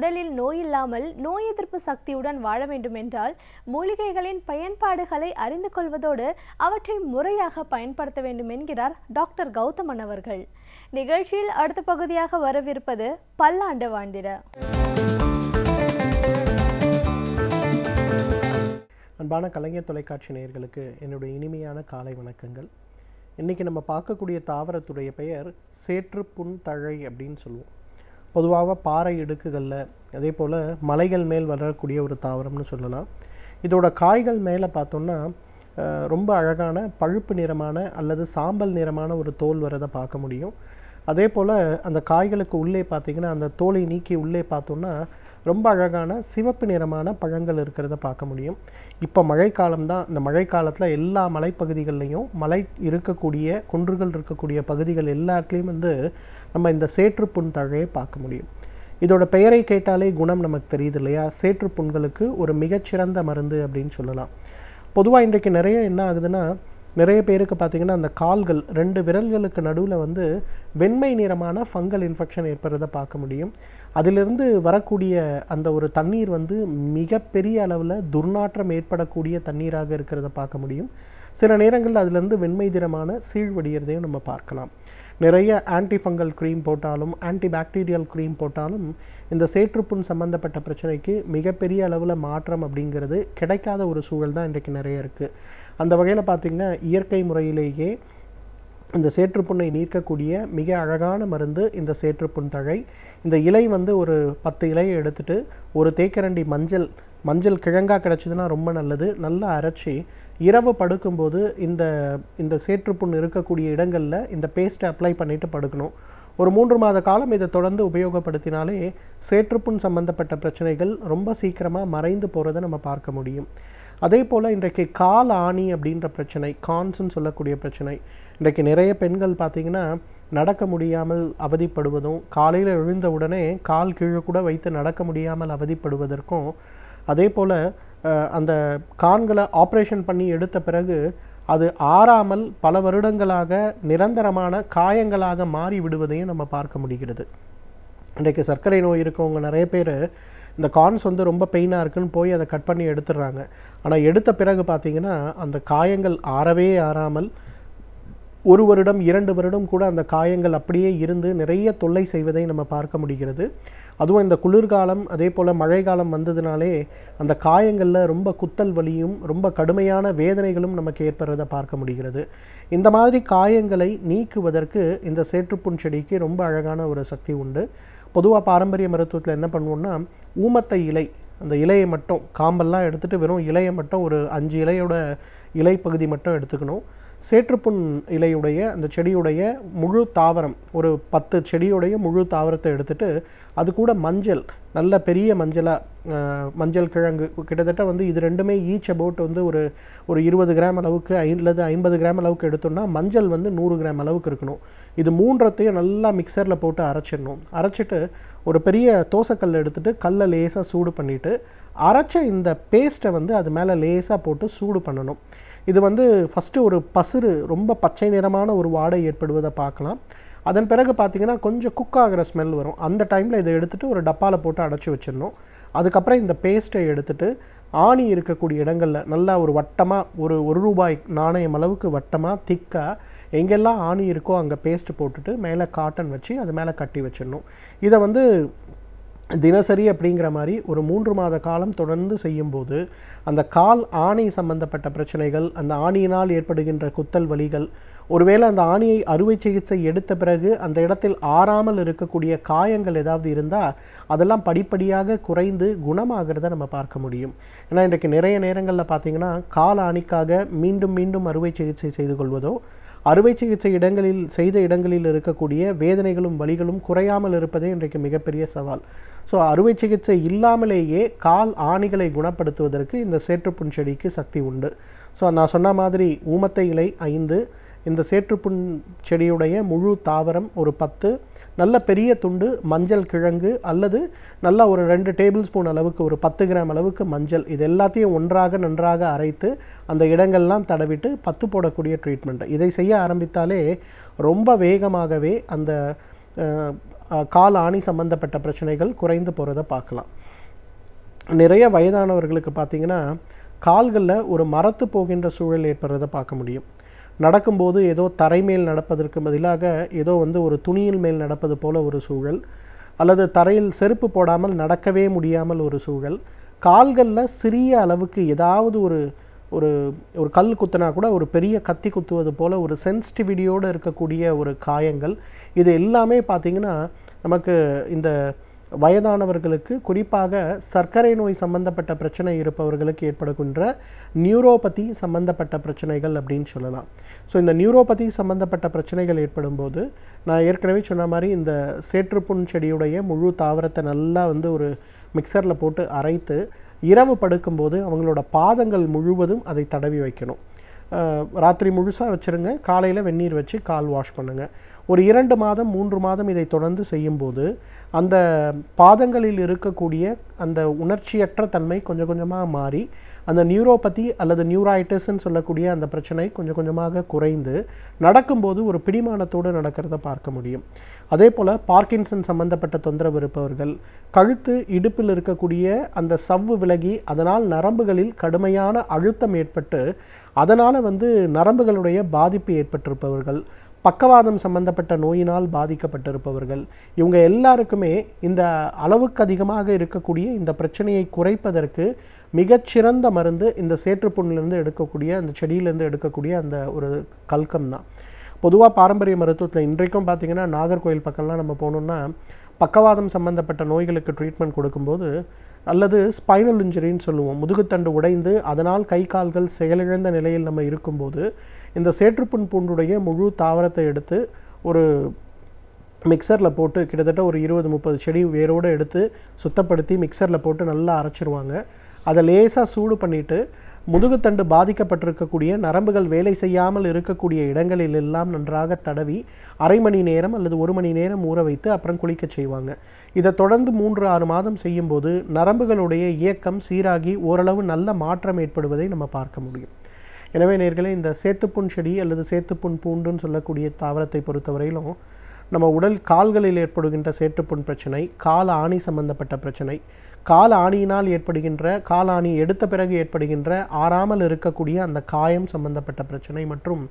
உடலில் நோய் இல்லாமல் நோய் எதிர்ப்பு சக்தியுடன் வாழ வேண்டும் என்றால் மூலிகைகளின் பயன்பாடுகளை அறிந்து கொள்வதோடு அவற்றை முறையாக பயன்படுத்த வேண்டும் என்கிறார் டாக்டர் கௌதமன் அவர்கள். நிகழ்ச்சியில் அடுத்த பகுதியாக வரவிருப்பது பல்லாண்டு வாழ்ந்திட. அன்பான கலைஞர் தொலைக்காட்சி நேயர்களுக்கு என்னுடைய இனிமையான காலை வணக்கங்கள். இன்றைக்கி நம்ம பார்க்கக்கூடிய தாவரத்துடைய பெயர் சேற்றுப்புண் தழை அப்படின்னு சொல்லுவோம். பொதுவாக பாறை இடுக்குகளில் அதே போல் மலைகள் மேல் வளரக்கூடிய ஒரு தாவரம்னு சொல்லலாம். இதோட காய்கள் மேலே பார்த்தோம்னா ரொம்ப அழகான பழுப்பு நிறமான அல்லது சாம்பல் நிறமான ஒரு தோல் வரதை பார்க்க முடியும். அதே போல் அந்த காய்களுக்கு உள்ளே பார்த்திங்கன்னா அந்த தோலை நீக்கி உள்ளே பார்த்தோன்னா ரொம்ப அழகான சிவப்பு நிறமான பழங்கள் இருக்கிறத பார்க்க முடியும். இப்போ மழைக்காலம் தான். இந்த மழைக்காலத்தில் எல்லா மலைப்பகுதிகள்லையும் மலை இருக்கக்கூடிய குன்றுகள் இருக்கக்கூடிய பகுதிகள் எல்லாத்துலேயும் நம்ம இந்த சேற்றுப்புண் தழையை பார்க்க முடியும். இதோட பெயரை கேட்டாலே குணம் நமக்கு தெரியுது இல்லையா? சேற்றுப்புண்களுக்கு ஒரு மிகச்சிறந்த மருந்து அப்படின்னு சொல்லலாம். பொதுவாக இன்றைக்கு நிறைய என்ன ஆகுதுன்னா, நிறைய பேருக்கு பார்த்திங்கன்னா அந்த கால்கள் 2 விரல்களுக்கு நடுவில் வெண்மை நிறமான ஃபங்கல் இன்ஃபெக்ஷன் ஏற்படுறதை பார்க்க முடியும். அதிலிருந்து வரக்கூடிய அந்த ஒரு தண்ணீர் மிகப்பெரிய அளவில் துர்நாற்றம் ஏற்படக்கூடிய தண்ணீராக இருக்கிறத பார்க்க முடியும். சில நேரங்களில் அதிலிருந்து வெண்மை நிறமான சீழ்வடிகிறதையும் நம்ம பார்க்கலாம். நிறைய ஆன்டிஃபங்கல் க்ரீம் போட்டாலும் ஆன்டிபாக்டீரியல் க்ரீம் போட்டாலும் இந்த சேற்றுப்புண் சம்மந்தப்பட்ட பிரச்சனைக்கு மிகப்பெரிய அளவில் மாற்றம் அப்படிங்கிறது கிடைக்காத ஒரு சூழல் தான் இன்றைக்கு நிறைய இருக்குது. அந்த வகையில் பார்த்திங்கன்னா இயற்கை முறையிலேயே இந்த சேற்றுப்புண்ணை நீக்கக்கூடிய மிக அழகான மருந்து இந்த சேற்றுப்புண் தழை. இந்த இலை ஒரு 10 இலையை எடுத்துகிட்டு ஒரு தேக்கரண்டி மஞ்சள் கிழங்காக கிடச்சிதுன்னா ரொம்ப நல்லது. நல்லா அரைச்சி இரவு படுக்கும்போது இந்த சேற்றுப்புண் இருக்கக்கூடிய இடங்களில் இந்த பேஸ்ட்டை அப்ளை பண்ணிவிட்டு படுக்கணும். ஒரு 3 மாத காலம் இதை தொடர்ந்து உபயோகப்படுத்தினாலே சேற்றுப்புண் சம்பந்தப்பட்ட பிரச்சனைகள் ரொம்ப சீக்கிரமாக மறைந்து போகிறத நம்ம பார்க்க முடியும். அதே போல் இன்றைக்கு கால் ஆணி அப்படின்ற பிரச்சனை, கான்ஸ்ன்னு சொல்லக்கூடிய பிரச்சனை, இன்றைக்கு நிறைய பெண்கள் பார்த்திங்கன்னா நடக்க முடியாமல் அவதிப்படுவதும், காலையில் எழுந்த உடனே கால் கீழே கூட வைத்து நடக்க முடியாமல் அவதிப்படுவதற்கும், அதே போல் அந்த கான்களை ஆப்ரேஷன் பண்ணி எடுத்த பிறகு அது ஆறாமல் பல வருடங்களாக நிரந்தரமான காயங்களாக மாறி விடுவதையும் நம்ம பார்க்க முடிகிறது. இன்றைக்கு சர்க்கரை நோய் இருக்கவங்க நிறைய பேர் இந்த கான்ஸ் ரொம்ப பெயினாக இருக்குன்னு போய் அதை கட் பண்ணி எடுத்துடுறாங்க. ஆனால் எடுத்த பிறகு பார்த்திங்கன்னா அந்த காயங்கள் ஆறவே ஆறாமல் 1 வருடம் 2 வருடம் கூட அந்த காயங்கள் அப்படியே இருந்து நிறைய தொல்லை செய்வதை நம்ம பார்க்க முடிகிறது. அதுவும் இந்த குளிர்காலம் அதே போல் மழைக்காலம் வந்ததுனாலே அந்த காயங்களில் ரொம்ப குத்தல் வலியும் ரொம்ப கடுமையான வேதனைகளும் நமக்கு ஏற்படுறதை பார்க்க முடிகிறது. இந்த மாதிரி காயங்களை நீக்குவதற்கு இந்த சேற்றுப்புண் செடிக்கு ரொம்ப அழகான ஒரு சக்தி உண்டு. பொதுவாக பாரம்பரிய மருத்துவத்தில் என்ன பண்ணுவோம்னா, ஊமத்தை இலை, அந்த இலையை மட்டும் காம்பெல்லாம் எடுத்துகிட்டு வெறும் இலையை மட்டும் ஒரு 5 இலையோட இலை பகுதி மட்டும் எடுத்துக்கணும். சேற்றுப்புண் இலையுடைய அந்த செடியுடைய முழு தாவரம், ஒரு 10 செடியுடைய முழு தாவரத்தை எடுத்துகிட்டு அது கூட மஞ்சள், நல்ல பெரிய மஞ்சள் கிழங்கு கிட்டத்தட்ட இது ரெண்டுமே ஈச் அபவுட் ஒரு 20 கிராம் அளவுக்கு அல்லது 50 கிராம் அளவுக்கு எடுத்தோம்னா மஞ்சள் 100 கிராம் அளவுக்கு இருக்கணும். இது 3த்தையும் நல்லா மிக்சரில் போட்டு அரைச்சிடணும். அரைச்சிட்டு ஒரு பெரிய தோசைக்கல் எடுத்துகிட்டு கல்லை லேசாக சூடு பண்ணிவிட்டு அரைச்ச இந்த பேஸ்ட்டை அது மேலே லேசாக போட்டு சூடு பண்ணணும். இது ஃபஸ்ட்டு ஒரு பசுறு ரொம்ப பச்சை நிறமான ஒரு வாடை ஏற்படுவதை பார்க்கலாம். அதன் பிறகு பார்த்திங்கன்னா கொஞ்சம் குக் ஆகிற ஸ்மெல் வரும். அந்த டைமில் இதை எடுத்துகிட்டு ஒரு டப்பாவில் போட்டு அடைச்சி வச்சிடணும். அதுக்கப்புறம் இந்த பேஸ்ட்டை எடுத்துகிட்டு ஆணி இருக்கக்கூடிய இடங்களில் நல்லா ஒரு வட்டமாக ஒரு ரூபாய் நாணயம் அளவுக்கு வட்டமாக திக்காக எங்கெல்லாம் ஆணி இருக்கோ அங்கே பேஸ்ட்டு போட்டுட்டு மேலே காட்டன் வச்சு அது மேலே கட்டி வச்சிடணும். இதை தினசரி அப்படிங்கிற மாதிரி ஒரு 3 மாத காலம் தொடர்ந்து செய்யும்போது அந்த கால் ஆணி சம்பந்தப்பட்ட பிரச்சனைகள், அந்த ஆணியினால் ஏற்படுகின்ற குத்தல் வலிகள், ஒருவேளை அந்த ஆணியை அறுவை சிகிச்சை எடுத்த பிறகு அந்த இடத்தில் ஆறாமல் இருக்கக்கூடிய காயங்கள் ஏதாவது இருந்தால் அதெல்லாம் படிப்படியாக குறைந்து குணமாகிறத நம்ம பார்க்க முடியும். ஏன்னா இன்றைக்கு நிறைய நேரங்களில் பார்த்திங்கன்னா கால் ஆணிக்காக மீண்டும் மீண்டும் அறுவை சிகிச்சை செய்து கொள்வதோ, அறுவை சிகிச்சை செய்த இடங்களில் இருக்கக்கூடிய வேதனைகளும் வலிகளும் குறையாமல் இருப்பதே இன்றைக்கு மிகப்பெரிய சவால். ஸோ அறுவை சிகிச்சை இல்லாமலேயே கால் ஆணிகளை குணப்படுத்துவதற்கு இந்த சேற்றுப்புண் செடிக்கு சக்தி உண்டு. ஸோ நான் சொன்ன மாதிரி ஊமத்தை இலை 5, இந்த சேற்றுப்புண் செடியுடைய முழு தாவரம் ஒரு 10, நல்ல பெரிய துண்டு மஞ்சள் கிழங்கு அல்லது நல்லா ஒரு 2 டேபிள் ஸ்பூன் அளவுக்கு ஒரு 10 கிராம் அளவுக்கு மஞ்சள், இது எல்லாத்தையும் ஒன்றாக நன்றாக அரைத்து அந்த இடங்கள்லாம் தடவிட்டு பத்து போடக்கூடிய ட்ரீட்மெண்ட். இதை செய்ய ஆரம்பித்தாலே ரொம்ப வேகமாகவே அந்த கால் ஆணி சம்மந்தப்பட்ட பிரச்சனைகள் குறைந்து போகிறத பார்க்கலாம். நிறைய வயதானவர்களுக்கு பார்த்திங்கன்னா கால்களில் ஒரு மரத்து போகின்ற சூழல் ஏற்படுறதை பார்க்க முடியும். நடக்கும்போது ஏதோ தரை மேல் நடப்பதற்கு பதிலாக ஏதோ ஒரு துணியில் மேல் நடப்பது போல் ஒரு சூழல், அல்லது தரையில் செருப்பு போடாமல் நடக்கவே முடியாமல் ஒரு சூழல், கால்களில் சிறிய அளவுக்கு ஏதாவது ஒரு ஒரு ஒரு கல் குத்தினா கூட ஒரு பெரிய கத்தி குத்துவது போல் ஒரு சென்சிட்டிவிட்டியோடு இருக்கக்கூடிய ஒரு காயங்கள், இது எல்லாமே பார்த்திங்கன்னா நமக்கு இந்த வயதானவர்களுக்கு, குறிப்பாக சர்க்கரை நோய் சம்பந்தப்பட்ட பிரச்சனை இருப்பவர்களுக்கு ஏற்படுகின்ற நியூரோபதி சம்பந்தப்பட்ட பிரச்சனைகள் அப்படின்னு சொல்லலாம். ஸோ இந்த நியூரோபதி சம்பந்தப்பட்ட பிரச்சனைகள் ஏற்படும்போது நான் ஏற்கனவே சொன்ன மாதிரி இந்த சேற்றுப்புண் செடியுடைய முழு தாவரத்தை நல்லா ஒரு மிக்சரில் போட்டு அரைத்து இரவு படுக்கும்போது அவங்களோட பாதங்கள் முழுவதும் அதை தடவி வைக்கணும். ராத்திரி முழுசாக வச்சுருங்க, காலையில் வெந்நீர் வச்சு கால் வாஷ் பண்ணுங்கள். ஒரு 2 மாதம் 3 மாதம் இதை தொடர்ந்து செய்யும்போது அந்த பாதங்களில் இருக்கக்கூடிய அந்த உணர்ச்சியற்ற தன்மை கொஞ்சம் கொஞ்சமாக மாறி அந்த நியூரோபதி அல்லது நியூரைட்டிஸ்ன்னு சொல்லக்கூடிய அந்த பிரச்சனை கொஞ்சம் கொஞ்சமாக குறைந்து நடக்கும்போது ஒரு பிடிமானத்தோடு நடக்கிறத பார்க்க முடியும். அதே போல் பார்க்கின்சன் சம்பந்தப்பட்ட தொந்தரவு இருப்பவர்கள், கழுத்து இடுப்பில் இருக்கக்கூடிய அந்த சவ்வு விலகி அதனால் நரம்புகளில் கடுமையான அழுத்தம் ஏற்பட்டு அதனால் நரம்புகளுடைய பாதிப்பு ஏற்பட்டிருப்பவர்கள், பக்கவாதம் சம்பந்தப்பட்ட நோயினால் பாதிக்கப்பட்டிருப்பவர்கள், இவங்க எல்லாருக்குமே இந்த அளவுக்கு அதிகமாக இருக்கக்கூடிய இந்த பிரச்சனையை குறைப்பதற்கு மிகச்சிறந்த மருந்து இந்த சேற்றுப்புண்ணிலிருந்து எடுக்கக்கூடிய அந்த செடியிலேருந்து எடுக்கக்கூடிய அந்த ஒரு கல்கம் தான். பொதுவாக பாரம்பரிய மருத்துவத்தில் இன்றைக்கும் பார்த்திங்கன்னா நாகர்கோவில் பக்கம்லாம் நம்ம போனோம்னா பக்கவாதம் சம்பந்தப்பட்ட நோய்களுக்கு ட்ரீட்மெண்ட் கொடுக்கும்போது, அல்லது ஸ்பைனல் இன்ஜுரின்னு சொல்லுவோம், முதுகுத்தண்டு உடைந்து அதனால் கை கால்கள் செயலிழந்த நிலையில் நம்ம இருக்கும்போது இந்த சேற்றுப்புண் பூண்டுடைய முழு தாவரத்தை எடுத்து ஒரு மிக்சரில் போட்டு கிட்டத்தட்ட ஒரு 20-30 செடி வேரோடு எடுத்து சுத்தப்படுத்தி மிக்சரில் போட்டு நல்லா அரைச்சிருவாங்க. அதை லேசாக சூடு பண்ணிவிட்டு முதுகுத்தண்டு பாதிக்கப்பட்டிருக்கக்கூடிய நரம்புகள் வேலை செய்யாமல் இருக்கக்கூடிய இடங்களில் எல்லாம் நன்றாக தடவி அரை மணி நேரம் அல்லது 1 மணி நேரம் ஊற வைத்து அப்புறம் குளிக்க செய்வாங்க. இதை தொடர்ந்து 3-6 மாதம் செய்யும்போது நரம்புகளுடைய இயக்கம் சீராகி ஓரளவு நல்ல மாற்றம் ஏற்படுவதை நம்ம பார்க்க முடியும். எனவே நேர்களே, இந்த சேத்துப்புண் செடி அல்லது சேத்துப்புண் பூண்டுன்னு சொல்லக்கூடிய தாவரத்தை பொறுத்தவரையிலும் நம்ம உடல் கால்களில் ஏற்படுகின்ற சேற்றுப்புண் பிரச்சனை, கால் ஆணி சம்பந்தப்பட்ட பிரச்சனை, கால் ஆணியினால் ஏற்படுகின்ற, கால் ஆணி எடுத்த பிறகு ஏற்படுகின்ற ஆறாமல் இருக்கக்கூடிய அந்த காயம் சம்பந்தப்பட்ட பிரச்சனை மற்றும்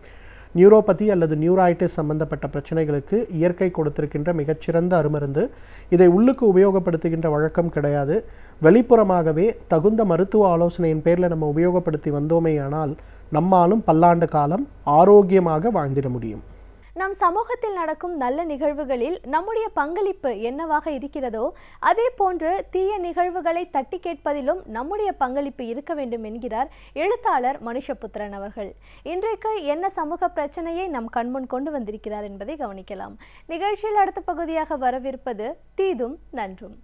நியூரோபதி அல்லது நியூரைட்டிஸ் சம்பந்தப்பட்ட பிரச்சனைகளுக்கு இயற்கை கொடுத்திருக்கின்ற மிகச்சிறந்த அருமருந்து. இதை உள்ளுக்கு உபயோகப்படுத்துகின்ற வழக்கம் கிடையாது. வெளிப்புறமாகவே தகுந்த மருத்துவ ஆலோசனையின் பேரில் நம்ம உபயோகப்படுத்தி வந்தோமேயானால் நம்மாலும் பல்லாண்டு காலம் ஆரோக்கியமாக வாழ்ந்திட முடியும். நம் சமூகத்தில் நடக்கும் நல்ல நிகழ்வுகளில் நம்முடைய பங்களிப்பு என்னவாக இருக்கிறதோ அதே போன்று தீய நிகழ்வுகளை தட்டி கேட்பதிலும் நம்முடைய பங்களிப்பு இருக்க வேண்டும் என்கிறார் எழுத்தாளர் மனுஷபுத்திரன் அவர்கள். இன்றைக்கு என்ன சமூக பிரச்சனையை நம் கண்முன் கொண்டு வந்திருக்கிறார் என்பதை கவனிக்கலாம். நிகழ்ச்சியில் அடுத்த பகுதியாக வரவிருப்பது தீதும் நன்றும்.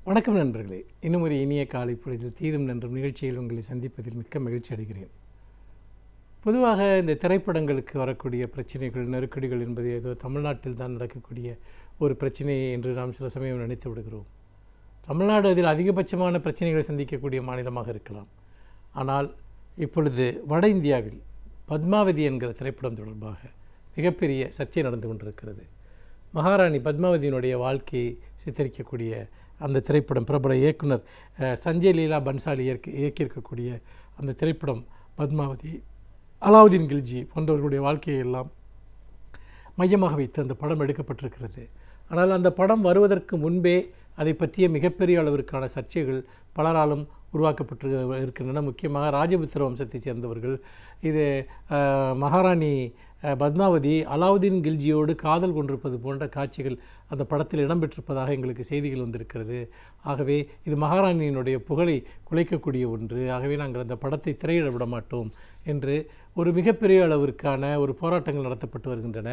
வணக்கம் நண்பர்களே, இன்னும் ஒரு இனிய காலை பொழுதில் தீதும் நன்றும் நிகழ்ச்சியில் உங்களை சந்திப்பதில் மிக்க மகிழ்ச்சி அடைகிறேன். பொதுவாக இந்த திரைப்படங்களுக்கு வரக்கூடிய பிரச்சனைகள், நெருக்கடிகள் என்பது ஏதோ தமிழ்நாட்டில் தான் நடக்கக்கூடிய ஒரு பிரச்சனை என்று நாம் சில சமயம் நினைத்து விடுகிறோம். தமிழ்நாடு அதில் அதிகபட்சமான பிரச்சனைகளை சந்திக்கக்கூடிய மாநிலமாக இருக்கலாம். ஆனால் இப்பொழுது வட இந்தியாவில் பத்மாவதி என்கிற திரைப்படம் தொடர்பாக மிகப்பெரிய சர்ச்சை நடந்து கொண்டிருக்கிறது. மகாராணி பத்மாவதியினுடைய வாழ்க்கையை சித்தரிக்கக்கூடிய அந்த திரைப்படம், பிரபல இயக்குனர் சஞ்சய் லீலா பன்சாலி இயக்கியிருக்கக்கூடிய அந்த திரைப்படம் பத்மாவதி, அலாவுதீன் கில்ஜி போன்றவர்களுடைய வாழ்க்கையை எல்லாம் மையமாக வைத்து அந்த படம் எடுக்கப்பட்டிருக்கிறது. ஆனால் அந்த படம் வருவதற்கு முன்பே அதை பற்றிய மிகப்பெரிய அளவிற்கான சர்ச்சைகள் பலராலும் உருவாக்கப்பட்டு இருக்கின்றன. முக்கியமாக ராஜபுத்திர வம்சத்தை சேர்ந்தவர்கள் இது மகாராணி பத்மாவதி அலாவுதீன் கில்ஜியோடு காதல் கொண்டிருப்பது போன்ற காட்சிகள் அந்த படத்தில் இடம்பெற்றிருப்பதாக எங்களுக்கு செய்திகள் வந்திருக்கிறது. ஆகவே இது மகாராணியினுடைய புகழை குலைக்கக்கூடிய ஒன்று. ஆகவே நாங்கள் அந்த படத்தை திரையிட விட மாட்டோம் என்று ஒரு மிகப்பெரிய அளவிற்கான ஒரு போராட்டங்கள் நடத்தப்பட்டு வருகின்றன.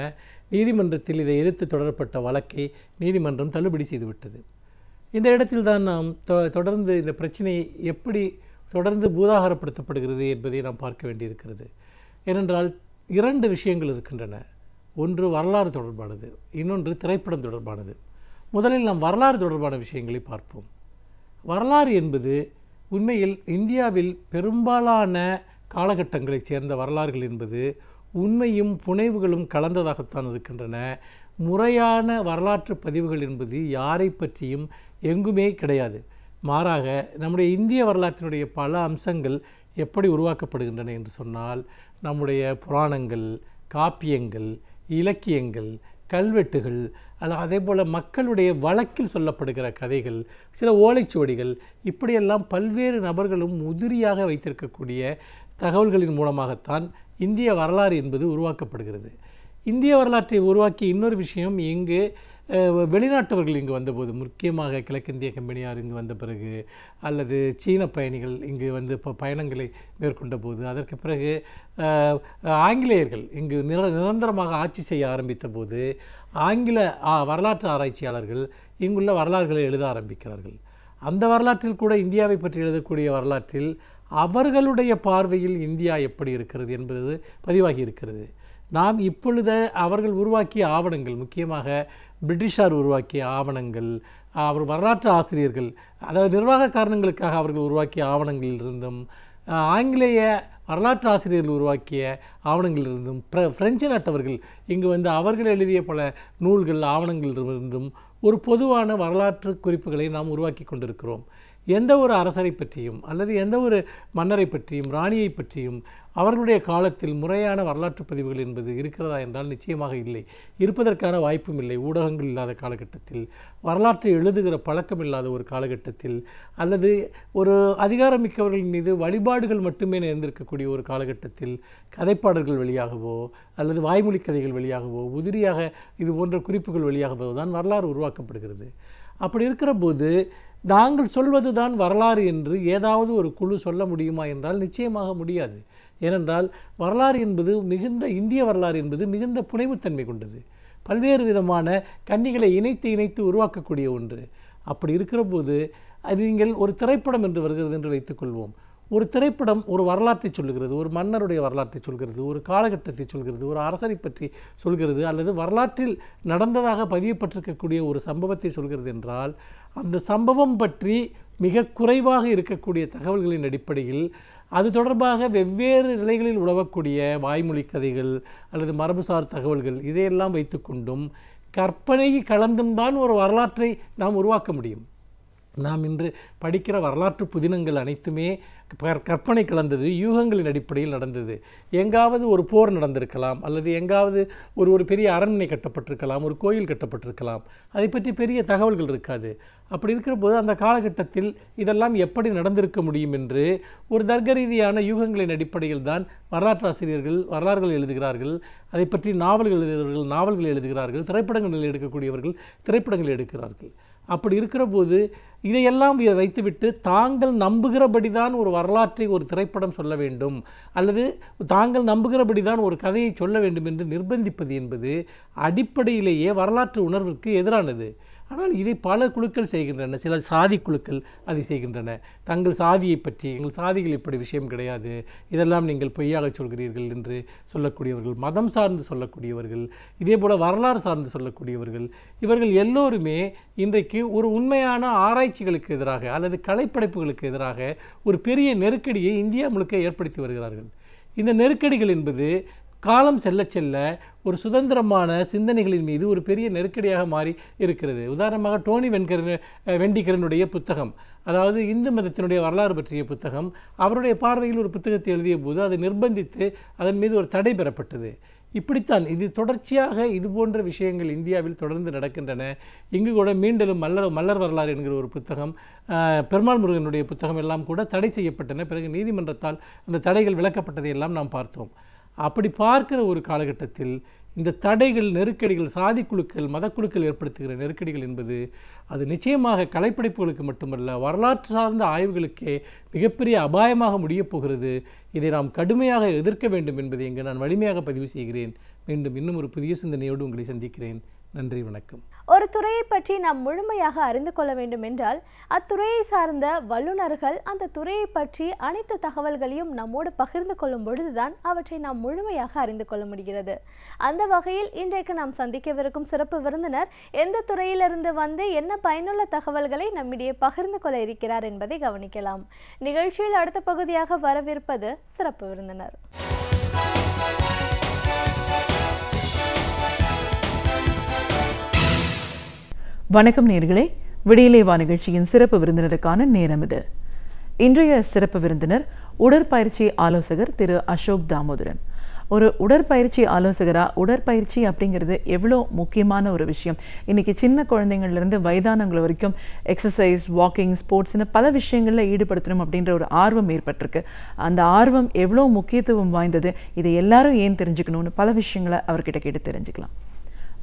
நீதிமன்றத்தில் இதை எதிர்த்து தொடரப்பட்ட வழக்கை நீதிமன்றம் தள்ளுபடி செய்துவிட்டது. இந்த இடத்தில் தான் நாம் தொடர்ந்து இந்த பிரச்சனை எப்படி தொடர்ந்து பூதாகரப்படுத்தப்படுகிறது என்பதை நாம் பார்க்க வேண்டியிருக்கிறது. ஏனென்றால் 2 விஷயங்கள் இருக்கின்றன. ஒன்று வரலாறு தொடர்பானது, இன்னொன்று திரைப்படம் தொடர்பானது. முதலில் நாம் வரலாறு தொடர்பான விஷயங்களை பார்ப்போம். வரலாறு என்பது உண்மையில் இந்தியாவில் பெரும்பாலான காலகட்டங்களைச் சேர்ந்த வரலாறுகள் என்பது உண்மையும் புனைவுகளும் கலந்ததாகத்தான் இருக்கின்றன. முறையான வரலாற்று பதிவுகள் என்பது யாரை பற்றியும் எங்குமே கிடையாது. மாறாக நம்முடைய இந்திய வரலாற்றினுடைய பல அம்சங்கள் எப்படி உருவாக்கப்படுகின்றன என்று சொன்னால், நம்முடைய புராணங்கள், காப்பியங்கள், இலக்கியங்கள், கல்வெட்டுகள், அதே போல் மக்களுடைய வழக்கில் சொல்லப்படுகிற கதைகள், சில ஓலைச்சுவடிகள், இப்படியெல்லாம் பல்வேறு நபர்களும் உதிரியாக வைத்திருக்கக்கூடிய தகவல்களின் மூலமாகத்தான் இந்திய வரலாறு என்பது உருவாக்கப்படுகிறது. இந்திய வரலாற்றை உருவாக்கிய இன்னொரு விஷயம், இங்கு வெளிநாட்டவர்கள் இங்கு வந்தபோது, முக்கியமாக கிழக்கிந்திய கம்பெனியார் இங்கு வந்த பிறகு, அல்லது சீன பயணிகள் இங்கு வந்து இப்போ பயணங்களை மேற்கொண்ட போது, அதற்கு பிறகு ஆங்கிலேயர்கள் இங்கு நிரந்தரமாக ஆட்சி செய்ய ஆரம்பித்த போது, ஆங்கில வரலாற்று ஆராய்ச்சியாளர்கள் இங்குள்ள வரலாறுகளை எழுத ஆரம்பிக்கிறார்கள். அந்த வரலாற்றில் கூட இந்தியாவை பற்றி எழுதக்கூடிய வரலாற்றில் அவர்களுடைய பார்வையில் இந்தியா எப்படி இருக்கிறது என்பது பதிவாகி இருக்கிறது. நாம் இப்பொழுது அவர்கள் உருவாக்கிய ஆவணங்கள், முக்கியமாக பிரிட்டிஷார் உருவாக்கிய ஆவணங்கள், அவர் வரலாற்று ஆசிரியர்கள், அதாவது நிர்வாக காரணங்களுக்காக அவர்கள் உருவாக்கிய ஆவணங்களிலிருந்தும், ஆங்கிலேய வரலாற்று ஆசிரியர்கள் உருவாக்கிய ஆவணங்களிலிருந்தும், பிரெஞ்சு நாட்டவர்கள் இங்கு வந்து அவர்கள் எழுதிய பல நூல்கள் ஆவணங்களிலிருந்தும் ஒரு பொதுவான வரலாற்று குறிப்புகளை நாம் உருவாக்கி கொண்டிருக்கிறோம். எந்த ஒரு அரசரை பற்றியும் அல்லது எந்த ஒரு மன்னரை பற்றியும் ராணியை பற்றியும் அவர்களுடைய காலத்தில் முறையான வரலாற்று பதிவுகள் என்பது இருக்கிறதா என்றால் நிச்சயமாக இல்லை. இருப்பதற்கான வாய்ப்பும் இல்லை. ஊடகங்கள் இல்லாத காலகட்டத்தில், வரலாற்றை எழுதுகிற பழக்கம் இல்லாத ஒரு காலகட்டத்தில், அல்லது ஒரு அதிகாரமிக்கவர்களின் மீது வழிபாடுகள் மட்டுமே நேர்ந்திருக்கக்கூடிய ஒரு காலகட்டத்தில் கதைப்பாடல்கள் வழியாகவோ அல்லது வாய்மொழி கதைகள் வழியாகவோ உதிரியாக இது போன்ற குறிப்புகள் வழியாகவோ தான் வரலாறு உருவாக்கப்படுகிறது. அப்படி இருக்கிற போது நாங்கள் சொல்வது தான் வரலாறு என்று ஏதாவது ஒரு குழு சொல்ல முடியுமா என்றால் நிச்சயமாக முடியாது. ஏனென்றால் வரலாறு என்பது இந்திய வரலாறு என்பது மிகுந்த புனைவுத்தன்மை கொண்டது. பல்வேறு விதமான கன்னிகளை இணைத்து உருவாக்கக்கூடிய ஒன்று. அப்படி இருக்கிற போது அது நீங்கள் ஒரு திரைப்படம் என்று வருகிறது என்று வைத்துக்கொள்வோம். ஒரு திரைப்படம் ஒரு வரலாற்றை சொல்லுகிறது, ஒரு மன்னருடைய வரலாற்றை சொல்கிறது, ஒரு காலகட்டத்தை சொல்கிறது, ஒரு அரசரை பற்றி சொல்கிறது, அல்லது வரலாற்றில் நடந்ததாக பதியப்பட்டிருக்கக்கூடிய ஒரு சம்பவத்தை சொல்கிறது என்றால், அந்த சம்பவம் பற்றி மிக குறைவாக இருக்கக்கூடிய தகவல்களின் அடிப்படையில் அது தொடர்பாக வெவ்வேறு நிலைகளில் உலவக்கூடிய வாய்மொழி கதைகள் அல்லது மரபுசார் தகவல்கள் இதையெல்லாம் வைத்துக்கொண்டும் கற்பனை கலந்தும் தான் ஒரு வரலாற்றை நாம் உருவாக்க முடியும். நாம் இன்று படிக்கிற வரலாற்று புதினங்கள் அனைத்துமே கற்பனை கலந்தது, யூகங்களின் அடிப்படையில் நடந்தது. எங்காவது ஒரு போர் நடந்திருக்கலாம், அல்லது எங்காவது ஒரு பெரிய அரண்மனை கட்டப்பட்டிருக்கலாம், ஒரு கோயில் கட்டப்பட்டிருக்கலாம். அதை பற்றி பெரிய தகவல்கள் இருக்காது. அப்படி இருக்கிற போது அந்த காலகட்டத்தில் இதெல்லாம் எப்படி நடந்திருக்க முடியும் என்று ஒரு தர்க்க ரீதியான யூகங்களின் அடிப்படையில் தான் வரலாற்றாசிரியர்கள் வரலாறுகள் எழுதுகிறார்கள். அதை பற்றி நாவல்கள் எழுதுகிறார்கள். திரைப்படங்கள் எடுக்கக்கூடியவர்கள் திரைப்படங்கள் எடுக்கிறார்கள். அப்படி இருக்கிற போது இதையெல்லாம் வைத்துவிட்டு தாங்கள் நம்புகிறபடி தான் ஒரு வரலாற்றை ஒரு திரைப்படம் சொல்ல வேண்டும், அல்லது தாங்கள் நம்புகிறபடி தான் ஒரு கதையை சொல்ல வேண்டும் என்று நிர்பந்திப்பது என்பது அடிப்படையிலேயே வரலாற்று உணர்வுக்கு எதிரானது. ஆனால் இதை பல குழுக்கள் செய்கின்றன. சில சாதி குழுக்கள் அதை செய்கின்றன. தங்கள் சாதியை பற்றி, எங்கள் சாதிகள் இப்படி விஷயம் கிடையாது, இதெல்லாம் நீங்கள் பொய்யாக சொல்கிறீர்கள் என்று சொல்லக்கூடியவர்கள், மதம் சார்ந்து சொல்லக்கூடியவர்கள், இதே போல் வரலாறு சார்ந்து சொல்லக்கூடியவர்கள், இவர்கள் எல்லோருமே இன்றைக்கு ஒரு உண்மையான ஆராய்ச்சிகளுக்கு எதிராக அல்லது கலைப்படைப்புகளுக்கு எதிராக ஒரு பெரிய நெருக்கடியை இந்தியா முழுக்க ஏற்படுத்தி வருகிறார்கள். இந்த நெருக்கடிகள் என்பது காலம் செல்ல செல்ல ஒரு சுதந்திரமான சிந்தனைகளின் மீது ஒரு பெரிய நெருக்கடியாக மாறி இருக்கிறது. உதாரணமாக டோனி வெண்டிகரனுடைய புத்தகம், அதாவது இந்து மதத்தினுடைய வரலாறு பற்றிய புத்தகம், அவருடைய பார்வையில் ஒரு புத்தகத்தை எழுதிய போது அதை நிர்பந்தித்து அதன் மீது ஒரு தடை பெறப்பட்டது. இப்படித்தான் இது தொடர்ச்சியாக இது போன்ற விஷயங்கள் இந்தியாவில் தொடர்ந்து நடக்கின்றன. இங்கு கூட மீண்டும் மல்லர் வரலாறு என்கிற ஒரு புத்தகம், பெருமாள் முருகனுடைய புத்தகம் எல்லாம் கூட தடை செய்யப்பட்டன. பிறகு நீதிமன்றத்தால் அந்த தடைகள் விலக்கப்பட்டதை எல்லாம் நாம் பார்த்தோம். அப்படி பார்க்கிற ஒரு காலகட்டத்தில் இந்த தடைகள், நெருக்கடிகள், சாதி குழுக்கள், மதக்குழுக்கள் ஏற்படுத்துகிற நெருக்கடிகள் என்பது அது நிச்சயமாக கலைப்படைப்புகளுக்கு மட்டுமல்ல, வரலாற்று சார்ந்த ஆய்வுகளுக்கே மிகப்பெரிய அபாயமாக முடியப் போகிறது. இதை நாம் கடுமையாக எதிர்க்க வேண்டும் என்பதை இங்கு நான் வலிமையாக பதிவு செய்கிறேன். மீண்டும் இன்னும் ஒரு புதிய சிந்தனையோடு உங்களை சந்திக்கிறேன். நன்றி, வணக்கம். ஒரு துறையை பற்றி நாம் முழுமையாக அறிந்து கொள்ள வேண்டும் என்றால் அத்துறையை சார்ந்த வல்லுநர்கள் அந்த துறையை பற்றி அனைத்து தகவல்களையும் நம்மோடு பகிர்ந்து கொள்ளும் பொழுதுதான் அவற்றை நாம் முழுமையாக அறிந்து கொள்ள முடிகிறது. அந்த வகையில் இன்றைக்கு நாம் சந்திக்கவிருக்கும் சிறப்பு விருந்தினர் எந்த துறையிலிருந்து வந்து என்ன பயனுள்ள தகவல்களை நம்மிடையே பகிர்ந்து கொள்ள இருக்கிறார் என்பதை கவனிக்கலாம். நிகழ்ச்சியில் அடுத்த பகுதியாக வரவிருப்பது சிறப்பு விருந்தினர். வணக்கம் நேயர்களே, விடியலே வா நிகழ்ச்சியின் சிறப்பு விருந்தினருக்கான நேரம் இது. இன்றைய சிறப்பு விருந்தினர் உடற்பயிற்சி ஆலோசகர் திரு அசோக் தாமோதரன். ஒரு உடற்பயிற்சி ஆலோசகராக உடற்பயிற்சி அப்படிங்கிறது எவ்வளோ முக்கியமான ஒரு விஷயம். இன்றைக்கி சின்ன குழந்தைங்கள்லேருந்து வயதானவங்கள் வரைக்கும் எக்ஸசைஸ், வாக்கிங், ஸ்போர்ட்ஸ்னு பல விஷயங்களில் ஈடுபடுத்தணும் அப்படின்ற ஒரு ஆர்வம் ஏற்பட்டிருக்கு. அந்த ஆர்வம் எவ்வளோ முக்கியத்துவம் வாய்ந்தது, இதை எல்லாரும் ஏன் தெரிஞ்சுக்கணும்னு பல விஷயங்களை அவர்கிட்ட கேட்டு தெரிஞ்சுக்கலாம்.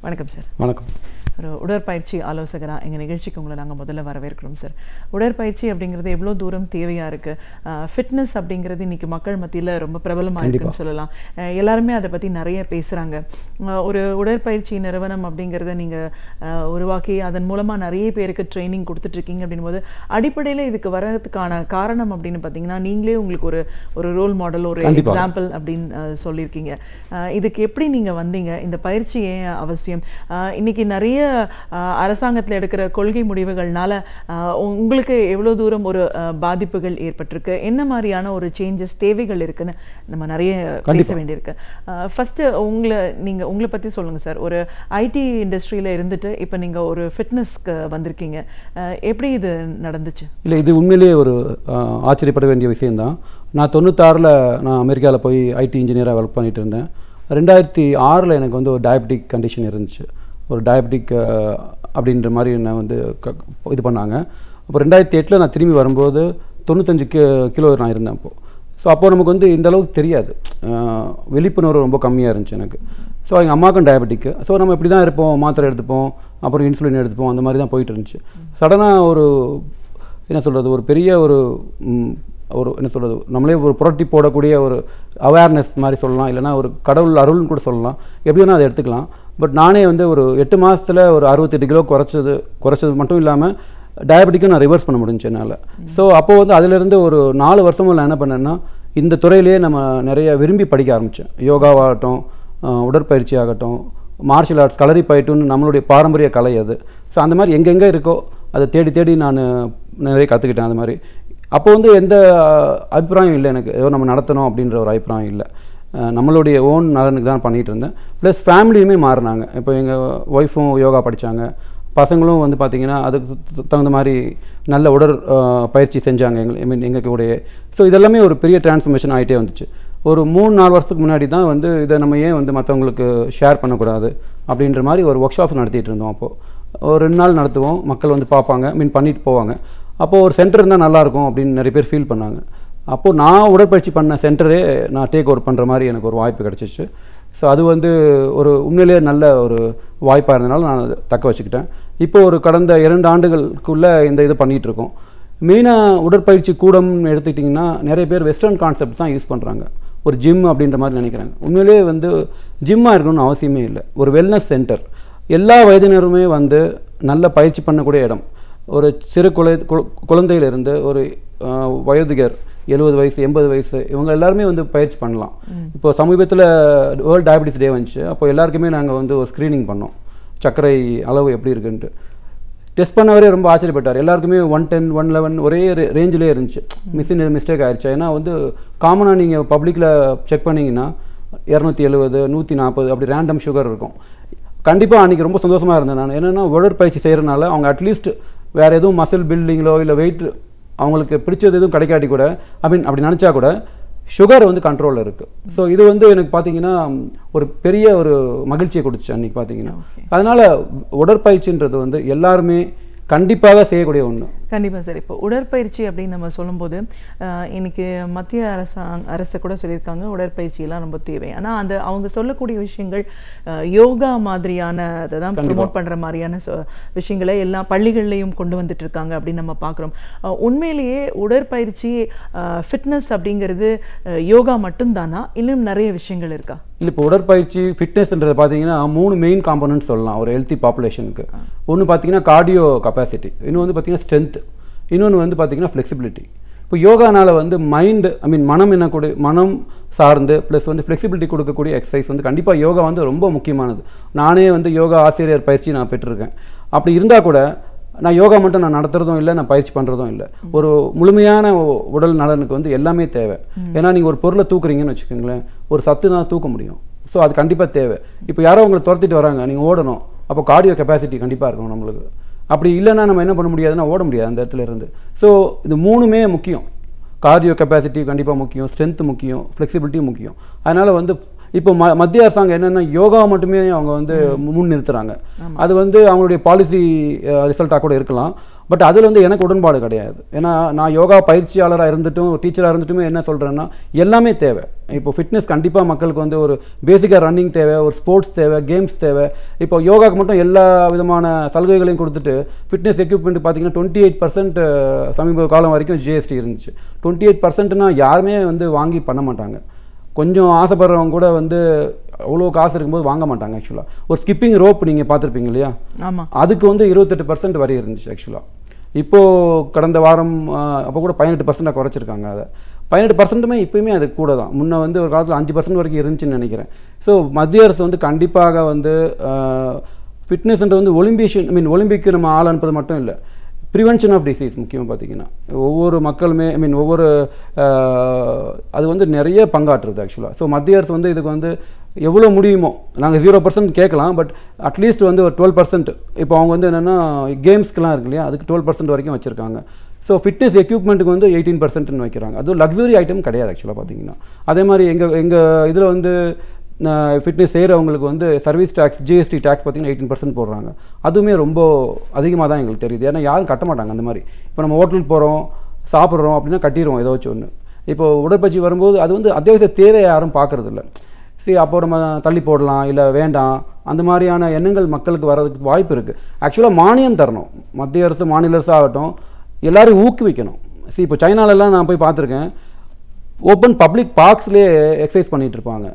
வணக்கம் சார். வணக்கம். ஒரு உடற்பயிற்சி ஆலோசகராக எங்கள் நிகழ்ச்சிக்கு உங்களை நாங்கள் முதல்ல வரவேற்கிறோம் சார். உடற்பயிற்சி அப்படிங்கிறது எவ்வளோ தூரம் தேவையாக இருக்குது? ஃபிட்னஸ் அப்படிங்கிறது இன்றைக்கி மக்கள் மத்தியில் ரொம்ப பிரபலமாக இருக்குன்னு சொல்லலாம். எல்லாருமே அதை பற்றி நிறைய பேசுகிறாங்க. ஒரு உடற்பயிற்சி நிறுவனம் அப்படிங்கிறத நீங்கள் உருவாக்கி அதன் மூலமாக நிறைய பேருக்கு ட்ரைனிங் கொடுத்துட்ருக்கீங்க அப்படின்போது அடிப்படையில் இதுக்கு வர்றதுக்கான காரணம் அப்படின்னு பார்த்தீங்கன்னா நீங்களே உங்களுக்கு ஒரு ரோல் மாடல், ஒரு எக்ஸாம்பிள் அப்படின்னு சொல்லியிருக்கீங்க. இதுக்கு எப்படி நீங்கள் வந்தீங்க? இந்த பயிற்சி ஏன் அவசியம்? இன்னைக்கு நிறைய அரசாங்கத்தில் எடுக்கிற கொள்கை முடிவுகள்னால உங்களுக்கு எவ்வளோ தூரம் ஒரு பாதிப்புகள் ஏற்பட்டிருக்கு, என்ன மாதிரியான ஒரு சேஞ்சஸ் தேவைகள் இருக்குன்னு நம்ம நிறைய பேச வேண்டியிருக்கு. ஃபர்ஸ்ட் உங்களை பற்றி சொல்லுங்கள் சார். ஒரு ஐடி இண்டஸ்ட்ரியில் இருந்துட்டு இப்போ நீங்கள் ஒரு ஃபிட்னஸ்க்கு வந்திருக்கீங்க. எப்படி இது நடந்துச்சு? இல்லை, இது உண்மையிலேயே ஒரு ஆச்சரியப்பட வேண்டிய விஷயந்தான். நான் 96 நான் அமெரிக்காவில் போய் ஐடி இன்ஜினியராக ஒர்க் பண்ணிகிட்டு இருந்தேன். 2006 எனக்கு வந்து ஒரு டயபெட்டிக் கண்டிஷன் இருந்துச்சு. ஒரு டயபெட்டிக் அப்படின்ற மாதிரி என்னை வந்து இது பண்ணாங்க. அப்போ 2008 நான் திரும்பி வரும்போது 95 கிலோ நான் இருந்தேன் அப்போது. ஸோ அப்போது நமக்கு வந்து இந்த அளவுக்கு தெரியாது, விழிப்புணர்வு ரொம்ப கம்மியாக இருந்துச்சு எனக்கு. ஸோ எங்கள் அம்மாவுக்கும் டயபெட்டிக்கு. ஸோ நம்ம இப்படி தான் இருப்போம், மாத்திரை எடுத்துப்போம், அப்புறம் இன்சுலின் எடுத்துப்போம், அந்த மாதிரி தான் போயிட்டு இருந்துச்சு. சடனாக ஒரு என்ன சொல்கிறது, ஒரு பெரிய ஒரு என்ன சொல்கிறது, நம்மளே ஒரு புரட்டி போடக்கூடிய ஒரு அவேர்னஸ் மாதிரி சொல்லலாம், இல்லைனா ஒரு கடவுள் அருள்னு கூட சொல்லலாம், எப்படி வேணால் அதை எடுத்துக்கலாம். பட் நானே வந்து ஒரு 8 மாதத்தில் ஒரு 68 கிலோ குறைச்சது மட்டும் இல்லாமல் டயபெட்டிக்கும் நான் ரிவர்ஸ் பண்ண முடிஞ்சு என்னால். ஸோ அப்போது வந்து அதிலிருந்து ஒரு 4 வருஷமும் நான் என்ன பண்ணேன்னா இந்த துறையிலேயே நம்ம நிறைய விரும்பி படிக்க ஆரம்பித்தேன். யோகாவாகட்டும், உடற்பயிற்சி ஆகட்டும், மார்ஷியல் ஆர்ட்ஸ், களரி பயிட்டுன்னு நம்மளுடைய பாரம்பரிய கலை அது. ஸோ அந்த மாதிரி எங்கெங்கே இருக்கோ அதை தேடி நான் நிறைய கற்றுக்கிட்டேன். அது மாதிரி அப்போ வந்து எந்த அபிப்பிராயம் இல்லை எனக்கு, ஏதோ நம்ம நடத்தணும் அப்படின்ற ஒரு அபிப்பிராயம் இல்லை. நம்மளுடைய ஓன் நலனுக்கு தான் பண்ணிகிட்டு இருந்தேன். ப்ளஸ் ஃபேமிலியுமே மாறினாங்க. இப்போ எங்கள் ஒய்ஃபும் யோகா படித்தாங்க, பசங்களும் வந்து பார்த்திங்கன்னா அதுக்கு தகுந்த மாதிரி நல்ல பயிற்சி செஞ்சாங்க எங்களுடைய. ஸோ இதெல்லாமே ஒரு பெரிய டிரான்ஸ்ஃபர்மேஷன் ஆகிட்டே வந்துச்சு. ஒரு 3-4 வருஷத்துக்கு முன்னாடி தான் வந்து இதை நம்ம ஏன் வந்து மற்றவங்களுக்கு ஷேர் பண்ணக்கூடாது அப்படின்ற மாதிரி ஒரு ஒர்க் ஷாப் நடத்திட்டு இருந்தோம். அப்போது ஒரு 2 நாள் நடத்துவோம், மக்கள் வந்து பார்ப்பாங்க, பண்ணிட்டு போவாங்க. அப்போது ஒரு சென்டர் இருந்தால் நல்லாயிருக்கும் அப்படின்னு நிறைய பேர் ஃபீல் பண்ணாங்க. அப்போது நான் உடற்பயிற்சி பண்ண சென்டரே நான் டேக் ஓவர் பண்ணுற மாதிரி எனக்கு ஒரு வாய்ப்பு கிடச்சிச்சு. ஸோ அது வந்து ஒரு உண்மையிலேயே நல்ல ஒரு வாய்ப்பாக இருந்தனால நான் தக்க வச்சுக்கிட்டேன். இப்போ ஒரு கடந்த 2 ஆண்டுகளுக்குள்ளே இந்த இது பண்ணிகிட்ருக்கோம். மெயினாக உடற்பயிற்சி கூடம்னு எடுத்துக்கிட்டிங்கன்னா நிறைய பேர் வெஸ்டர்ன் கான்செப்ட் தான் யூஸ் பண்ணுறாங்க. ஒரு ஜிம் அப்படின்ற மாதிரி நினைக்கிறாங்க. உண்மையிலேயே வந்து ஜிம்மாக இருக்கணும்னு அவசியமே இல்லை. ஒரு வெல்னஸ் சென்டர், எல்லா வயதினருமே வந்து நல்ல பயிற்சி பண்ணக்கூடிய இடம். ஒரு சிறு குழந்தையிலிருந்து ஒரு வயோதிகர் 70 வயசு 80 வயசு இவங்க எல்லாருமே வந்து பயிற்சி பண்ணலாம். இப்போ சமீபத்தில் வேர்ல்டு டயபெட்டிஸ் டே வந்துச்சு. அப்போ எல்லாருக்குமே நாங்கள் வந்து ஒரு ஸ்க்ரீனிங் பண்ணோம், சர்க்கரை அளவு எப்படி இருக்குன்ட்டு. டெஸ்ட் பண்ணவரே ரொம்ப ஆச்சரியப்பட்டார். எல்லாருக்குமே 110 111 ஒரே ரேஞ்சிலே இருந்துச்சு. மிஸ்டேக் ஆயிடுச்சு. ஏன்னா வந்து காமனாக நீங்கள் பப்ளிக்கில் செக் பண்ணிங்கன்னா 270 140 அப்படி ரேண்டம் சுகர் இருக்கும். கண்டிப்பாக அன்றைக்கி ரொம்ப சந்தோஷமாக இருந்தேன் நான். என்னென்னா உடற்பயிற்சி செய்கிறனால அவங்க அட்லீஸ்ட் வேறு எதுவும் மசில் பில்டிங்களோ இல்லை வெயிட் அவங்களுக்கு பிடிச்சது எதுவும் கிடைக்காட்டி கூட அப்படி நினச்சா கூட சுகர் வந்து கண்ட்ரோலில் இருக்குது. ஸோ இது வந்து எனக்கு பார்த்தீங்கன்னா ஒரு பெரிய ஒரு மகிழ்ச்சியை கொடுத்துச்சு அன்றைக்கி பார்த்தீங்கன்னா. அதனால் உடற்பயிற்சின்றது வந்து எல்லாருமே கண்டிப்பாக செய்யக்கூடிய ஒன்று. கண்டிப்பாக சார். இப்போ உடற்பயிற்சி அப்படின்னு நம்ம சொல்லும்போது இன்னைக்கு மத்திய அரசு கூட சொல்லியிருக்காங்க உடற்பயிற்சியெல்லாம் ரொம்ப தேவை. ஆனால் அவங்க சொல்லக்கூடிய விஷயங்கள் யோகா மாதிரியான அதை தான் ப்ரமோட் பண்ணுற மாதிரியான விஷயங்களை எல்லா பள்ளிகள்லையும் கொண்டு வந்துட்டு இருக்காங்க அப்படின்னு நம்ம பார்க்குறோம். உண்மையிலேயே உடற்பயிற்சி ஃபிட்னஸ் அப்படிங்கிறது யோகா மட்டும்தானா, இன்னும் நிறைய விஷயங்கள் இருக்கா? இல்லை இப்போ உடற்பயிற்சி ஃபிட்னஸ்ன்றது பார்த்தீங்கன்னா 3 மெயின் காம்பனன்ட்ஸ் சொல்லலாம் ஒரு ஹெல்த்தி பாப்புலேஷனுக்கு. ஒன்று பார்த்தீங்கன்னா கார்டியோ கெப்பாசிட்டி, இன்னொன்று வந்து பார்த்தீங்கன்னா ஸ்ட்ரென்த், இன்னொன்று வந்து பார்த்தீங்கன்னா ஃப்ளெக்சிபிலிட்டி. இப்போ யோகானால் வந்து மைண்டு மனம் சார்ந்து ப்ளஸ் வந்து ஃப்ளெக்சிபிலிட்டி கொடுக்கக்கூடிய எக்ஸசைஸ் வந்து கண்டிப்பாக யோகா வந்து ரொம்ப முக்கியமானது. நானே வந்து யோகா ஆசிரியர் பயிற்சி நான் பெற்றிருக்கேன். அப்படி இருந்தால் கூட நான் யோகா மட்டும் நான் நடத்துறதும் இல்லை, நான் பயிற்சி பண்ணுறதும் இல்லை. ஒரு முழுமையான உடல் நலனுக்கு வந்து எல்லாமே தேவை. ஏன்னா நீங்கள் ஒரு பொருளை தூக்குறீங்கன்னு வச்சுக்கோங்களேன், ஒரு சத்து தான் தூக்க முடியும். ஸோ அது கண்டிப்பாக தேவை. இப்போ யாரோ உங்களை துரத்திட்டு வராங்க, நீங்கள் ஓடணும், அப்போ கார்டியோ கெப்பாசிட்டி கண்டிப்பாக இருக்கணும் நம்மளுக்கு. அப்படி இல்லைன்னா நம்ம என்ன பண்ண முடியாதுன்னா ஓட முடியாது அந்த இடத்துல இருந்து. ஸோ இது 3மே முக்கியம். கார்டியோ கெப்பாசிட்டி கண்டிப்பாக முக்கியம், ஸ்ட்ரென்த் முக்கியம், ஃப்ளெக்சிபிலிட்டியும் முக்கியம். அதனால் வந்து இப்போ மத்திய அரசாங்கம் என்னென்னா யோகா மட்டுமே அவங்க வந்து முன் நிறுத்துறாங்க. அது வந்து அவங்களுடைய பாலிசி ரிசல்ட்டாக கூட இருக்கலாம். பட் அதில் வந்து எனக்கு உடன்பாடு கிடையாது. ஏன்னா நான் யோகா பயிற்சியாளராக இருந்துட்டும் டீச்சராக இருந்துட்டுமே என்ன சொல்கிறேன்னா எல்லாமே தேவை. இப்போ ஃபிட்னஸ் கண்டிப்பாக மக்களுக்கு வந்து ஒரு பேசிக்காக ரன்னிங் தேவை, ஒரு ஸ்போர்ட்ஸ் தேவை, கேம்ஸ் தேவை. இப்போ யோகாவுக்கு மட்டும் எல்லா விதமான சலுகைகளையும் கொடுத்துட்டு ஃபிட்னஸ் எக்யூப்மெண்ட் பார்த்தீங்கன்னா 28% சமீப காலம் வரைக்கும் ஜிஎஸ்டி இருந்துச்சு. 28%னா யாருமே வந்து வாங்கி பண்ண மாட்டாங்க. கொஞ்சம் ஆசைப்படுறவங்க கூட வந்து அவ்வளோ காசு இருக்கும்போது வாங்க மாட்டாங்க. ஆக்சுவலாக ஒரு ஸ்கிப்பிங் ரோப் நீங்கள் பார்த்துருப்பீங்க இல்லையா, ஆமாம், அதுக்கு வந்து 28% வரி இருந்துச்சு. ஆக்சுவலாக இப்போது கடந்த வாரம் அப்போ கூட 18% குறைச்சிருக்காங்க. அதை 18%மே இப்போயுமே அது கூட தான். முன்னே வந்து ஒரு காலத்தில் 5% வரைக்கும் இருந்துச்சுன்னு நினைக்கிறேன். ஸோ மத்திய அரசு வந்து கண்டிப்பாக வந்து ஃபிட்னஸ்ன்றது வந்து ஒலிம்பிக்கு நம்ம ஆள் அனுப்புறது மட்டும் இல்லை, ப்ரிவென்ஷன் ஆஃப் டிசீஸ் முக்கியமாக பார்த்தீங்கன்னா ஒவ்வொரு மக்களுமே அது வந்து நிறைய பங்காற்றுறது ஆக்சுவலாக. ஸோ மத்திய அரசு வந்து இதுக்கு வந்து எவ்வளோ முடியுமோ, நாங்கள் 0% கேட்கலாம், பட் அட்லீஸ்ட் வந்து ஒரு 12%. இப்போ அவங்க வந்து என்னென்னா கேம்ஸ்க்கெலாம் இருக்கு இல்லையா, அதுக்கு 12% வரைக்கும் வச்சுருக்காங்க. ஸோ ஃபிட்னஸ் எக்யூப்மெண்ட்டுக்கு வந்து 18% வைக்கிறாங்க. அதுவும் லக்ஸுரி ஐட்டம் கிடையாது ஆக்சுவலாக பார்த்தீங்கன்னா. அதே மாதிரி எங்கள் இதில் வந்து ஃபிட்னஸ் செய்கிறவங்களுக்கு வந்து சர்வீஸ் டேக்ஸ் ஜிஎஸ்டி டேக்ஸ் பார்த்திங்கன்னா 18% போடுறாங்க. அதுவுமே ரொம்ப அதிகமாக தான் எங்களுக்கு தெரியுது. ஏன்னா யாரும் கட்ட மாட்டாங்க அந்த மாதிரி. இப்போ நம்ம ஹோட்டலுக்கு போகிறோம், சாப்பிட்றோம் அப்படின்னா கட்டிடுவோம் ஏதோ வச்சு ஒன்று. இப்போ உடற்பயிற்சி வரும்போது அது வந்து அத்தியாவசிய தேவை யாரும் பார்க்குறதில்ல. சரி அப்போ நம்ம தள்ளி போடலாம், இல்லை வேண்டாம், அந்த மாதிரியான எண்ணங்கள் மக்களுக்கு வர்றதுக்கு வாய்ப்பு இருக்குது. ஆக்சுவலாக மானியம் தரணும், மத்திய அரசு மாநில அரசு ஆகட்டும், எல்லோரும் ஊக்குவிக்கணும். சரி இப்போ சைனாலெலாம் நான் போய் பார்த்துருக்கேன், ஓப்பன் பப்ளிக் பார்க்ஸ்லேயே எக்ஸசைஸ் பண்ணிகிட்டு இருப்பாங்க.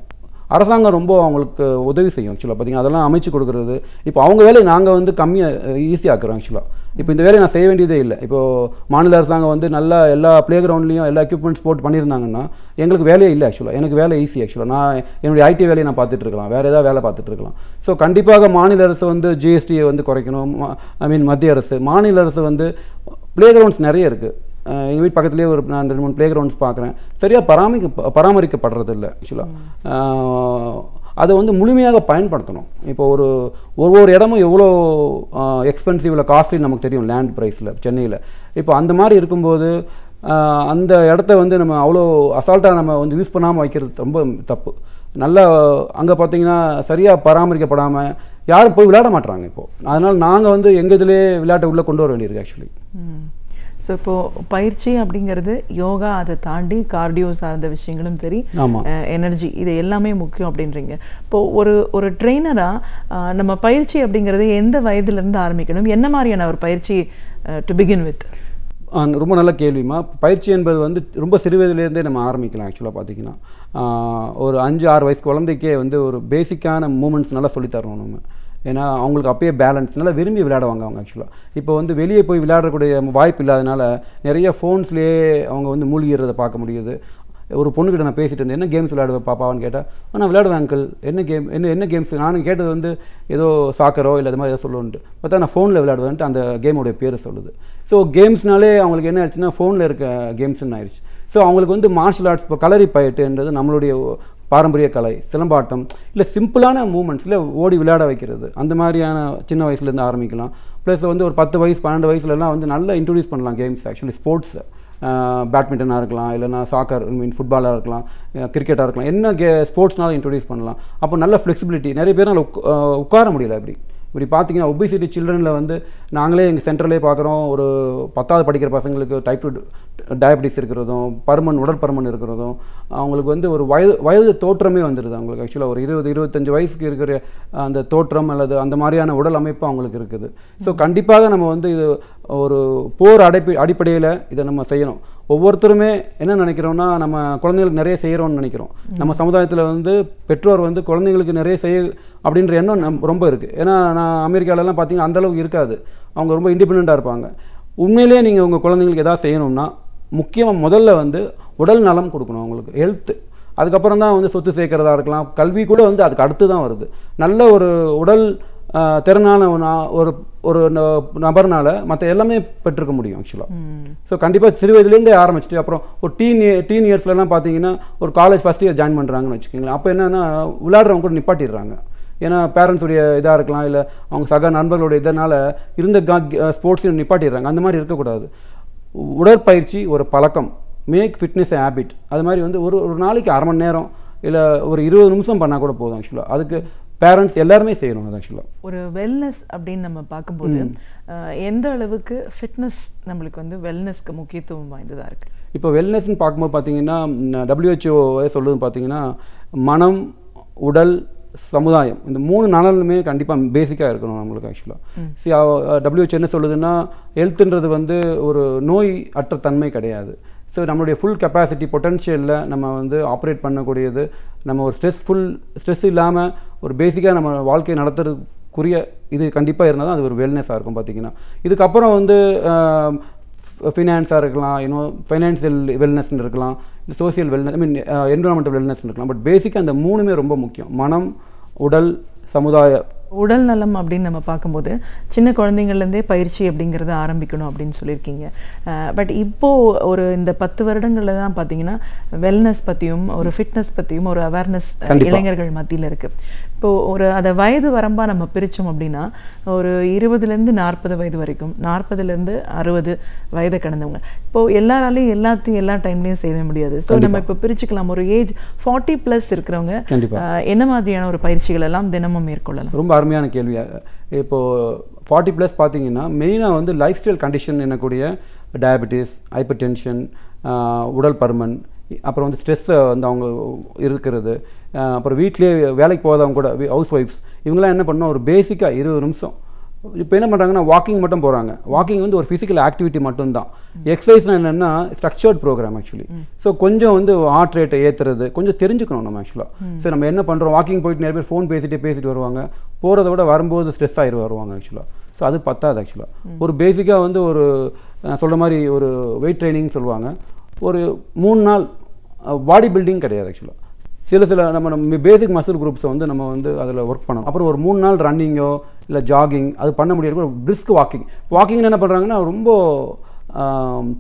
அரசாங்கம் ரொம்ப அவங்களுக்கு உதவி செய்யும் ஆக்சுவலாக பார்த்தீங்கன்னா, அதெல்லாம் அமைச்சு கொடுக்குறது. இப்போ அவங்க வேலையை நாங்கள் வந்து கம்மியாக ஈஸியாக்குறோம் ஆக்சுவலாக. இப்போ இந்த வேலையை நான் செய்ய வேண்டியதே இல்லை. இப்போது மாநில அரசாங்கம் வந்து நல்லா எல்லா ப்ளே கிரவுண்ட்லேயும் எல்லா எக்யூப்மெண்ட்ஸ் போட்டு பண்ணியிருந்தாங்கன்னா எங்களுக்கு வேலையே இல்லை ஆக்சுவலாக. எனக்கு வேலை ஈஸி ஆக்சுவலாக. நான் என்னுடைய ஐடி வேலையை நான் பார்த்துட்ருக்கலாம், வேறு ஏதாவது வேலை பார்த்துட்ருக்கலாம். ஸோ கண்டிப்பாக மாநில அரசு வந்து ஜிஎஸ்டியை வந்து குறைக்கணும். மத்திய அரசு, மாநில அரசு வந்து ப்ளே கிரவுண்ட்ஸ் நிறைய இருக்குது. எங்கள் வீட்டு பக்கத்துலேயே நான் 2-3 ப்ளே கிரவுண்ட்ஸ் பார்க்குறேன், சரியாக பராமரிக்கப்படுறது இல்லை ஆக்சுவலாக. அதை வந்து முழுமையாக பயன்படுத்தணும். இப்போ ஒவ்வொரு இடமும் எவ்வளோ எக்ஸ்பென்சிவில் காஸ்ட்லி நமக்கு தெரியும் லேண்ட் ப்ரைஸில் சென்னையில். இப்போ அந்த மாதிரி இருக்கும்போது அந்த இடத்த வந்து நம்ம அவ்வளோ அசால்ட்டாக நம்ம வந்து யூஸ் பண்ணாமல் வைக்கிறது ரொம்ப தப்பு. நல்லா அங்கே பார்த்தீங்கன்னா சரியாக பராமரிக்கப்படாமல் யாரும் போய் விளையாட மாட்டுறாங்க இப்போது. அதனால் நாங்கள் வந்து எங்கள் இதிலே விளையாட்டை உள்ளே கொண்டு வர வேண்டியிருக்கு ஆக்சுவலி. ஸோ இப்போது பயிற்சி அப்படிங்கிறது யோகா, அதை தாண்டி கார்டியோ சார்ந்த விஷயங்களும் சரி, எனர்ஜி, இது எல்லாமே முக்கியம் அப்படின்றீங்க. இப்போது ஒரு ட்ரெயினராக நம்ம பயிற்சி அப்படிங்கிறது எந்த வயதுலேருந்து ஆரம்பிக்கணும், என்ன மாதிரியான ஒரு பயிற்சி டு பிகின் வித்? ரொம்ப நல்ல கேள்விமா. பயிற்சி என்பது வந்து ரொம்ப சிறு வயதுலேருந்தே நம்ம ஆரம்பிக்கலாம். ஆக்சுவலாக பார்த்திங்கன்னா ஒரு 5-6 வயசு குழந்தைக்கே வந்து ஒரு பேசிக்கான மூமெண்ட்ஸ் நல்லா சொல்லித்தரணும் நம்ம. ஏன்னா அவங்களுக்கு அப்பயே பேலன்ஸ் நல்லா விரும்பி விளையாடுவாங்க அவங்க ஆக்சுவலாக. இப்போ வந்து வெளியே போய் விளையாடக்கூடிய வாய்ப்பு இல்லாதனால நிறைய ஃபோன்ஸ்லேயே அவங்க வந்து மூழ்கிறத பார்க்க முடியுது. ஒரு பொண்ணுக்கிட்ட நான் பேசிட்டு இருந்தேன், என்ன கேம்ஸ் விளையாடுவேன் பாப்பான்னு கேட்டால், நான் விளையாடுவேன் அங்கிள், என்ன கேம்ஸ், நானும் கேட்டது வந்து ஏதோ சாக்கரோ இல்லை அது மாதிரி ஏதோ சொல்லுன்ட்டு பார்த்தா நான் ஃபோனில் விளையாடுவேன்ட்டு அந்த கேமோடைய பேர் சொல்லுது. ஸோ கேம்ஸ்னாலே அவங்களுக்கு என்ன ஆயிடுச்சுன்னா ஃபோனில் இருக்க கேம்ஸ்ன்னு ஆயிடுச்சு. ஸோ அவங்களுக்கு வந்து மார்ஷல் ஆர்ட்ஸ், இப்போ களரி பயிட்டுன்றது நம்மளுடைய பாரம்பரிய கலை, சிலம்பாட்டம், இல்லை சிம்பிளான மூமெண்ட்ஸில் ஓடி விளையாட வைக்கிறது, அந்த மாதிரியான சின்ன வயசுலேருந்து ஆரம்பிக்கலாம். ப்ளஸ் வந்து ஒரு 10 வயசு 12 வயசுலலாம் வந்து நல்லா இன்ட்ரடியூஸ் பண்ணலாம் கேம்ஸ். ஆக்சுவலி ஸ்போர்ட்ஸ், பேட்மிண்டனாக இருக்கலாம், இல்லைனா சாக்கர் ஃபுட்பாலாக இருக்கலாம், கிரிக்கெட்டாக இருக்கலாம், என்ன ஸ்போர்ட்ஸ்னாலும் இன்ட்ரடியூஸ் பண்ணலாம். அப்போ நல்ல ஃப்ளெக்சிபிலிட்டி. நிறைய பேர் உட்கார முடியல. இப்படி பார்த்தீங்கன்னா ஒபிசிட்டி சில்ட்ரனில் வந்து நாங்களே எங்கள் சென்டர்லேயே பார்க்குறோம், ஒரு 10வது படிக்கிற பசங்களுக்கு டைப் 2 டயபிட்டிஸ் இருக்கிறதும், உடற்பருமன் இருக்கிறதும், அவங்களுக்கு வந்து ஒரு வயது தோற்றமே வந்துடுது அவங்களுக்கு. ஆக்சுவலாக ஒரு 20-25 வயசுக்கு இருக்கிற அந்த தோற்றம் அல்லது அந்த மாதிரியான உடல் அமைப்பு அவங்களுக்கு இருக்குது. ஸோ கண்டிப்பாக நம்ம வந்து இது ஒரு போர் அடிப்படையில் இதை நம்ம செய்யணும். ஒவ்வொருத்தருமே என்ன நினைக்கிறோம்னா, நம்ம குழந்தைங்களுக்கு நிறைய செய்கிறோம்னு நினைக்கிறோம். நம்ம சமுதாயத்தில் வந்து பெற்றோர் வந்து குழந்தைங்களுக்கு நிறைய செய்ய அப்படின்ற எண்ணம் ரொம்ப இருக்குது. ஏன்னா நான் அமெரிக்காவிலலாம் பார்த்தீங்கன்னா அந்தளவுக்கு இருக்காது. அவங்க ரொம்ப இண்டிபெண்ட்டாக இருப்பாங்க. உண்மையிலேயே நீங்கள் உங்கள் குழந்தைங்களுக்கு எதாவது செய்யணும்னா முக்கியமாக முதல்ல வந்து உடல் நலம் கொடுக்கணும், அவங்களுக்கு ஹெல்த்து. அதுக்கப்புறம் தான் வந்து சொத்து சேர்க்கிறதா இருக்கலாம், கல்வி கூட வந்து அதுக்கு அடுத்து தான் வருது. நல்ல ஒரு உடல் திறனான ஒரு நபர்னால மற்ற எல்லாமே பெற்றிருக்க முடியும் ஆக்சுவலாக. ஸோ கண்டிப்பாக சிறு வயதுலேருந்தே ஆரம்பிச்சுட்டு அப்புறம் ஒரு டீன் இயர்ஸ்லாம் பார்த்தீங்கன்னா ஒரு காலேஜ் ஃபஸ்ட் இயர் ஜாயின் பண்ணுறாங்கன்னு வச்சுக்கோங்களேன். அப்போ என்னென்னா விளையாடுறவங்க கூட நிப்பாட்டிடுறாங்க. ஏன்னா பேரண்ட்ஸுடைய இதாக இருக்கலாம், இல்லை அவங்க சக நண்பர்களுடைய இதனால் இருந்த ஸ்போர்ட்ஸையும் நிப்பாட்டிடுறாங்க. அந்த மாதிரி இருக்கக்கூடாது. உடற்பயிற்சி ஒரு பழக்கம், மேக் ஃபிட்னஸ் ஹேபிட். அது மாதிரி வந்து ஒரு நாளைக்கு அரை மணி நேரம் இல்லை ஒரு 20 நிமிஷம் பண்ணால் கூட போதும் ஆக்சுவலாக. அதுக்கு பேரண்ட்ஸ் எல்லாருமே செய்யணும். அது ஆக்சுவலாக ஒரு வெல்னஸ் அப்படின்னு நம்ம பார்க்கும்போது எந்த அளவுக்கு ஃபிட்னஸ் நம்மளுக்கு வந்து வெல்னஸ்க்கு முக்கியத்துவம் வாய்ந்ததாக இருக்குது? இப்போ வெல்னஸ்ன்னு பார்க்கும்போது பார்த்தீங்கன்னா WHO சொல்லுது பார்த்தீங்கன்னா மனம், உடல், சமுதாயம், இந்த 3 நலனுமே கண்டிப்பாக பேசிக்காக இருக்கணும் நம்மளுக்கு ஆக்சுவலாக. WHO என்ன சொல்லுதுன்னா ஹெல்த்துன்றது வந்து ஒரு நோய் அற்ற தன்மை கிடையாது. ஸோ நம்மளுடைய ஃபுல் கெப்பாசிட்டி பொட்டன்ஷியலில் நம்ம வந்து ஆப்ரேட் பண்ணக்கூடியது, நம்ம ஒரு ஸ்ட்ரெஸ் இல்லாமல் ஒரு பேசிக்காக நம்ம வாழ்க்கையை நடத்துறதுக்குரிய இது கண்டிப்பாக இருந்தால் தான் அது ஒரு வெல்னஸாக இருக்கும். பார்த்திங்கன்னா இதுக்கப்புறம் வந்து ஃபினான்ஸாக இருக்கலாம், இன்னும் ஃபைனான்சியல் வெல்னஸ்ன்னு இருக்கலாம், சோசியல் வெல்னஸ், என்விரான்மெண்டல் வெல்னஸ்ன்னு இருக்கலாம். பட் பேசிக்காக அந்த 3மே ரொம்ப முக்கியம். மனம், உடல், சமுதாய. உடல் நலம் அப்படின்னு நம்ம பார்க்கும்போது சின்ன குழந்தைங்கள்லேருந்தே பயிற்சி அப்படிங்கிறத ஆரம்பிக்கணும் அப்படின்னு சொல்லியிருக்கீங்க. பட் இப்போது ஒரு இந்த 10 வருடங்களில் தான் பார்த்தீங்கன்னா வெல்னஸ் பற்றியும் ஒரு ஃபிட்னஸ் பற்றியும் ஒரு அவேர்னஸ் இளைஞர்கள் மத்தியில் இருக்குது. இப்போது ஒரு அதை வயது வரம்பாக நம்ம பிரித்தோம் அப்படின்னா ஒரு 20லேருந்து 40 வயது வரைக்கும், 40லேருந்து 60 வயதை கடந்தவங்க. இப்போது எல்லாராலையும் எல்லாத்தையும் எல்லா டைம்லேயும் செய்ய முடியாது. ஸோ நம்ம இப்போ பிரிச்சுக்கலாம். ஒரு ஏஜ் 40+ இருக்கிறவங்க என்ன மாதிரியான ஒரு பயிற்சிகள் எல்லாம் தினமும் மேற்கொள்ளலாம்? ரொம்ப அருமையான கேள்வியாக. இப்போது 40+ பார்த்தீங்கன்னா மெயினாக வந்து லைஃப் ஸ்டைல் கண்டிஷன் என்னக்கூடிய டயபெட்டிஸ், ஹைப்பர் டென்ஷன், உடல் பருமன், அப்புறம் வந்து ஸ்ட்ரெஸ்ஸை வந்து அவங்க இருக்கிறது, அப்புறம் வீட்லேயே வேலைக்கு போகாதவங்க கூட ஹவுஸ் ஒய்ஃப்ஸ், இவங்களாம் என்ன பண்ணோம், ஒரு பேசிக்காக 20 நிமிஷம் இப்போ என்ன பண்ணுறாங்கன்னா வாக்கிங் மட்டும் போகிறாங்க. வாக்கிங் வந்து ஒரு ஃபிசிக்கல் ஆக்டிவிட்டி மட்டும்தான். எக்ஸசைஸ்னால் என்னென்னா ஸ்ட்ரக்சர்ட் ப்ரோக்ராம் ஆக்சுவலி. ஸோ கொஞ்சம் வந்து ஹார்ட் ரேட்டை ஏற்றுறது கொஞ்சம் தெரிஞ்சுக்கணும் நம்ம ஆக்சுவலாக. ஸோ நம்ம என்ன பண்ணுறோம், வாக்கிங் போயிட்டு நிறைய பேர் ஃபோன் பேசிட்டு வருவாங்க, போகிறத விட வரும்போது ஸ்ட்ரெஸ் ஆகிட்டு வருவாங்க ஆக்சுவலாக. ஸோ அது பத்தாது ஆக்சுவலாக. ஒரு பேசிக்காக வந்து ஒரு சொல்கிற மாதிரி ஒரு வெயிட் ட்ரைனிங் சொல்லுவாங்க. ஒரு 3 நாள் பாடி பில்டிங் கிடையாது ஆக்சுவலாக. சில நம்ம பேசிக் மசில் குரூப்ஸை வந்து நம்ம வந்து அதில் ஒர்க் பண்ணணும். அப்புறம் ஒரு 3 நாள் ரன்னிங்கோ இல்லை ஜாகிங் அது பண்ண முடியாது. ஒரு பிரிஸ்க் வாக்கிங் என்ன பண்ணுறாங்கன்னா ரொம்ப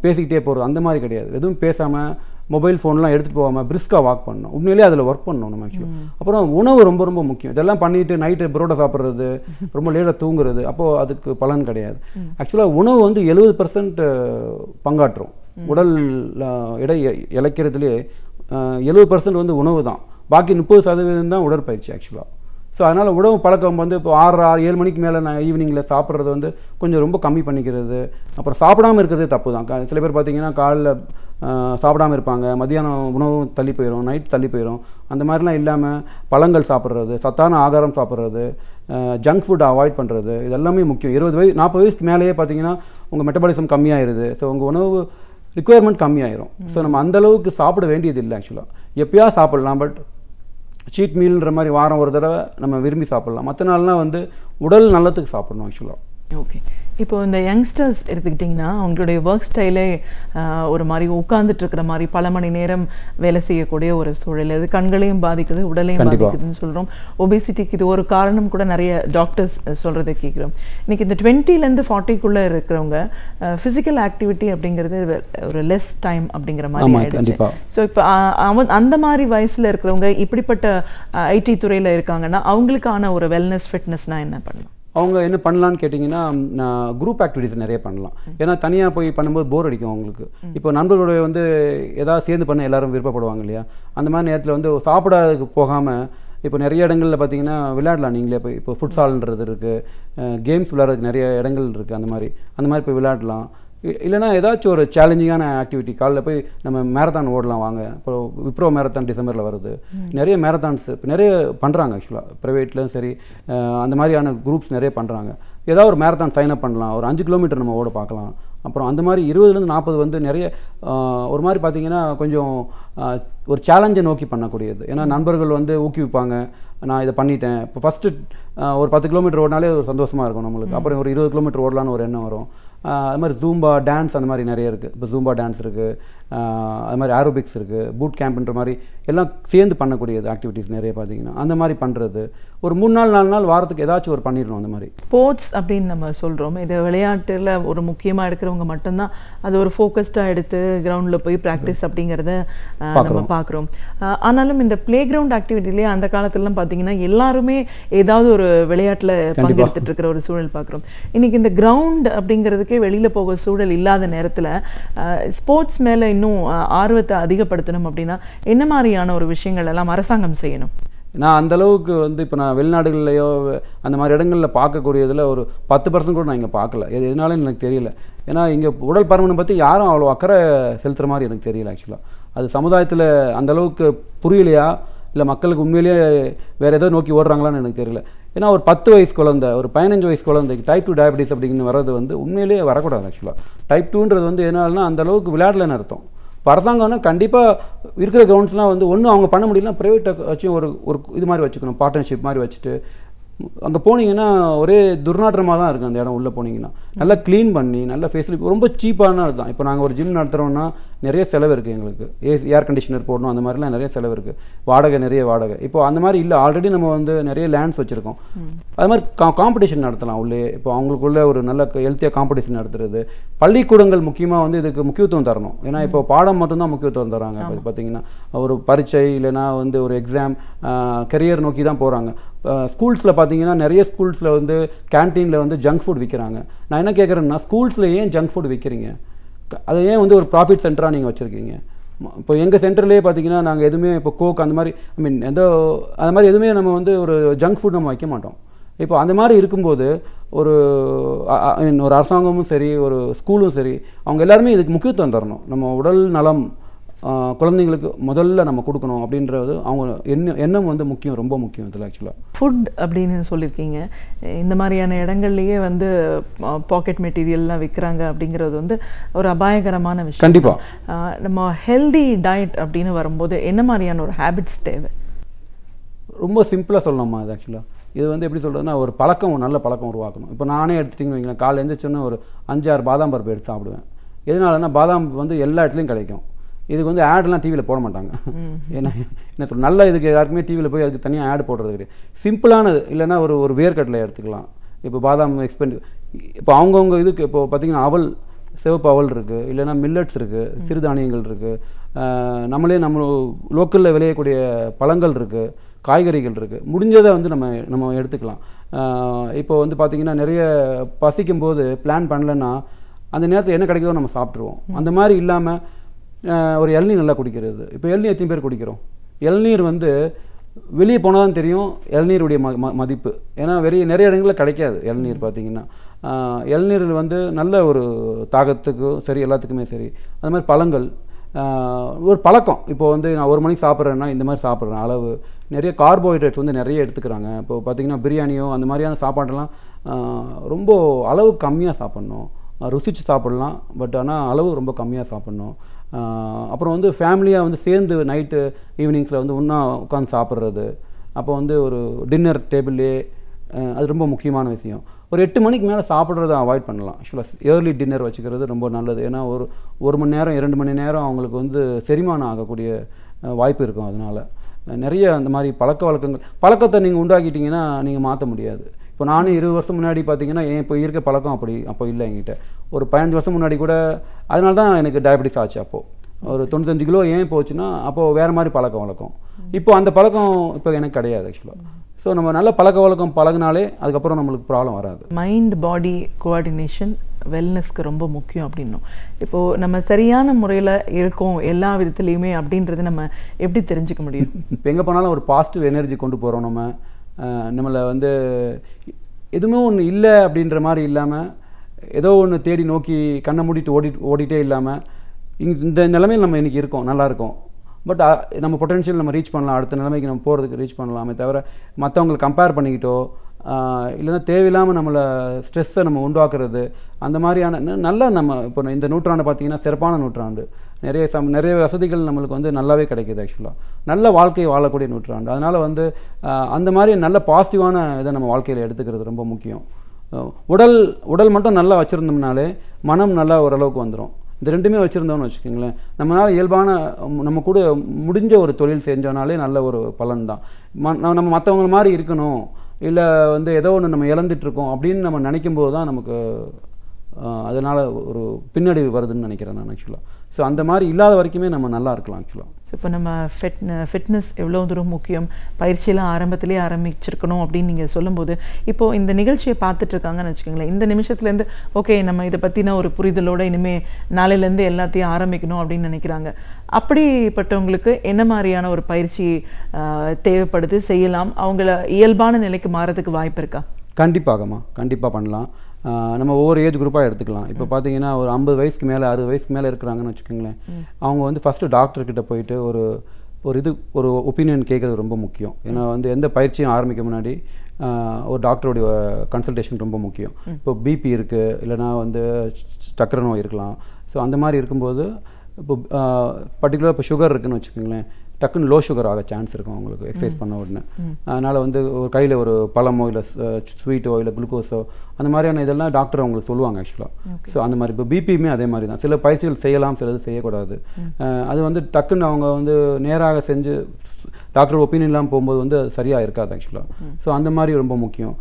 பேசிக்கிட்டே போகிறது அந்த மாதிரி கிடையாது. எதுவும் பேசாமல் மொபைல் ஃபோன்லாம் எடுத்துகிட்டு போகாமல் பிரிஸ்காக வாக் பண்ணணும். உண்மையிலேயே அதில் ஒர்க் பண்ணணும் நம்ம ஆக்சுவலாக. அப்புறம் உணவு ரொம்ப ரொம்ப முக்கியம். இதெல்லாம் பண்ணிவிட்டு நைட்டு புரோட்டா சாப்பிட்றது, ரொம்ப லேட்டாக தூங்குறது, அப்போது அதுக்கு பலன் கிடையாது. ஆக்சுவலாக உணவு வந்து 70% பங்காற்றும். உடல் எடை இழைக்கிறதுலேயே 70% வந்து உணவு தான், பாக்கி 30% தான் உடற்பயிற்சி ஆக்சுவலாக. ஸோ அதனால் உணவு பழக்கம் வந்து இப்போ 6-7 மணிக்கு மேலே நான் ஈவினிங்கில் சாப்பிட்றது வந்து கொஞ்சம் ரொம்ப கம்மி பண்ணிக்கிறது. அப்புறம் சாப்பிடாமல் இருக்கிறதே தப்பு தான். சில பேர் பார்த்திங்கன்னா காலைல சாப்பிடாமல் இருப்பாங்க, மதியானம் உணவு தள்ளி போயிடும், நைட் தள்ளி போயிடும். அந்த மாதிரிலாம் இல்லாமல் பழங்கள் சாப்பிட்றது, சத்தான ஆகாரம் சாப்பிட்றது, ஜங்க் ஃபுட் அவாய்ட் பண்ணுறது, இது எல்லாமே முக்கியம். 40 வயசுக்கு மேலேயே பார்த்திங்கன்னா உங்கள் மெட்டபாலிசம் கம்மியாயிருது. ஸோ உங்கள் உணவு ரிக்குவயர்மெண்ட் கம்மியாயிரும். ஸோ நம்ம அந்தளவுக்கு சாப்பிட வேண்டியது இல்லை ஆக்சுவலாக. எப்போயா சாப்பிட்லாம், பட் சீட் மீல்ன்ற மாதிரி வாரம் ஒரு தடவை நம்ம விரும்பி சாப்பிட்லாம். மற்ற நாள்லாம் வந்து உடல் நல்லத்துக்கு சாப்பிடணும் ஆக்சுவலாக. ஓகே. இப்போ இந்த யங்ஸ்டர்ஸ் எடுத்துக்கிட்டிங்கன்னா அவங்களுடைய ஒர்க் ஸ்டைலே ஒரு மாதிரி உட்கார்ந்துட்டு இருக்கிற மாதிரி பல மணி நேரம் வேலை செய்யக்கூடிய ஒரு சூழல். அது கண்களையும் பாதிக்குது, உடலையும் பாதிக்குதுன்னு சொல்கிறோம். ஒபேசிட்டிக்கு இது ஒரு காரணம் கூட நிறைய டாக்டர்ஸ் சொல்கிறத கேட்குறோம். இன்றைக்கி இந்த 20லேருந்து 40க்குள்ளே இருக்கிறவங்க ஃபிசிக்கல் ஆக்டிவிட்டி அப்படிங்கிறது ஒரு லெஸ் டைம் அப்படிங்கிற மாதிரி ஆயிடுச்சு. ஸோ இப்போ அந்த மாதிரி வயசில் இருக்கிறவங்க இப்படிப்பட்ட ஐடி துறையில் இருக்காங்கன்னா அவங்களுக்கான ஒரு வெல்னஸ் ஃபிட்னஸ்னால் என்ன பண்ணலாம்? அவங்க என்ன பண்ணலான்னு கேட்டிங்கன்னா குரூப் ஆக்டிவிட்டிஸ் நிறைய பண்ணலாம். ஏன்னா தனியாக போய் பண்ணும்போது போர் அடிக்கும் அவங்களுக்கு. இப்போ நண்பர்களோட வந்து எதாவது சேர்ந்து பண்ண எல்லோரும் விருப்பப்படுவாங்க இல்லையா? அந்த மாதிரி நேரத்தில் வந்து சாப்பிடாததுக்கு போகாமல் இப்போ நிறைய இடங்களில் பார்த்தீங்கன்னா விளையாடலாம். நீங்களே போய் இப்போ ஃபுட்சால்ன்றது இருக்குது, கேம்ஸ் விளையாடுறதுக்கு நிறைய இடங்கள் இருக்குது. அந்த மாதிரி போய் விளையாடலாம். இல்லைனா ஏதாச்சும் ஒரு சேலஞ்சிங்கான ஆக்டிவிட்டி, காலைல போய் நம்ம மேரத்தான் ஓடலாம் வாங்க. இப்போ விப்ரோ மேரத்தான் டிசம்பரில் வருது. நிறைய மேரத்தான்ஸ் இப்போ நிறைய பண்ணுறாங்க ஆக்சுவலாக, ப்ரைவேட்லேயும் சரி அந்த மாதிரியான குரூப்ஸ் நிறைய பண்ணுறாங்க. ஏதாவது ஒரு மேரத்தான் சைன் அப் பண்ணலாம், ஒரு 5 கிலோமீட்டர் நம்ம ஓட பார்க்கலாம். அப்புறம் அந்த மாதிரி 20லேருந்து 40 வந்து நிறைய ஒரு மாதிரி பார்த்திங்கன்னா கொஞ்சம் ஒரு சேலஞ்சை நோக்கி பண்ணக்கூடியது. ஏன்னா நண்பர்கள் வந்து ஊக்குவிப்பாங்க, நான் இதை பண்ணிட்டேன். இப்போ ஃபஸ்ட்டு ஒரு 10 கிலோமீட்டர் ஓடினாலே ஒரு சந்தோஷமாக இருக்கும் நம்மளுக்கு. அப்புறம் ஒரு 20 கிலோமீட்டர் ஓடலான்னு ஒரு எண்ணம் வரும். அது மாதிரி ஜூம்பா டான்ஸ் அந்த மாதிரி நிறைய இருக்குது. இப்போ ஜூம்பா டான்ஸ் இருக்குது, அது மாதிரி ஆரோபிக்ஸ் இருக்குது, பூட் கேம்ப்ன்ற மாதிரி எல்லாம் சேர்ந்து பண்ணக்கூடியது ஆக்டிவிட்டீஸ் நிறைய பார்த்திங்கன்னா. அந்த மாதிரி பண்ணுறது ஒரு 3 நாள் 4 நாள் வாரத்துக்கு ஏதாச்சும் ஒரு பண்ணிடணும். அந்த மாதிரி ஸ்போர்ட்ஸ் அப்படின்னு நம்ம சொல்கிறோம், இது விளையாட்டில் ஒரு முக்கியமாக எடுக்கிறவங்க மட்டும்தான் அது ஒரு ஃபோக்கஸ்டாக எடுத்து கிரவுண்டில் போய் ப்ராக்டிஸ் அப்படிங்கிறத நம்ம பார்க்குறோம். ஆனாலும் இந்த பிளே கிரவுண்ட் ஆக்டிவிட்டிலேயே அந்த காலத்துலலாம் பார்த்தீங்கன்னா எல்லாருமே ஏதாவது ஒரு விளையாட்டில் பங்கெடுத்துட்டு இருக்கிற ஒரு சூழல் பார்க்குறோம். இன்றைக்கி இந்த கிரவுண்ட் அப்படிங்கிறதுக்கே வெளியில் போக சூழல் இல்லாத நேரத்தில் ஸ்போர்ட்ஸ் மேலே இன்னும் ஆர்வத்தை அதிகப்படுத்தணும் அப்படின்னா என்ன மாதிரியான ஒரு விஷயங்கள் எல்லாம் அரசாங்கம் செய்யணும்? நான் அந்தளவுக்கு வந்து இப்போ நான் வெளிநாடுகள்லையோ அந்த மாதிரி இடங்களில் பார்க்கக்கூடியதில் ஒரு 10% கூட நான் இங்கே பார்க்கல. எதனாலும் எனக்கு தெரியல. ஏன்னா இங்கே உடல் பருமனை பற்றி யாரும் அவ்வளோ அக்கறை செலுத்துகிற மாதிரி எனக்கு தெரியல. ஆக்சுவலாக அது சமுதாயத்தில் அந்தளவுக்கு புரியலையா இல்லை மக்களுக்கு உண்மையிலேயே வேறு ஏதோ நோக்கி ஓடுறாங்களான்னு எனக்கு தெரியல. ஏன்னா ஒரு 10 வயசு குழந்தை, ஒரு 15 வயசு குழந்தைக்கு டைப் 2 டயபிட்டிஸ் அப்படிங்கிற வர்றது வந்து உண்மையிலேயே வரக்கூடாது. ஆக்சுவலாக டைப் 2ன்றது வந்து என்னால்னா அந்தளவுக்கு விளையாடலன்னு அர்த்தம். இப்போ அரசாங்கம்னா கண்டிப்பாக இருக்கிற கிரவுண்ட்ஸ்லாம் வந்து ஒன்றும் அவங்க பண்ண முடியலன்னா ப்ரைவேட்டை வச்சும் ஒரு இது மாதிரி வச்சுக்கணும், பார்ட்னர்ஷிப் மாதிரி வச்சுட்டு. அங்கே போனீங்கன்னா ஒரே துர்நாற்றமாக தான் இருக்குது அந்த இடம். உள்ளே போனீங்கன்னா நல்லா க்ளீன் பண்ணி நல்ல ஃபெசிலிட்டி ரொம்ப சீப்பான இதுதான். இப்போ நாங்கள் ஒரு ஜிம் நடத்துகிறோன்னா நிறைய செலவு இருக்குது எங்களுக்கு. ஏர் கண்டிஷனர் போடணும், அந்த மாதிரிலாம் நிறைய செலவு இருக்குது. வாடகை நிறைய வாடகை. இப்போ அந்த மாதிரி இல்லை, ஆல்ரெடி நம்ம வந்து நிறைய லேண்ட்ஸ் வச்சுருக்கோம். அது மாதிரி காம்படிஷன் நடத்தலாம் உள்ளே. இப்போ அவங்களுக்குள்ள ஒரு நல்ல ஹெல்த்தியாக காம்படிஷன் நடத்துறது. பள்ளிக்கூடங்கள் முக்கியமாக வந்து இதுக்கு முக்கியத்துவம் தரணும். ஏன்னா இப்போ பாடம் மட்டும்தான் முக்கியத்துவம் தராங்க. இப்போ பார்த்தீங்கன்னா ஒரு பரீட்சை இல்லைனா வந்து ஒரு எக்ஸாம் கரியர் நோக்கி தான் போகிறாங்க. ஸ்கூல்ஸில் பார்த்தீங்கன்னா நிறைய ஸ்கூல்ஸில் வந்து கேன்டீனில் வந்து ஜங்க் ஃபுட் விற்கிறாங்க. நான் என்ன கேட்குறேன்னா, ஸ்கூல்ஸில் ஏன் ஜங்க் ஃபுட் விற்கிறீங்க? அதை ஏன் வந்து ஒரு ப்ராஃபிட் சென்டராக நீங்கள் வச்சுருக்கீங்க? இப்போ எங்கள் சென்டர்லேயே பார்த்தீங்கன்னா நாங்கள் எதுவுமே இப்போ கோக் அந்த மாதிரி எந்த அது மாதிரி எதுவுமே நம்ம வந்து ஒரு ஜங்க் ஃபுட் நம்ம வைக்க மாட்டோம். இப்போ அந்த மாதிரி இருக்கும்போது ஒரு அரசாங்கமும் சரி ஒரு ஸ்கூலும் சரி அவங்க எல்லாருமே இதுக்கு முக்கியத்துவம் தரணும். நம்ம உடல் நலம் குழந்தைங்களுக்கு முதல்ல நம்ம கொடுக்கணும் அப்படின்றது அவங்க எண்ணம் வந்து முக்கியம், ரொம்ப முக்கியம் இதில். ஆக்சுவலாக ஃபுட் அப்படின்னு சொல்லியிருக்கீங்க, இந்த மாதிரியான இடங்கள்லையே வந்து பாக்கெட் மெட்டீரியல்லாம் விற்கிறாங்க அப்படிங்கிறது வந்து ஒரு அபாயகரமான விஷயம். கண்டிப்பாக நம்ம ஹெல்தி டயட் அப்படின்னு வரும்போது என்ன மாதிரியான ஒரு ஹேபிட்ஸ் தேவை? ரொம்ப சிம்பிளாக சொல்லணுமா இது? ஆக்சுவலாக இது வந்து எப்படி சொல்கிறதுனா ஒரு பழக்கம், ஒரு நல்ல பழக்கம் உருவாக்கணும். இப்போ நானே எடுத்துட்டிங்கன்னு வைங்களேன், காலையில் எழுந்திரிச்சோன்னா ஒரு 5-6 பாதாம் பருப்பு எடுத்து சாப்பிடுவேன். எதனாலனா பாதாம் வந்து எல்லா இடத்துலையும் கிடைக்கும். இதுக்கு வந்து ஆட்லாம் டிவியில் போட மாட்டாங்க. ஏன்னா என்ன சொல்ல, நல்ல இதுக்கு யாருக்குமே டிவியில் போய் அதுக்கு தனியாக ஆட் போடுறது கிடையாது. சிம்பிளானது இல்லைன்னா ஒரு வேர்க்கடலை எடுத்துக்கலாம். இப்போ பாதாம் இப்போ அவங்கவுங்க இதுக்கு இப்போ பார்த்திங்கன்னா அவல், சிவப்பு அவல் இருக்குது, இல்லைன்னா மில்லட்ஸ் இருக்குது, சிறுதானியங்கள் இருக்குது, நம்ம லோக்கலில் விளையக்கூடிய பழங்கள் இருக்குது, காய்கறிகள் இருக்குது. முடிஞ்சதை வந்து நம்ம எடுத்துக்கலாம். இப்போ வந்து பார்த்திங்கன்னா நிறைய பசிக்கும் போது பிளான் பண்ணலைன்னா அந்த நேரத்தில் என்ன கிடைக்குதோ நம்ம சாப்பிட்ருவோம். அந்த மாதிரி இல்லாமல் ஒரு இளநீர் நல்லா குடிக்கிறது. இப்போ இளநீர் எத்தனை பேர் குடிக்கிறோம்? இளநீர் வந்து வெளியே போனால் தான் தெரியும் இளநீருடைய மதிப்பு. ஏன்னா நிறைய இடங்களில் கிடைக்காது இளநீர். பார்த்திங்கன்னா இளநீர் வந்து நல்ல ஒரு தாகத்துக்கும் சரி எல்லாத்துக்குமே சரி. அது மாதிரி பழங்கள் ஒரு பழக்கம். இப்போ வந்து நான் 1 மணிக்கு சாப்பிட்றேன்னா இந்த மாதிரி சாப்பிட்றேன். அளவு நிறைய கார்போஹைட்ரேட்ஸ் வந்து நிறைய எடுத்துக்கிறாங்க. இப்போ பார்த்திங்கன்னா பிரியாணியோ அந்த மாதிரியான சாப்பாடெல்லாம் ரொம்ப அளவு கம்மியாக சாப்பிட்ணும். ருசிச்சு சாப்பிட்லாம், பட் ஆனால் அளவு ரொம்ப கம்மியாக சாப்பிட்ணும். அப்புறம் வந்து ஃபேமிலியாக வந்து சேர்ந்து நைட்டு ஈவினிங்ஸில் வந்து ஒன்றா உட்காந்து சாப்பிட்றது. அப்போ வந்து ஒரு டின்னர் டேபிள்லே அது ரொம்ப முக்கியமான விஷயம். ஒரு 8 மணிக்கு மேலே சாப்பிட்றத அவாய்ட் பண்ணலாம். ஆக்சுவலாக ஏர்லி டின்னர் வச்சுக்கிறது ரொம்ப நல்லது. ஏன்னா ஒரு மணி நேரம் 2 மணி நேரம் அவங்களுக்கு வந்து செரிமானம் ஆகக்கூடிய வாய்ப்பு இருக்கும். அதனால் நிறைய அந்த மாதிரி பழக்கத்தை நீங்கள் உண்டாக்கிட்டிங்கன்னா நீங்கள் மாற்ற முடியாது. இப்போ நானும் 20 வருஷம் முன்னாடி பார்த்தீங்கன்னா இப்போ இருக்க பழக்கம் அப்போ இல்லை என்கிட்ட. ஒரு 15 வருஷம் முன்னாடி கூட அதனால தான் எனக்கு டயபெட்டிஸ் ஆச்சு. அப்போது ஒரு 95 கிலோ ஏன் போச்சுன்னா அப்போது வேறு மாதிரி பழக்கம் வழக்கம். இப்போ அந்த பழக்கம் இப்போ எனக்கு கிடையாது ஆக்சுவலாக. ஸோ நம்ம நல்ல பழக்க வழக்கம் பழகினாலே அதுக்கப்புறம் நம்மளுக்கு ப்ராப்ளம் வராது. மைண்ட் பாடி கோஆர்டினேஷன் வெல்னஸ்க்கு ரொம்ப முக்கியம் அப்படின்னும். இப்போது நம்ம சரியான முறையில் இருக்கோம் எல்லா விதத்துலேயுமே அப்படின்றது நம்ம எப்படி தெரிஞ்சுக்க முடியும்? இப்போ எங்கே போனாலும் ஒரு பாசிட்டிவ் எனர்ஜி கொண்டு போகிறோம். நம்மளை வந்து எதுவுமே ஒன்று இல்லை அப்படின்ற மாதிரி இல்லாமல் ஏதோ ஒன்று தேடி நோக்கி கண்ணை மூடிட்டு ஓடிட்டே இல்லாமல் இந்த நிலைமையில் நம்ம இன்றைக்கி இருக்கோம், நல்லா இருக்கோம். பட் நம்ம பொட்டன்ஷியல் நம்ம ரீச் பண்ணலாம், அடுத்த நிலைமைக்கு நம்ம போகிறதுக்கு ரீச் பண்ணலாமே தவிர மற்றவங்களை கம்பேர் பண்ணிக்கிட்டோ இல்லைன்னா தேவையில்லாமல் நம்மளை ஸ்ட்ரெஸ்ஸை நம்ம உண்டாக்குறது, அந்த மாதிரியான நல்லா நம்ம இப்போ இந்த நூற்றாண்டு பார்த்திங்கன்னா சிறப்பான நூற்றாண்டு, நிறைய வசதிகள் நம்மளுக்கு வந்து நல்லாவே கிடைக்கிது. ஆக்சுவலாக நல்ல வாழ்க்கையை வாழக்கூடிய நூற்றாண்டு. அதனால் வந்து அந்த மாதிரி நல்ல பாசிட்டிவான இதை நம்ம வாழ்க்கையில் எடுத்துக்கிறது ரொம்ப முக்கியம். உடல் மட்டும் நல்லா வச்சுருந்தோம்னாலே மனம் நல்லா ஓரளவுக்கு வந்துடும். இந்த ரெண்டுமே வச்சுருந்தோம்னு வச்சுக்கோங்களேன், நம்மளால் இயல்பான நம்ம கூட முடிஞ்ச ஒரு தொழில் செஞ்சோனாலே நல்ல ஒரு பலன் தான். நம்ம மற்றவங்க மாதிரி இருக்கணும், இல்லை வந்து ஏதோ ஒன்று நம்ம இழந்துட்டுருக்கோம் அப்படின்னு நம்ம நினைக்கும் போது தான் நமக்கு அதனால் ஒரு பின்னடைவு வருதுன்னு நினைக்கிறேன் நான் ஆக்சுவலாக. ஸோ அந்த மாதிரி இல்லாத வரைக்குமே நம்ம நல்லா இருக்கலாம் ஆக்சுவலாக. ஸோ இப்போ நம்ம ஃபிட்னஸ் எவ்வளோ தூரம் முக்கியம், பயிற்சியெல்லாம் ஆரம்பத்திலே ஆரம்பிச்சிருக்கணும் அப்படின்னு நீங்கள் சொல்லும்போது, இப்போது இந்த நிகழ்ச்சியை பார்த்துட்டு இருக்காங்கன்னு வச்சுக்கோங்களேன், இந்த நிமிஷத்துலேருந்து ஓகே நம்ம இதை பற்றின ஒரு புரிதலோடு இனிமேல் நாளையிலேருந்து எல்லாத்தையும் ஆரம்பிக்கணும் அப்படின்னு நினைக்கிறாங்க. அப்படிப்பட்டவங்களுக்கு என்ன மாதிரியான ஒரு பயிற்சி தேவைப்படுது, செய்யலாம், அவங்கள இயல்பான நிலைக்கு மாறதுக்கு வாய்ப்பு இருக்கா? கண்டிப்பாக பண்ணலாம். நம்ம ஒவ்வொரு ஏஜ் குரூப்பாக எடுத்துக்கலாம். இப்போ பார்த்தீங்கன்னா ஒரு 50 வயசுக்கு மேலே 60 வயசுக்கு மேலே இருக்கிறாங்கன்னு வச்சுக்கோங்களேன், அவங்க வந்து ஃபஸ்ட்டு டாக்டர்கிட்ட போயிட்டு ஒரு ஒப்பீனியன் கேட்குறது ரொம்ப முக்கியம். ஏன்னா வந்து எந்த பயிற்சியும் ஆரம்பிக்க முன்னாடி ஒரு டாக்டருடைய கன்சல்டேஷன் ரொம்ப முக்கியம். இப்போ பிபி இருக்குது, இல்லைனா வந்து சக்கரை நோய் இருக்கலாம். ஸோ அந்த மாதிரி இருக்கும்போது இப்போ பர்டிகுலராக இப்போ சுகர் இருக்குதுன்னு வச்சுக்கோங்களேன், டக்குன்னு லோ சுகர் ஆக சான்ஸ் இருக்கும் அவங்களுக்கு எக்ஸசைஸ் பண்ண உடனே. அதனால் வந்து ஒரு கையில் ஒரு பழமோ இல்லை ஸ்வீட்டோ இல்லை குளுக்கோஸோ அந்த மாதிரியான இதெல்லாம் டாக்டர் அவங்களுக்கு சொல்லுவாங்க ஆக்சுவலாக. ஸோ அந்த மாதிரி இப்போ பிபியுமே அதே மாதிரி தான், சில பயிற்சிகள் செய்யலாம், சிலது செய்யக்கூடாது. அது வந்து டக்குன்னு அவங்க வந்து நேராக செஞ்சு டாக்டர் ஒப்பீனியன் இல்லாமல் போகும்போது வந்து அது சரியாக இருக்காது ஆக்சுவலாக. ஸோ அந்த மாதிரி ரொம்ப முக்கியம்.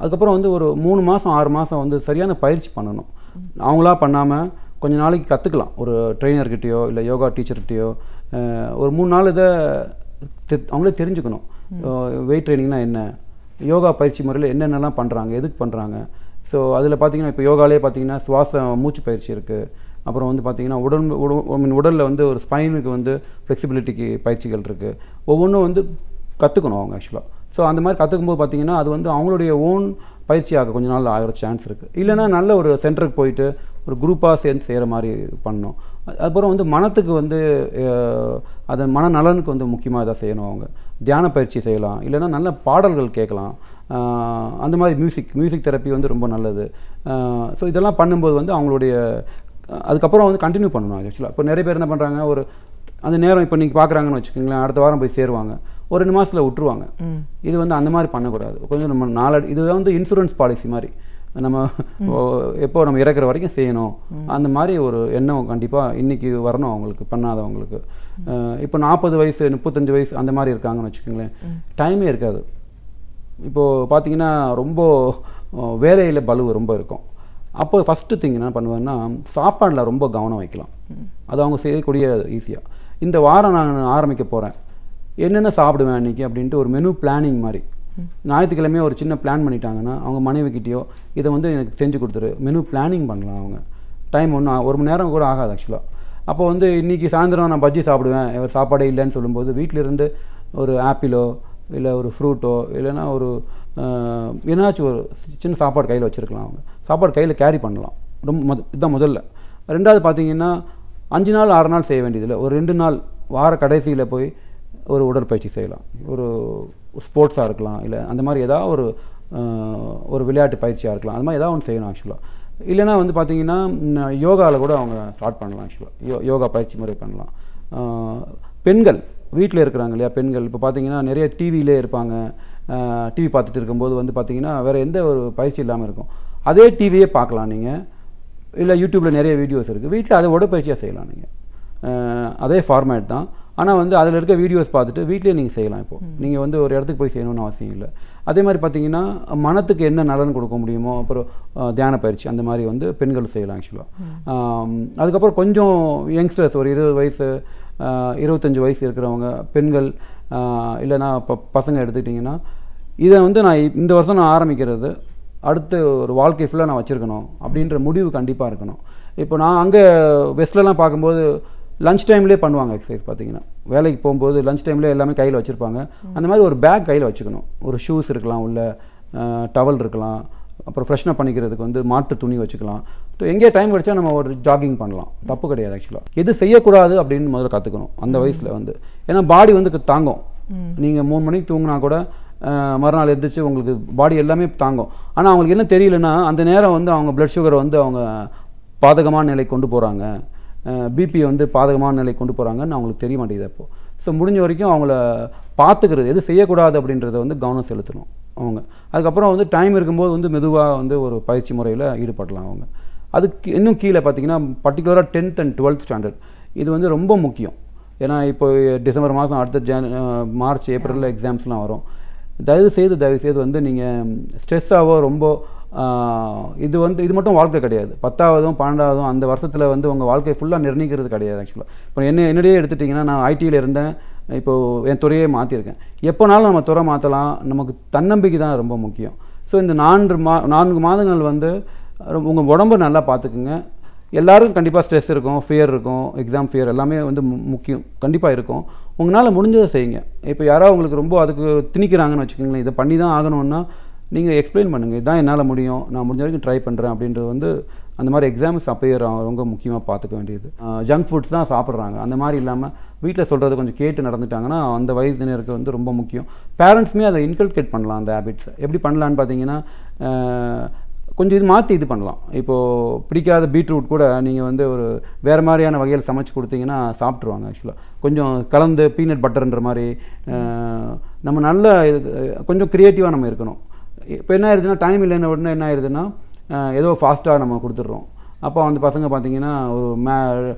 அதுக்கப்புறம் வந்து ஒரு 3 மாதம் 6 மாதம் வந்து சரியான பயிற்சி பண்ணணும். அவங்களா பண்ணாமல் கொஞ்ச நாளைக்கு கற்றுக்கலாம், ஒரு ட்ரெயினர்கிட்டையோ இல்லை யோகா டீச்சர்கிட்டையோ ஒரு 3 நாள் இதை அவங்களே தெரிஞ்சுக்கணும். வெயிட் ட்ரைனிங்னா என்ன, யோகா பயிற்சி முறையில் என்னென்னலாம் பண்ணுறாங்க, எதுக்கு பண்ணுறாங்க. ஸோ அதில் பார்த்திங்கன்னா இப்போ யோகாலே பார்த்திங்கன்னா மூச்சு பயிற்சி இருக்குது. அப்புறம் வந்து பார்த்திங்கன்னா உடலில் வந்து ஒரு ஸ்பைனுக்கு வந்து ஃப்ளெக்சிபிலிட்டிக்கு பயிற்சிகள் இருக்குது. ஒவ்வொன்றும் வந்து கற்றுக்கணும் அவங்க ஆக்சுவலாக. ஸோ அந்த மாதிரி கற்றுக்கும்போது பார்த்திங்கன்னா அது வந்து அவங்களுடைய ஓன் பயிற்சியாக கொஞ்ச நாள் ஆகிற சான்ஸ் இருக்குது. இல்லைனா நல்ல ஒரு சென்டருக்கு போயிட்டு ஒரு குரூப்பாக சேர்ந்து செய்கிற மாதிரி பண்ணணும். அதுக்கப்புறம் வந்து மனத்துக்கு வந்து அது மனநலனுக்கு வந்து முக்கியமாக இதாக செய்யணும். அவங்க தியான பயிற்சி செய்யலாம், இல்லைனா நல்ல பாடல்கள் கேட்கலாம். அந்த மாதிரி மியூசிக் தெரப்பி வந்து ரொம்ப நல்லது. ஸோ இதெல்லாம் பண்ணும்போது வந்து அவங்களுடைய அதுக்கப்புறம் வந்து கண்டினியூ பண்ணணும் ஆக்சுவலாக. இப்போ நிறைய பேர் என்ன பண்ணுறாங்க, ஒரு அந்த நேரம் இப்போ நீங்கள் பார்க்குறாங்கன்னு வச்சுக்கோங்களேன், அடுத்த வாரம் போய் சேருவாங்க, ஒரு 2 மாதத்தில் விட்டுருவாங்க. இது வந்து அந்த மாதிரி பண்ணக்கூடாது. கொஞ்சம் நம்ம இது வந்து இன்சூரன்ஸ் பாலிசி மாதிரி, நம்ம எப்போ நம்ம இறக்குற வரைக்கும் செய்யணும். அந்த மாதிரி ஒரு எண்ணம் கண்டிப்பாக இன்றைக்கி வரணும் அவங்களுக்கு, பண்ணாதவங்களுக்கு. இப்போ 40 வயசு 35 வயசு அந்த மாதிரி இருக்காங்கன்னு வச்சுக்கோங்களேன், டைமே இருக்காது. இப்போது பார்த்திங்கன்னா ரொம்ப வேலையில் பலு ரொம்ப இருக்கும். அப்போ ஃபஸ்ட்டு திங் என்ன பண்ணுவேன்னா, சாப்பாடில் ரொம்ப கவனம் வைக்கலாம். அது அவங்க செய்யக்கூடிய ஈஸியாக. இந்த வாரம் நான் ஆரம்பிக்க போகிறேன், என்னென்ன சாப்பிடுவேன் அன்றைக்கி அப்படின்ட்டு ஒரு மெனு பிளானிங் மாதிரி. ஞாயிற்றுக்கிழமையே ஒரு சின்ன பிளான் பண்ணிட்டாங்கன்னா அவங்க மனைவிக்கிட்டேயோ இதை வந்து எனக்கு செஞ்சு கொடுத்துரு, மெனு பிளானிங் பண்ணலாம். அவங்க டைம் 1 மணி நேரம் கூட ஆகாது ஆக்சுவலாக. அப்போ வந்து இன்றைக்கி சாயந்தரம் நான் பஜ்ஜி சாப்பிடுவேன், ஒரு சாப்பாடே இல்லைன்னு சொல்லும்போது வீட்டிலேருந்து ஒரு ஆப்பிளோ இல்லை ஒரு ஃப்ரூட்டோ இல்லைன்னா ஒரு ஏன்னாச்சும் ஒரு சின்ன சாப்பாடு கையில் வச்சுருக்கலாம். அவங்க சாப்பாடு கையில் கேரி பண்ணலாம். இதுதான் முதல்ல. ரெண்டாவது பார்த்திங்கன்னா 5 நாள் 6 நாள் செய்ய வேண்டியதில்லை, ஒரு 2 நாள் வார கடைசியில் போய் ஒரு உடற்பயிற்சி செய்யலாம். ஒரு ஸ்போர்ட்ஸாக இருக்கலாம், இல்லை அந்த மாதிரி ஏதாவது ஒரு விளையாட்டு பயிற்சியாக இருக்கலாம். அது மாதிரி ஏதாவது ஒன்று செய்யணும் ஆக்சுவலாக. இல்லைனா வந்து பார்த்திங்கன்னா யோகாவில் கூட அவங்க ஸ்டார்ட் பண்ணலாம் ஆக்சுவலாக. யோகா பயிற்சி முறை பண்ணலாம். பெண்கள் வீட்டில் இருக்கிறாங்க இல்லையா, பெண்கள் இப்போ பார்த்திங்கன்னா நிறைய டிவியிலே இருப்பாங்க. டிவி பார்த்துட்டு இருக்கும்போது வந்து பார்த்திங்கன்னா வேறு எந்த ஒரு பயிற்சி இல்லாமல் இருக்கும். அதே டிவியே பார்க்கலாம் நீங்கள், இல்லை யூடியூப்பில் நிறைய வீடியோஸ் இருக்குது, வீட்டில் அதை உடற்பயிற்சியாக செய்யலாம் நீங்கள். அதே ஃபார்மேட் தான், ஆனால் வந்து அதில் இருக்க வீடியோஸ் பார்த்துட்டு வீட்டிலே நீங்கள் செய்யலாம். இப்போது நீங்கள் வந்து ஒரு இடத்துக்கு போய் செய்யணும்னு அவசியம் இல்லை. அதே மாதிரி பார்த்திங்கன்னா மனத்துக்கு என்ன நலன் கொடுக்க முடியுமோ, அப்புறம் தியான பயிற்சி அந்த மாதிரி வந்து பெண்கள் செய்யலாம் ஆக்சுவலாக. அதுக்கப்புறம் கொஞ்சம் யங்ஸ்டர்ஸ் ஒரு 20 வயசு 25 வயசு இருக்கிறவங்க பெண்கள் இல்லைனா பசங்க எடுத்துக்கிட்டிங்கன்னா, இதை வந்து நான் இந்த வருஷம் நான் ஆரம்பிக்கிறது அடுத்த ஒரு வாழ்க்கை ஃபுல்லாக நான் வச்சுருக்கணும் அப்படின்ற முடிவு கண்டிப்பாக இருக்கணும். இப்போ நான் அங்கே வெஸ்ட்லலாம் பார்க்கும்போது லஞ்ச் டைம்லேயே பண்ணுவாங்க எக்ஸசைஸ். பார்த்திங்கன்னா வேலைக்கு போகும்போது லஞ்ச் டைம்லேயே எல்லாமே கையில் வச்சுருப்பாங்க. அந்த மாதிரி ஒரு பேக் கையில் வச்சுக்கணும். ஒரு ஷூஸ் இருக்கலாம், உள்ள டவல் இருக்கலாம், அப்புறம் ஃப்ரெஷ்னப் பண்ணிக்கிறதுக்கு வந்து மாட்டு துணி வச்சுக்கலாம். எங்கேயே டைம் கிடச்சா நம்ம ஒரு ஜாகிங் பண்ணலாம், தப்பு கிடையாது ஆக்சுவலாக. எது செய்யக்கூடாது அப்படின்னு முதல்ல கற்றுக்கணும் அந்த வயசில் வந்து. ஏன்னா பாடி வந்து தாங்கும். நீங்கள் 3 மணிக்கு தூங்கினா கூட மறுநாள் எந்திரிச்சு உங்களுக்கு பாடி எல்லாமே தாங்கும். ஆனால் அவங்களுக்கு என்ன தெரியலன்னா அந்த நேரம் வந்து அவங்க பிளட் சுகரை வந்து அவங்க பாதகமான நிலை கொண்டு போகிறாங்க, பிபி வந்து பாதகமான நிலை கொண்டு போகிறாங்கன்னு அவங்களுக்கு தெரிய மாட்டேங்குது. அப்போது ஸோ முடிஞ்ச வரைக்கும் அவங்கள பார்த்துக்கிறது, எது செய்யக்கூடாது அப்படின்றத வந்து கவனம் செலுத்தணும் அவங்க. அதுக்கப்புறம் வந்து டைம் இருக்கும்போது வந்து மெதுவாக வந்து ஒரு பயிற்சி முறையில் ஈடுபடலாம் அவங்க. அதுக்கு இன்னும் கீழே பார்த்திங்கன்னா பர்டிகுலராக 10th and 12th ஸ்டாண்டர்ட் இது வந்து ரொம்ப முக்கியம். ஏன்னா இப்போ டிசம்பர் மாதம் அடுத்த மார்ச் ஏப்ரலில் எக்ஸாம்ஸ்லாம் வரும். தயவுசெய்து வந்து நீங்கள் ஸ்ட்ரெஸ்ஸாவோ ரொம்ப இது மட்டும் வாழ்க்கை கிடையாது. 10ஆவதும் 12ஆவதும் அந்த வருஷத்தில் வந்து உங்கள் வாழ்க்கை ஃபுல்லாக நிர்ணயிக்கிறது கிடையாது. ஆக்சுவலாக இப்போ என்னிடையே எடுத்துட்டிங்கன்னா நான் ஐடியில் இருந்தேன், இப்போது என் துறையே மாற்றிருக்கேன். எப்போனாலும் நம்ம துறை மாற்றலாம், நமக்கு தன்னம்பிக்கை தான் ரொம்ப முக்கியம். ஸோ இந்த 4 மாதங்கள் வந்து உங்கள் உடம்பை நல்லா பார்த்துக்குங்க. எல்லாருக்கும் கண்டிப்பாக ஸ்ட்ரெஸ் இருக்கும், ஃபியர் இருக்கும், எக்ஸாம் ஃபியர் எல்லாமே வந்து முக்கியம், கண்டிப்பாக இருக்கும். உங்களால் முடிஞ்சதை செய்யுங்க. இப்போ யாராவது உங்களுக்கு ரொம்ப அதுக்கு திணிக்கிறாங்கன்னு வச்சுக்கோங்களேன், இதை பண்ணி தான் ஆகணும்னா நீங்கள் எக்ஸ்பிளைன் பண்ணுங்கள், இதுதான் என்னால் முடியும், நான் முடிஞ்ச வரைக்கும் ட்ரை பண்ணுறேன் அப்படின்றது வந்து அந்த மாதிரி எக்ஸாம்ஸ் அப்பயர் ரொம்ப முக்கியமாக பார்த்துக்க வேண்டியது. ஜங்க் ஃபுட்ஸ் தான் சாப்பிட்றாங்க, அந்த மாதிரி இல்லாமல் வீட்டில் சொல்கிறது கொஞ்சம் கேட்டு நடந்துட்டாங்கன்னா அந்த வயதினருக்கு வந்து ரொம்ப முக்கியம். பேரண்ட்ஸுமே அதை இன்கல்கேட் பண்ணலாம். அந்த ஹேபிட்ஸை எப்படி பண்ணலான்னு பார்த்தீங்கன்னா கொஞ்சம் இது மாற்றி இது பண்ணலாம். இப்போது பிடிக்காத பீட்ரூட் கூட நீங்கள் வந்து ஒரு வேறு மாதிரியான வகையில் சமைச்சு கொடுத்தீங்கன்னா சாப்பிட்ருவாங்க. ஆக்சுவலாக கொஞ்சம் கலந்து பீனட் பட்டர்ன்ற மாதிரி நம்ம நல்ல கொஞ்சம் க்ரியேட்டிவாக நம்ம இருக்கணும். இப்போ என்ன ஆயிடுதுன்னா டைம் இல்லைன்னு உடனே என்ன ஆயிடுதுன்னா ஏதோ ஃபாஸ்ட்டாக நம்ம கொடுத்துட்றோம். அப்போ அந்த பசங்க பார்த்திங்கன்னா ஒரு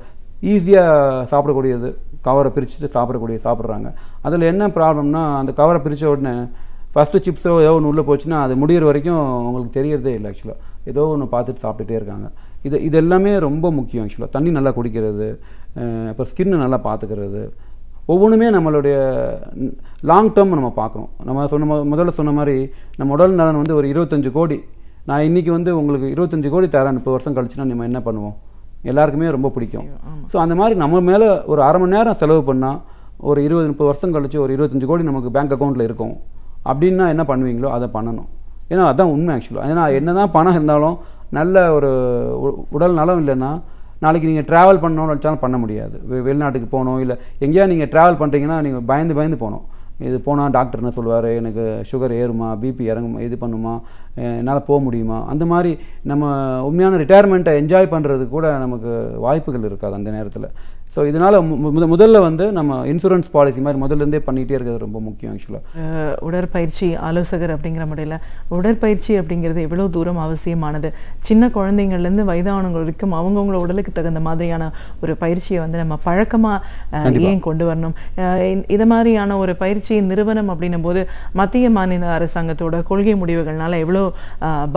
ஈஸியாக சாப்பிடக்கூடியது கவரை பிரிச்சுட்டு சாப்பிட்றாங்க. அதில் என்ன ப்ராப்ளம்னா அந்த கவரை பிரித்த உடனே ஃபஸ்ட்டு சிப்ஸோ ஏதோ ஒன்று உள்ளே போச்சுன்னா அது முடிகிற வரைக்கும் அவங்களுக்கு தெரியறதே இல்லை. ஆக்சுவலாக ஏதோ ஒன்று பார்த்துட்டு சாப்பிட்டுட்டே இருக்காங்க. இது எல்லாமே ரொம்ப முக்கியம். ஆக்சுவலாக தண்ணி நல்லா குடிக்கிறது, இப்போ ஸ்கின்னு நல்லா பார்த்துக்கிறது, ஒவ்வொன்றுமே நம்மளுடைய லாங் டேர்ம் நம்ம பார்க்கணும். நம்ம முதல்ல சொன்ன மாதிரி நம்ம உடல் நலன் வந்து ஒரு 25 கோடி. நான் இன்றைக்கி வந்து உங்களுக்கு 25 கோடி தரேன், 30 வருஷம் கழிச்சுன்னா நம்ம என்ன பண்ணுவோம்? எல்லாருக்குமே ரொம்ப பிடிக்கும். ஸோ அந்த மாதிரி நம்ம மேலே ஒரு அரை மணி நேரம் செலவு பண்ணால் ஒரு 20-30 வருஷம் கழிச்சு ஒரு 25 கோடி நமக்கு பேங்க் அக்கௌண்ட்டில் இருக்கும். அப்படின்னா என்ன பண்ணுவீங்களோ அதை பண்ணணும். ஏன்னா அதுதான் உண்மை. ஆக்சுவலாக ஏன்னா என்ன தான் பணம் இருந்தாலும் நல்ல ஒரு உடல் நலம் இல்லைன்னா நாளைக்கு நீங்கள் ட்ராவல் பண்ணணும்னு வச்சாலும் பண்ண முடியாது. வெளிநாட்டுக்கு போகணும், இல்லை எங்கேயா நீங்கள் ட்ராவல் பண்ணுறீங்கன்னா நீங்கள் பயந்து போகணும். இது போனால் டாக்டர் என்ன சொல்லுவார், எனக்கு சுகர் ஏறுமா, பிபி இறங்குமா, இது பண்ணுமா, என்னால் போக முடியுமா, அந்த மாதிரி நம்ம உண்மையான ரிட்டையர்மெண்ட்டை என்ஜாய் பண்ணுறதுக்கு கூட நமக்கு வாய்ப்புகள் இருக்காது அந்த நேரத்தில். ஸோ இதனால் முதல்ல வந்து நம்ம இன்சூரன்ஸ் பாலிசி மாதிரி முதல்லேருந்தே பண்ணிகிட்டே இருக்கிறது ரொம்ப முக்கியம். ஆக்சுவலாக உடற்பயிற்சி ஆலோசகர் அப்படிங்கிற முறையில் உடற்பயிற்சி அப்படிங்கிறது எவ்வளோ தூரம் அவசியமானது? சின்ன குழந்தைங்கள்லேருந்து வயதானவங்க வரைக்கும் அவங்கவுங்கள உடலுக்கு தகுந்த மாதிரியான ஒரு பயிற்சியை வந்து நம்ம பழக்கமாக ஏன் கொண்டு வரணும்? இது மாதிரியான ஒரு பயிற்சி நிறுவனம் அப்படின்னும் போது மத்திய மாநில அரசாங்கத்தோட கொள்கை முடிவுகள்னால எவ்வளோ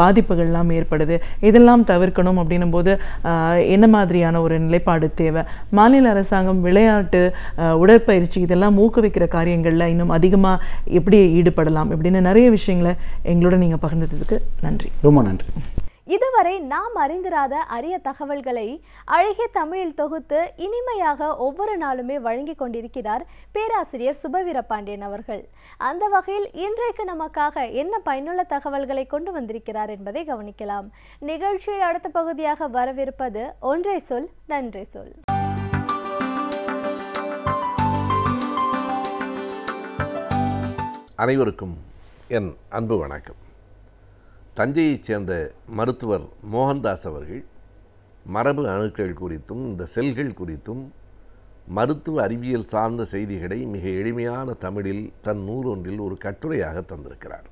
பாதிப்புகள்லாம் ஏற்படுது. இதெல்லாம் தவிர்க்கணும் அப்படின்னும் போது என்ன மாதிரியான ஒரு நிலைப்பாடு தேவை? மாநில அரசாங்கம் விளையாட்டு, உடற்பயிற்சி இதெல்லாம் ஊக்குவிக்கிற காரியங்களில் இன்னும் அதிகமாக எப்படி ஈடுபடலாம் அப்படின்னு நிறைய விஷயங்களை எங்களோட நீங்கள் பகிர்ந்ததுக்கு நன்றி. ரொம்ப நன்றி. இதுவரை நாம் அறிந்திராத அரிய தகவல்களை அழகிய தமிழில் தொகுத்து இனிமையாக ஒவ்வொரு நாளுமே வழங்கி கொண்டிருக்கிறார் பேராசிரியர் சுபவீரபாண்டியன் அவர்கள். அந்த வகையில் இன்றைக்கு நமக்காக என்ன பயனுள்ள தகவல்களை கொண்டு வந்திருக்கிறார் என்பதை கவனிக்கலாம். நிகழ்ச்சியில் அடுத்த பகுதியாக வரவிருப்பது ஒன்றை சொல் நன்றி சொல். அனைவருக்கும் என் அன்பு வணக்கம். தஞ்சையைச் சேர்ந்த மருத்துவர் மோகன்தாஸ் அவர்கள் மரபு அணுக்கள் குறித்தும் இந்த செல்கள் குறித்தும் மருத்துவ அறிவியல் சார்ந்த செய்திகளை மிக எளிமையான தமிழில் தன் நூல் ஒன்றில் ஒரு கட்டுரையாக தந்திருக்கிறார்.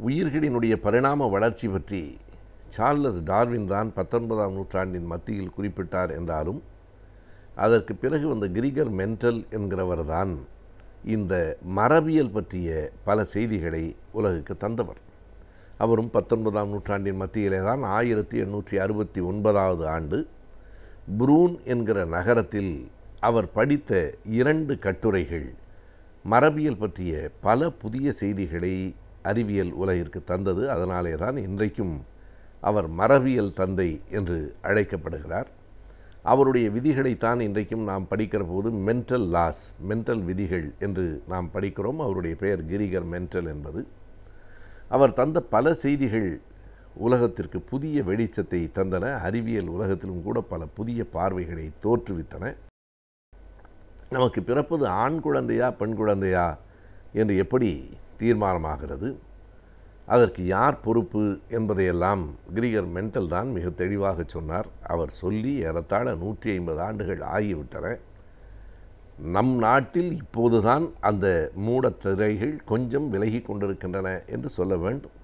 உயிர்களினுடைய பரிணாம வளர்ச்சி பற்றி சார்லஸ் டார்வின் தான் 19ஆம் நூற்றாண்டின் மத்தியில் குறிப்பிட்டார் என்றாலும் அதற்கு பிறகு வந்த கிரிகர் மென்டல் என்கிறவர் தான் இந்த மரபியல் பற்றிய பல செய்திகளை உலகுக்கு தந்தவர். அவரும் 19ஆம் நூற்றாண்டின் மத்தியிலே தான் 1869 ஆண்டு புரூன் என்கிற நகரத்தில் அவர் படித்த 2 கட்டுரைகள் மரபியல் பற்றிய பல புதிய செய்திகளை அறிவியல் உலகிற்கு தந்தது. அதனாலே தான் இன்றைக்கும் அவர் மரபியல் தந்தை என்று அழைக்கப்படுகிறார். அவருடைய விதிகளைத்தான் இன்றைக்கும் நாம் படிக்கிற போது மென்டல் லாஸ், மென்டல் விதிகள் என்று நாம் படிக்கிறோம். அவருடைய பெயர் கிரிகர் மென்டல் என்பது. அவர் தந்த பல செய்திகள் உலகத்திற்கு புதிய வெளிச்சத்தை தந்தன. அறிவியல் உலகத்திலும் கூட பல புதிய பார்வைகளை தோற்றுவித்தன. நமக்கு பிறப்பது ஆண் குழந்தையா பெண் குழந்தையா என்று எப்படி தீர்மானமாகிறது, அதற்கு யார் பொறுப்பு என்பதையெல்லாம் கிரிகர் மெண்டல் தான் மிக தெளிவாக சொன்னார். அவர் சொல்லி ஏறத்தாழ 150 ஆண்டுகள் ஆகிவிட்டன. நம் நாட்டில் இப்போதுதான் அந்த மூடத்திரைகள் கொஞ்சம் விலகி கொண்டிருக்கின்றன என்று சொல்ல வேண்டும்.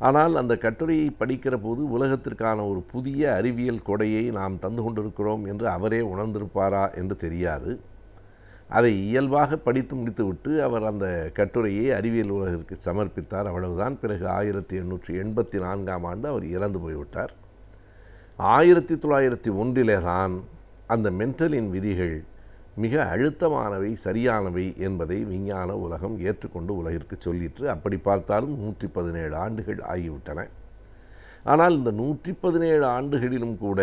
ஆனால் அந்த கட்டுரையை படிக்கிற போது உலகத்திற்கான ஒரு புதிய அறிவியல் கொடையை நாம் தந்து கொண்டிருக்கிறோம் என்று அவரே உணர்ந்திருப்பாரா என்று தெரியாது. அதை இயல்பாக படித்து முடித்துவிட்டு அவர் அந்த கட்டுரையை அறிவியல் உலகிற்கு சமர்ப்பித்தார், அவ்வளவுதான். பிறகு 1884ஆம் ஆண்டு அவர் இறந்து போய்விட்டார். 1901 தான் அந்த மெண்டலின் விதிகள் மிக அழுத்தமானவை, சரியானவை என்பதை விஞ்ஞான உலகம் ஏற்றுக்கொண்டு உலகிற்கு சொல்லிற்று. அப்படி பார்த்தாலும் 117 ஆண்டுகள் ஆகிவிட்டன. ஆனால் இந்த 117 ஆண்டுகளிலும் கூட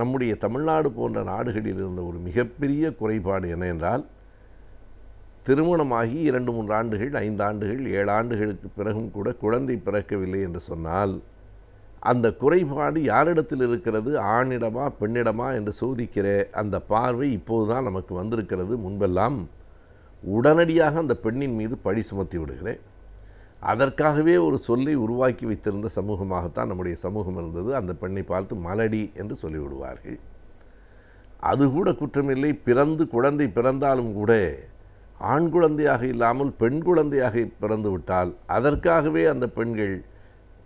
நம்முடைய தமிழ்நாடு போன்ற நாடுகளில் இருந்த ஒரு மிகப்பெரிய குறைபாடு என்ன என்றால், திருமணமாகி 2-3 ஆண்டுகள், 5 ஆண்டுகள், 7 ஆண்டுகளுக்கு பிறகும் கூட குழந்தை பிறக்கவில்லை என்று சொன்னால் அந்த குறைபாடு யாரிடத்தில் இருக்கிறது, ஆணிடமா பெண்ணிடமா என்று சோதிக்கிற அந்த பார்வை இப்போதுதான் நமக்கு வந்திருக்கிறது. முன்பெல்லாம் உடனடியாக அந்த பெண்ணின் மீது பழி சுமத்தி விடுகிறேன். அதற்காகவே ஒரு சொல்லை உருவாக்கி வைத்திருந்த சமூகமாகத்தான் நம்முடைய சமூகம் இருந்தது. அந்த பெண்ணை பார்த்து மலடி என்று சொல்லிவிடுவார்கள். அது கூட குற்றமில்லை. குழந்தை பிறந்தாலும் கூட ஆண் குழந்தையாக இல்லாமல் பெண் குழந்தையாக பிறந்து விட்டால் அதற்காகவே அந்த பெண்கள்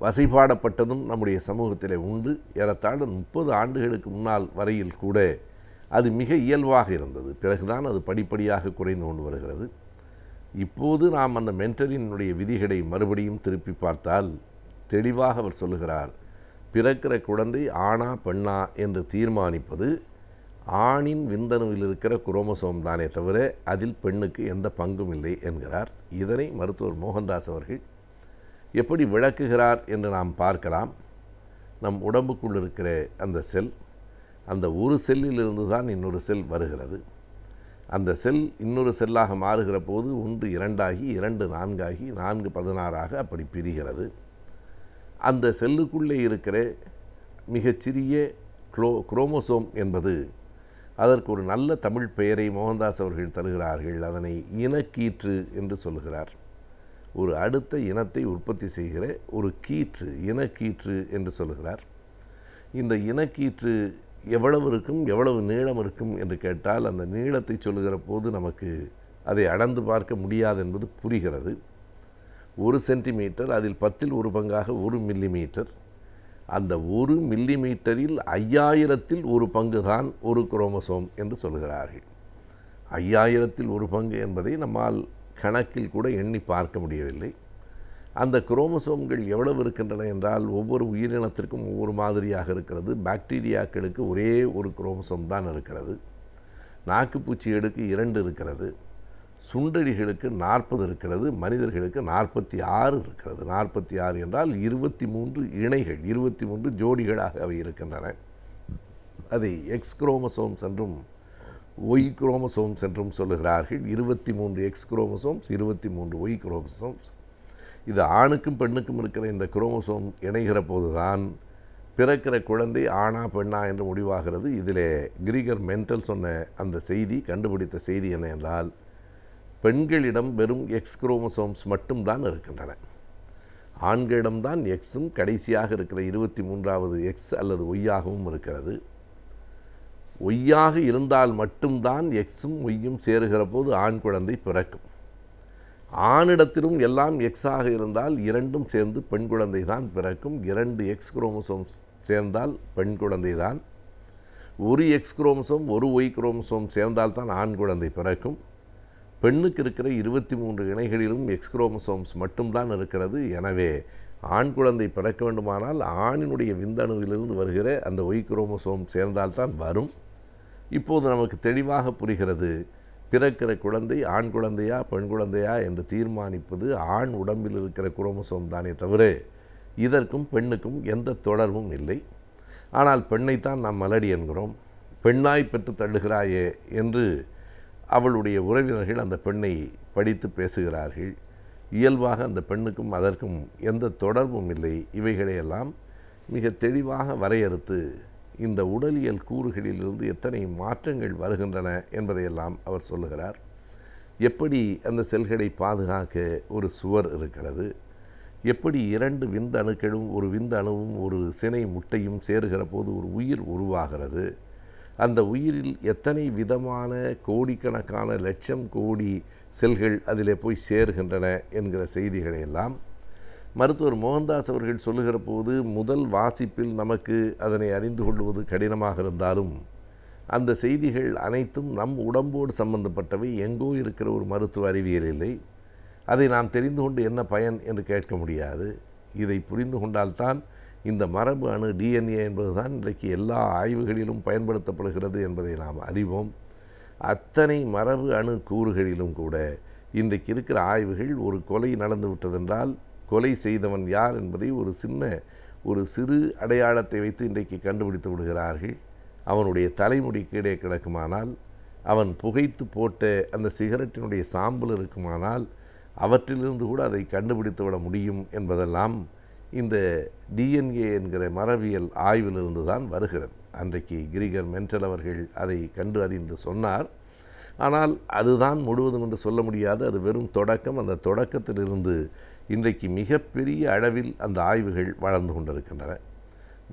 வசைபாடப்பட்டதும் நம்முடைய சமூகத்திலே உண்டு. ஏறத்தாழ 30 ஆண்டுகளுக்கு முன்னால் வரையில் கூட அது மிக இயல்பாக இருந்தது. பிறகுதான் அது படிப்படியாக குறைந்து கொண்டு வருகிறது. இப்போது நாம் அந்த மெண்டலினுடைய விதிகளை மறுபடியும் திருப்பி பார்த்தால் தெளிவாக அவர் சொல்லுகிறார், பிறக்கிற குழந்தை ஆணா பெண்ணா என்று தீர்மானிப்பது ஆணின் விந்தணுவில் இருக்கிற குரோமோசோம் தானே தவிர அதில் பெண்ணுக்கு எந்த பங்கும் இல்லை என்கிறார். இதனை மருத்துவர் மோகன்தாஸ் அவர்கள் எப்படி விளக்குகிறார் என்று நாம் பார்க்கலாம். நம் உடம்புக்குள் இருக்கிற அந்த செல், அந்த ஒரு செல்லிலிருந்து தான் இன்னொரு செல் வருகிறது. அந்த செல் இன்னொரு செல்லாக மாறுகிற போது 1 2 ஆகி 2 4 ஆகி 4 16 அப்படி பிரிகிறது. அந்த செல்லுக்குள்ளே இருக்கிற மிகச்சிறிய குரோமோசோம் என்பது, அதற்கு ஒரு நல்ல தமிழ் பெயரை மோகன்தாஸ் அவர்கள் தருகிறார்கள். அதனை இனக்கீற்று என்று சொல்கிறார். ஒரு அடுத்த இனத்தை உற்பத்தி செய்கிற ஒரு கீற்று, இனக்கீற்று என்று சொல்கிறார். இந்த இனக்கீற்று எவ்வளவு இருக்கும், எவ்வளவு நீளம் இருக்கும் என்று கேட்டால் அந்த நீளத்தை சொல்லுகிற போது நமக்கு அதை அளந்து பார்க்க முடியாது என்பது புரிகிறது. 1 சென்டிமீட்டர், அதில் 10ல் 1 பங்காக 1 மில்லிமீட்டர். அந்த 1 மில்லிமீட்டரில் 5000ல் 1 பங்கு தான் ஒரு குரோமோசோம் என்று சொல்கிறார்கள். 5000ல் 1 பங்கு என்பதை நம்மால் கணக்கில் கூட எண்ணி பார்க்க முடியவில்லை. அந்த குரோமோசோம்கள் எவ்வளவு இருக்கின்றன என்றால் ஒவ்வொரு உயிரினத்திற்கும் ஒவ்வொரு மாதிரியாக இருக்கிறது. பாக்டீரியாக்களுக்கு ஒரே ஒரு குரோமோசோம் தான் இருக்கிறது. நாக்குப்பூச்சிகளுக்கு 2 இருக்கிறது. சுண்டெலிகளுக்கு 40 இருக்கிறது. மனிதர்களுக்கு 46 இருக்கிறது. 46 என்றால் 23 இணைகள், 23 ஜோடிகளாக அவை இருக்கின்றன. அதை எக்ஸ் குரோமோசோம்ஸ் என்றும் ஒய் குரோமோசோம்ஸ் என்றும் சொல்லுகிறார்கள். 23 எக்ஸ் குரோமோசோம்ஸ், 23 ஒய் குரோமோசோம்ஸ். இது ஆணுக்கும் பெண்ணுக்கும் இருக்கிற இந்த குரோமோசோம் இணைகிற போதுதான் பிறக்கிற குழந்தை ஆணா பெண்ணா என்று முடிவாகிறது. இதிலே கிரிகர் மெண்டல் சொன்ன அந்த செய்தி, கண்டுபிடித்த செய்தி என்ன என்றால், பெண்களிடம் வெறும் எக்ஸ் குரோமோசோம்ஸ் மட்டும்தான் இருக்கின்றன. ஆண்களிடம்தான் எக்ஸும் கடைசியாக இருக்கிற 23வது எக்ஸ் அல்லது ஒய்யாகவும் இருக்கிறது. ஒய்யாக இருந்தால் மட்டும்தான் எக்ஸும் ஒய்யும் சேருகிற போது ஆண் குழந்தை பிறக்கும். ஆணிடத்திலும் எல்லாம் எக்ஸாக இருந்தால் 2ம் சேர்ந்து பெண் குழந்தை தான் பிறக்கும். 2 எக்ஸ் குரோமோசோம்ஸ் சேர்ந்தால் பெண் குழந்தை தான். 1 எக்ஸ் குரோமோசோம் 1 ஒய் குரோமோசோம் சேர்ந்தால் தான் ஆண் குழந்தை பிறக்கும். பெண்ணுக்கு இருக்கிற 23 இணைகளிலும் எக்ஸ் குரோமோசோம்ஸ் மட்டும்தான் இருக்கிறது. எனவே ஆண் குழந்தை பிறக்க வேண்டுமானால் ஆணினுடைய விந்தணுவிலிருந்து வருகிற அந்த ஒய் குரோமோசோம் சேர்ந்தால்தான் வரும். இப்போது நமக்கு தெளிவாக புரிகிறது, பிறக்கிற குழந்தை ஆண் குழந்தையா பெண் குழந்தையா என்று தீர்மானிப்பது ஆண் உடம்பில் இருக்கிற குரோமோசோம் தானே தவிர இதற்கும் பெண்ணுக்கும் எந்த தொடர்பும் இல்லை. ஆனால் பெண்ணைத்தான் நாம் மலடி என்கிறோம். பெண்ணாய் பெற்று தள்ளுகிறாயே என்று அவளுடைய உறவினர்கள் அந்த பெண்ணை படித்து பேசுகிறார்கள். இயல்பாக அந்த பெண்ணுக்கும் அதற்கும் எந்த தொடர்பும் இல்லை. இவைகளையெல்லாம் மிக தெளிவாக வரையறுத்து இந்த உடலியல் கூறுகளிலிருந்து எத்தனை மாற்றங்கள் வருகின்றன என்பதையெல்லாம் அவர் சொல்லுகிறார். எப்படி அந்த செல்களை பாதுகாக்க ஒரு சுவர் இருக்கிறது, எப்படி 2 விந்தணுக்களும் ஒரு விந்தணுவும் ஒரு சினை முட்டையும் சேருகிற போது ஒரு உயிர் உருவாகிறது, அந்த உயிரில் எத்தனை விதமான கோடிக்கணக்கான லட்சம் கோடி செல்கள் அதிலே போய் சேருகின்றன என்கிற செய்திகளை எல்லாம் மருத்துவர் மோகன்தாஸ் அவர்கள் சொல்லுகிற போது முதல் வாசிப்பில் நமக்கு அதனை அறிந்து கொள்வது கடினமாக இருந்தாலும் அந்த செய்திகள் அனைத்தும் நம் உடம்போடு சம்பந்தப்பட்டவை. எங்கோ இருக்கிற ஒரு மருத்துவ அறிவியல் இல்லை, அதை நாம் தெரிந்து கொண்டு என்ன பயன் என்று கேட்க முடியாது. இதை புரிந்து கொண்டால்தான் இந்த மரபு அணு டிஎன்ஏ என்பதுதான் இன்றைக்கு எல்லா ஆய்வுகளிலும் பயன்படுத்தப்படுகிறது என்பதை நாம் அறிவோம். அத்தனை மரபு அணு கூறுகளிலும் கூட இன்றைக்கு இருக்கிற ஆய்வுகள் ஒரு கொலை நடந்து விட்டதென்றால் கொலை செய்தவன் யார் என்பதை ஒரு சிறு அடையாளத்தை வைத்து இன்றைக்கு கண்டுபிடித்து விடுகிறார்கள். அவனுடைய தலைமுடி கீழே கிடக்குமானால், அவன் புகைத்து போட்ட அந்த சிகரெட்டினுடைய சாம்பல் இருக்குமானால் அவற்றிலிருந்து கூட அதை கண்டுபிடித்து விட முடியும் என்பதெல்லாம் இந்த டிஎன்ஏ என்கிற மரபியல் ஆய்விலிருந்து தான் வருகிறது. அன்றைக்கு கிரிகர் மென்டல் அவர்கள் அதை கண்டு அறிந்து சொன்னார். ஆனால் அதுதான் முழுவதும் என்று சொல்ல முடியாது, அது வெறும் தொடக்கம். அந்த தொடக்கத்திலிருந்து இன்றைக்கு மிகப்பெரிய அளவில் அந்த ஆய்வுகள் வளர்ந்து கொண்டிருக்கின்றன.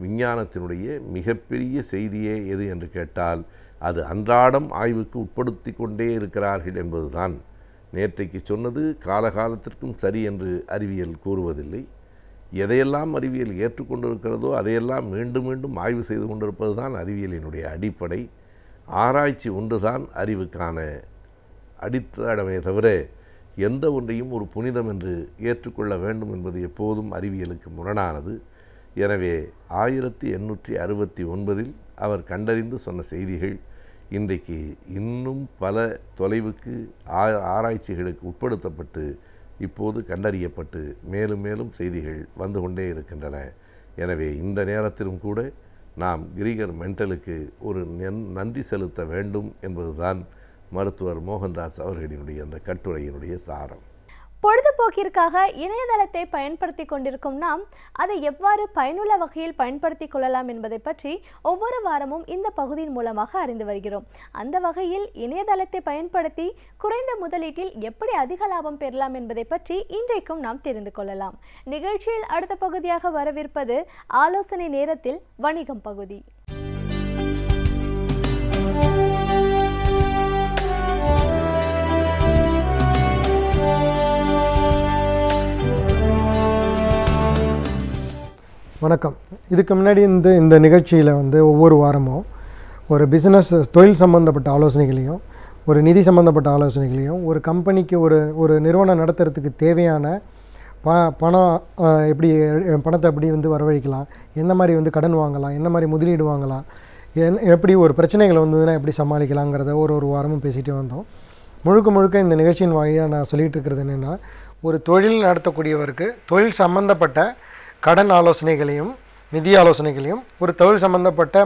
விஞ்ஞானத்தினுடைய மிகப்பெரிய செய்தியே எது என்று கேட்டால் அது அன்றாடம் ஆய்வுக்கு உட்படுத்தி கொண்டே இருக்கிறார்கள் என்பதுதான். நேற்றைக்கு சொன்னது காலகாலத்திற்கும் சரி என்று அறிவியல் கூறுவதில்லை. எதையெல்லாம் அறிவியல் ஏற்றுக்கொண்டிருக்கிறதோ அதையெல்லாம் மீண்டும் மீண்டும் ஆய்வு செய்து கொண்டிருப்பது தான் அறிவியலினுடைய அடிப்படை. ஆராய்ச்சி ஒன்றுதான் அறிவுக்கான அடித்தளமே தவிர எந்த ஒன்றையும் ஒரு புனிதம் என்று ஏற்றுக்கொள்ள வேண்டும் என்பது எப்போதும் அறிவியலுக்கு முரணானது. எனவே 1869 அவர் கண்டறிந்து சொன்ன செய்திகள் இன்றைக்கு இன்னும் பல தொலைவுக்கு ஆராய்ச்சிகளுக்கு உட்படுத்தப்பட்டு இப்போது கண்டறியப்பட்டு மேலும் மேலும் செய்திகள் வந்து கொண்டே இருக்கின்றன. எனவே இந்த நேரத்திலும் கூட நாம் கிரிகர் மென்டலுக்கு ஒரு நன்றி செலுத்த வேண்டும் என்பதுதான் மருத்துவர் மோகன்தாஸ் அவர்களினுடைய அந்த கட்டுரையினுடைய சாரம். பொழுதுபோக்கிற்காக இணையதளத்தை பயன்படுத்தி கொண்டிருக்கும் நாம் அதை எவ்வாறு பயனுள்ள வகையில் பயன்படுத்தி கொள்ளலாம் என்பதை பற்றி ஒவ்வொரு வாரமும் இந்த பகுதியின் மூலமாக அறிந்து வருகிறோம். அந்த வகையில் இணையதளத்தை பயன்படுத்தி குறைந்த முதலீட்டில் எப்படி அதிக லாபம் பெறலாம் என்பதை பற்றி இன்றைக்கும் நாம் தெரிந்து கொள்ளலாம். நிகழ்ச்சியில் அடுத்த பகுதியாக வரவிருப்பது ஆலோசனை நேரத்தில் வணிகம் பகுதி. வணக்கம். இதுக்கு முன்னாடி இந்த நிகழ்ச்சியில் ஒவ்வொரு வாரமும் ஒரு பிஸ்னஸ் தொழில் சம்மந்தப்பட்ட ஆலோசனைகளையும் ஒரு நிதி சம்மந்தப்பட்ட ஆலோசனைகளையும் ஒரு கம்பெனிக்கு ஒரு நிறுவனம் நடத்துறதுக்கு தேவையான பணம் பணத்தை எப்படி வரவழைக்கலாம், எந்த மாதிரி கடன் வாங்கலாம், என்ன மாதிரி முதலீடு வாங்கலாம், எப்படி ஒரு பிரச்சனைகள் வந்ததுன்னா எப்படி சமாளிக்கலாங்கிறத ஒரு வாரமும் பேசிகிட்டு வந்தோம். முழுக்க இந்த நிகழ்ச்சியின் வழியாக நான் சொல்லிகிட்டு இருக்கிறது என்னென்னா, ஒரு தொழில் நடத்தக்கூடியவருக்கு தொழில் சம்மந்தப்பட்ட கடன் ஆலோசனைகளையும் நிதி ஆலோசனைகளையும் ஒரு தொழில் சம்மந்தப்பட்ட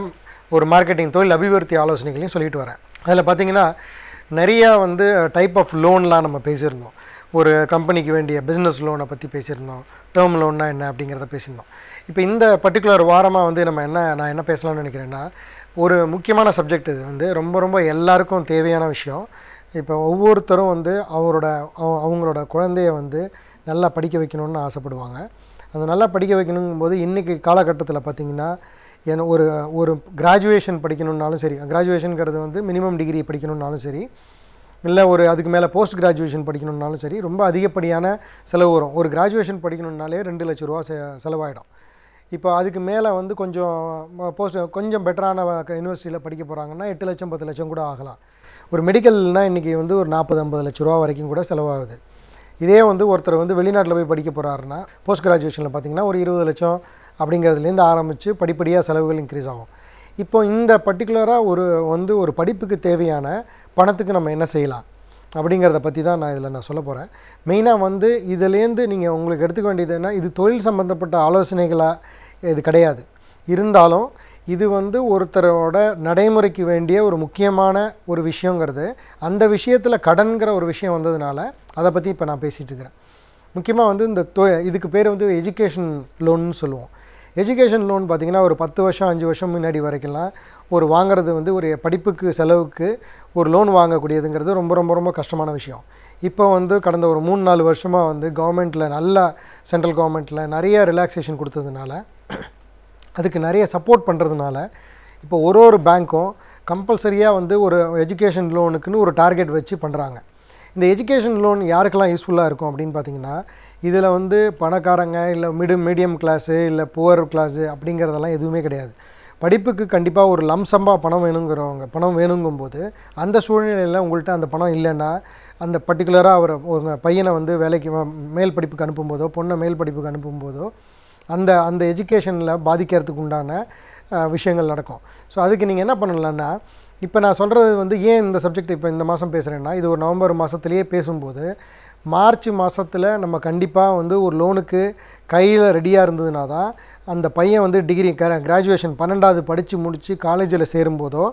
ஒரு மார்க்கெட்டிங் தொழில் அபிவிருத்தி ஆலோசனைகளையும் சொல்லிட்டு வரேன். அதில் பார்த்திங்கன்னா நிறையா டைப் ஆஃப் லோன்லாம் நம்ம பேசியிருந்தோம். ஒரு கம்பெனிக்கு வேண்டிய பிஸ்னஸ் லோனை பற்றி பேசியிருந்தோம், டேர்ம் லோன்னா என்ன அப்படிங்கிறத பேசியிருந்தோம். இப்போ இந்த பர்டிகுலர் வாரமாக நான் என்ன பேசலாம்னு நினைக்கிறேன்னா, ஒரு முக்கியமான சப்ஜெக்ட். இது ரொம்ப எல்லாருக்கும் தேவையான விஷயம். இப்போ ஒவ்வொருத்தரும் அவங்களோட குழந்தைய நல்லா படிக்க வைக்கணும்னு ஆசைப்படுவாங்க. அது நல்லா படிக்க வைக்கணுங்கும்போது இன்றைக்கி காலகட்டத்தில் பார்த்திங்கன்னா ஒரு கிராஜுவேஷன் படிக்கணுன்னாலும் சரி, கிராஜுவேஷனுங்கிறது மினிமம் டிகிரி படிக்கணுன்னாலும் சரி, இல்லை அதுக்கு மேலே போஸ்ட் கிராஜுவேஷன் படிக்கணுன்னாலும் சரி, ரொம்ப அதிகப்படியான செலவு வரும். ஒரு கிராஜுவேஷன் படிக்கணுன்னாலே 2 லட்ச ரூபா செலவாயிடும். இப்போ அதுக்கு மேலே கொஞ்சம் பெட்டரான யூனிவர்சிட்டியில் படிக்க போகிறாங்கன்னா 8 லட்சம் 10 லட்சம் கூட ஆகலாம். ஒரு மெடிக்கல்னால் இன்றைக்கி ஒரு 40-50 லட்ச ரூபா வரைக்கும் கூட செலவாகுது. இதே ஒருத்தர் வெளிநாட்டில் போய் படிக்க போகிறாருன்னா போஸ்ட் கிராஜுவேஷனில் பார்த்திங்கன்னா ஒரு 20 லட்சம் அப்படிங்கிறதுலேருந்து ஆரம்பித்து படிப்படியாக செலவுகள் இன்க்ரீஸ் ஆகும். இப்போ இந்த பர்டிகுலராக ஒரு படிப்புக்கு தேவையான பணத்துக்கு நம்ம என்ன செய்யலாம் அப்படிங்கிறத பற்றி தான் நான் சொல்ல போகிறேன். மெயினாக இதுலேருந்து நீங்கள் உங்களுக்கு எடுத்துக்க வேண்டியதுன்னா, இது தொழில் சம்மந்தப்பட்ட ஆலோசனைகளாக இது கிடையாது. இருந்தாலும் இது ஒருத்தரோட நடைமுறைக்கு வேண்டிய ஒரு முக்கியமான ஒரு விஷயங்கிறது, அந்த விஷயத்தில் கடன்கிற ஒரு விஷயம் வந்ததுனால அதை பற்றி இப்போ நான் பேசிகிட்டு இருக்கிறேன். முக்கியமாக இந்த இதுக்கு பேர் எஜுகேஷன் லோன்னு சொல்லுவோம். எஜுகேஷன் லோன் பார்த்திங்கன்னா ஒரு 10 வருஷம் 5 வருஷம் முன்னாடி வரைக்கும்லாம் ஒரு வாங்குறது வந்து ஒரு படிப்புக்கு செலவுக்கு ஒரு லோன் வாங்கக்கூடியதுங்கிறது ரொம்ப ரொம்ப ரொம்ப கஷ்டமான விஷயம். இப்போ வந்து கடந்த ஒரு 3-4 வருஷமாக வந்து கவர்மெண்ட்டில் நல்லா சென்ட்ரல் கவர்மெண்ட்டில் நிறைய ரிலாக்ஸேஷன் கொடுத்ததுனால, அதுக்கு நிறைய சப்போர்ட் பண்ணுறதுனால இப்போ ஒரு பேங்க்கும் கம்பல்சரியாக வந்து ஒரு எஜுகேஷன் லோனுக்குன்னு ஒரு டார்கெட் வச்சு பண்ணுறாங்க. இந்த எஜுகேஷன் லோன் யாருக்கெல்லாம் யூஸ்ஃபுல்லாக இருக்கும் அப்படின்னு பார்த்திங்கன்னா, இதில் வந்து பணக்காரங்க இல்லை மீடியம் கிளாஸு இல்லை புவர் கிளாஸு அப்படிங்கிறதெல்லாம் எதுவுமே கிடையாது. படிப்புக்கு கண்டிப்பாக ஒரு லம்சம்பாக பணம் வேணுங்கும்போது அந்த சூழ்நிலையில் உங்கள்கிட்ட அந்த பணம் இல்லைன்னா, அந்த பர்டிகுலராக ஒரு பையனை வந்து வேலைக்கு மேல் படிப்புக்கு அனுப்பும்போதோ பொண்ணை மேல் படிப்புக்கு அனுப்பும்போதோ அந்த எஜுகேஷனில் பாதிக்கிறதுக்கு உண்டான விஷயங்கள் நடக்கும். ஸோ அதுக்கு நீங்கள் என்ன பண்ணலான்னா, இப்போ நான் சொல்கிறது வந்து ஏன் இந்த சப்ஜெக்ட் இப்போ இந்த மாதம் பேசுகிறேன்னா, இது ஒரு நவம்பர் மாதத்துலேயே பேசும்போது மார்ச் மாதத்தில் நம்ம கண்டிப்பாக வந்து ஒரு லோனுக்கு கையில் ரெடியாக இருந்ததுனா தான் அந்த பையன் வந்து டிகிரி கிராஜுவேஷன் 12வது படித்து முடித்து காலேஜில் சேரும்போதோ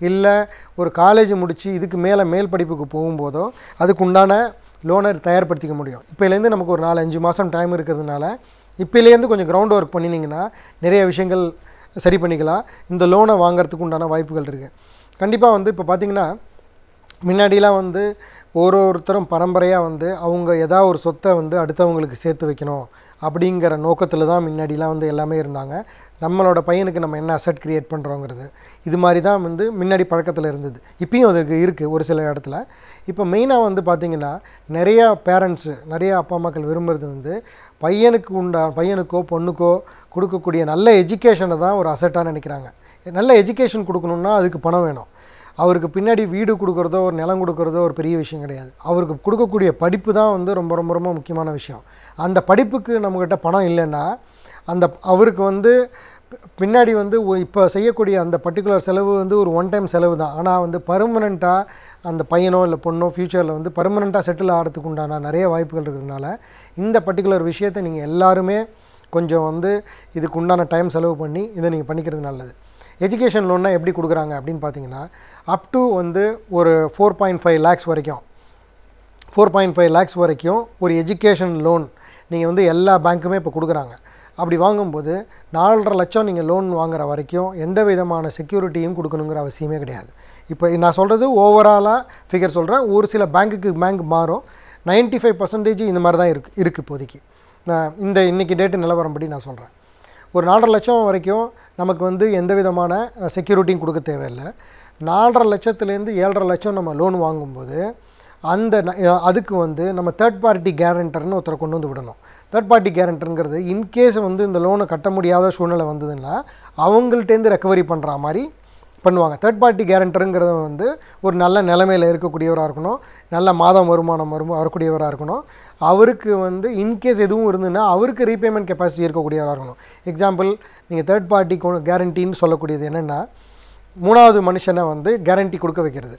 இல்லை ஒரு காலேஜ் முடித்து இதுக்கு மேல் படிப்புக்கு போகும்போதோ அதுக்கு உண்டான லோனை தயார்படுத்திக்க முடியும். இப்போலேருந்து நமக்கு ஒரு 4-5 மாதம் டைம் இருக்கிறதுனால இப்போலேருந்து கொஞ்சம் கிரவுண்ட் ஒர்க் பண்ணினீங்கன்னா நிறைய விஷயங்கள் சரி பண்ணிக்கலாம். இந்த லோனை வாங்கிறதுக்கு உண்டான வாய்ப்புகள் இருக்குது. கண்டிப்பாக வந்து இப்போ பார்த்திங்கன்னா, முன்னாடிலாம் வந்து ஒருத்தரும் பரம்பரையாக வந்து அவங்க ஏதாவது ஒரு சொத்தை வந்து அடுத்தவங்களுக்கு சேர்த்து வைக்கணும் அப்படிங்கிற நோக்கத்தில் தான் முன்னாடிலாம் வந்து எல்லாமே இருந்தாங்க. நம்மளோட பையனுக்கு நம்ம என்ன அசட் க்ரியேட் பண்ணுறோங்கிறது இது மாதிரி தான் வந்து முன்னாடி பழக்கத்தில் இருந்தது. இப்பயும் அதுக்கு இருக்குது ஒரு சில இடத்துல. இப்போ மெயினாக வந்து பார்த்திங்கன்னா, நிறையா பேரண்ட்ஸு நிறையா அப்பா அம்மாக்கள் விரும்புகிறது வந்து பையனுக்கோ பொண்ணுக்கோ கொடுக்கக்கூடிய நல்ல எஜுகேஷனை தான் ஒரு அசட்டாக நினைக்கிறாங்க. நல்ல எஜுகேஷன் கொடுக்கணுன்னா அதுக்கு பணம் வேணும். அவருக்கு பின்னாடி வீடு கொடுக்குறதோ ஒரு நிலம் கொடுக்குறதோ ஒரு பெரிய விஷயம் கிடையாது. அவருக்கு கொடுக்கக்கூடிய படிப்பு தான் வந்து ரொம்ப ரொம்ப ரொம்ப முக்கியமான விஷயம். அந்த படிப்புக்கு நம்மக்கிட்ட பணம் இல்லைன்னா அவருக்கு வந்து பின்னாடி வந்து இப்போ செய்யக்கூடிய அந்த பர்டிகுலர் செலவு வந்து ஒரு ஒன் டைம் செலவு தான். ஆனால் வந்து பர்மனெண்ட்டாக அந்த பையனோ இல்லை பொண்ணோ ஃப்யூச்சரில் வந்து பர்மனெண்ட்டாக செட்டில் ஆகிறதுக்கு உண்டான நிறைய வாய்ப்புகள் இருக்கிறதுனால இந்த பர்டிகுலர் விஷயத்தை நீங்கள் எல்லாருமே கொஞ்சம் வந்து இதுக்கு உண்டான டைம் செலவு பண்ணி இதை நீங்கள் பண்ணிக்கிறது நல்லது. எஜுகேஷன் லோன்னா எப்படி கொடுக்குறாங்க அப்படின்னு பார்த்தீங்கன்னா, அப் டு வந்து ஒரு 4.5 lakhs வரைக்கும் 4.5 lakhs வரைக்கும் ஒரு எஜுகேஷன் லோன் நீங்கள் வந்து எல்லா பேங்க்குமே இப்போ கொடுக்குறாங்க. அப்படி வாங்கும்போது 4.5 லட்சம் நீங்கள் லோன் வாங்குகிற வரைக்கும் எந்த விதமான செக்யூரிட்டியும் கொடுக்கணுங்கிற அவசியமே கிடையாது. இப்போ நான் சொல்கிறது ஓவராலாக ஃபிகர் சொல்கிறேன். ஒரு சில பேங்க் மாறும். 95% இந்த மாதிரி தான் இருக்குது இப்போதைக்கு. நான் இன்றைக்கி டேட்டு நிலவரம்படி நான் சொல்கிறேன். ஒரு 4.5 லட்சம் வரைக்கும் நமக்கு வந்து எந்த விதமான செக்யூரிட்டியும் கொடுக்க தேவையில்லை. 4.5 லட்சத்துலேருந்து 7.5 லட்சம் நம்ம லோன் வாங்கும்போது அதுக்கு வந்து நம்ம தேர்ட் பார்ட்டி கேரண்டர்னு ஒருத்தரை கொண்டு வந்து விடணும். தேர்ட் பார்ட்டி கேரண்டருங்கிறது இன்கேஸ் வந்து இந்த லோனை கட்ட முடியாத சூழ்நிலை வந்ததுன்னா அவங்கள்ட்டேருந்து ரெக்கவரி பண்ணுற மாதிரி பண்ணுவாங்க. தேர்ட் பார்ட்டி கேரண்டருங்கிறத வந்து ஒரு நல்ல நிலைமையில் இருக்கக்கூடியவராக இருக்கணும், நல்ல மாதம் வருமானம் வரக்கூடியவராக இருக்கணும். அவருக்கு வந்து இன்கேஸ் எதுவும் இருந்ததுன்னா அவருக்கு ரீபேமெண்ட் கெப்பாசிட்டி இருக்கக்கூடியவராக இருக்கணும். எக்ஸாம்பிள், நீங்கள் தேர்ட் பார்ட்டி கேரண்டின்னு சொல்லக்கூடியது என்னென்னா, 3வது மனுஷனை வந்து கேரண்டி கொடுக்க வைக்கிறது.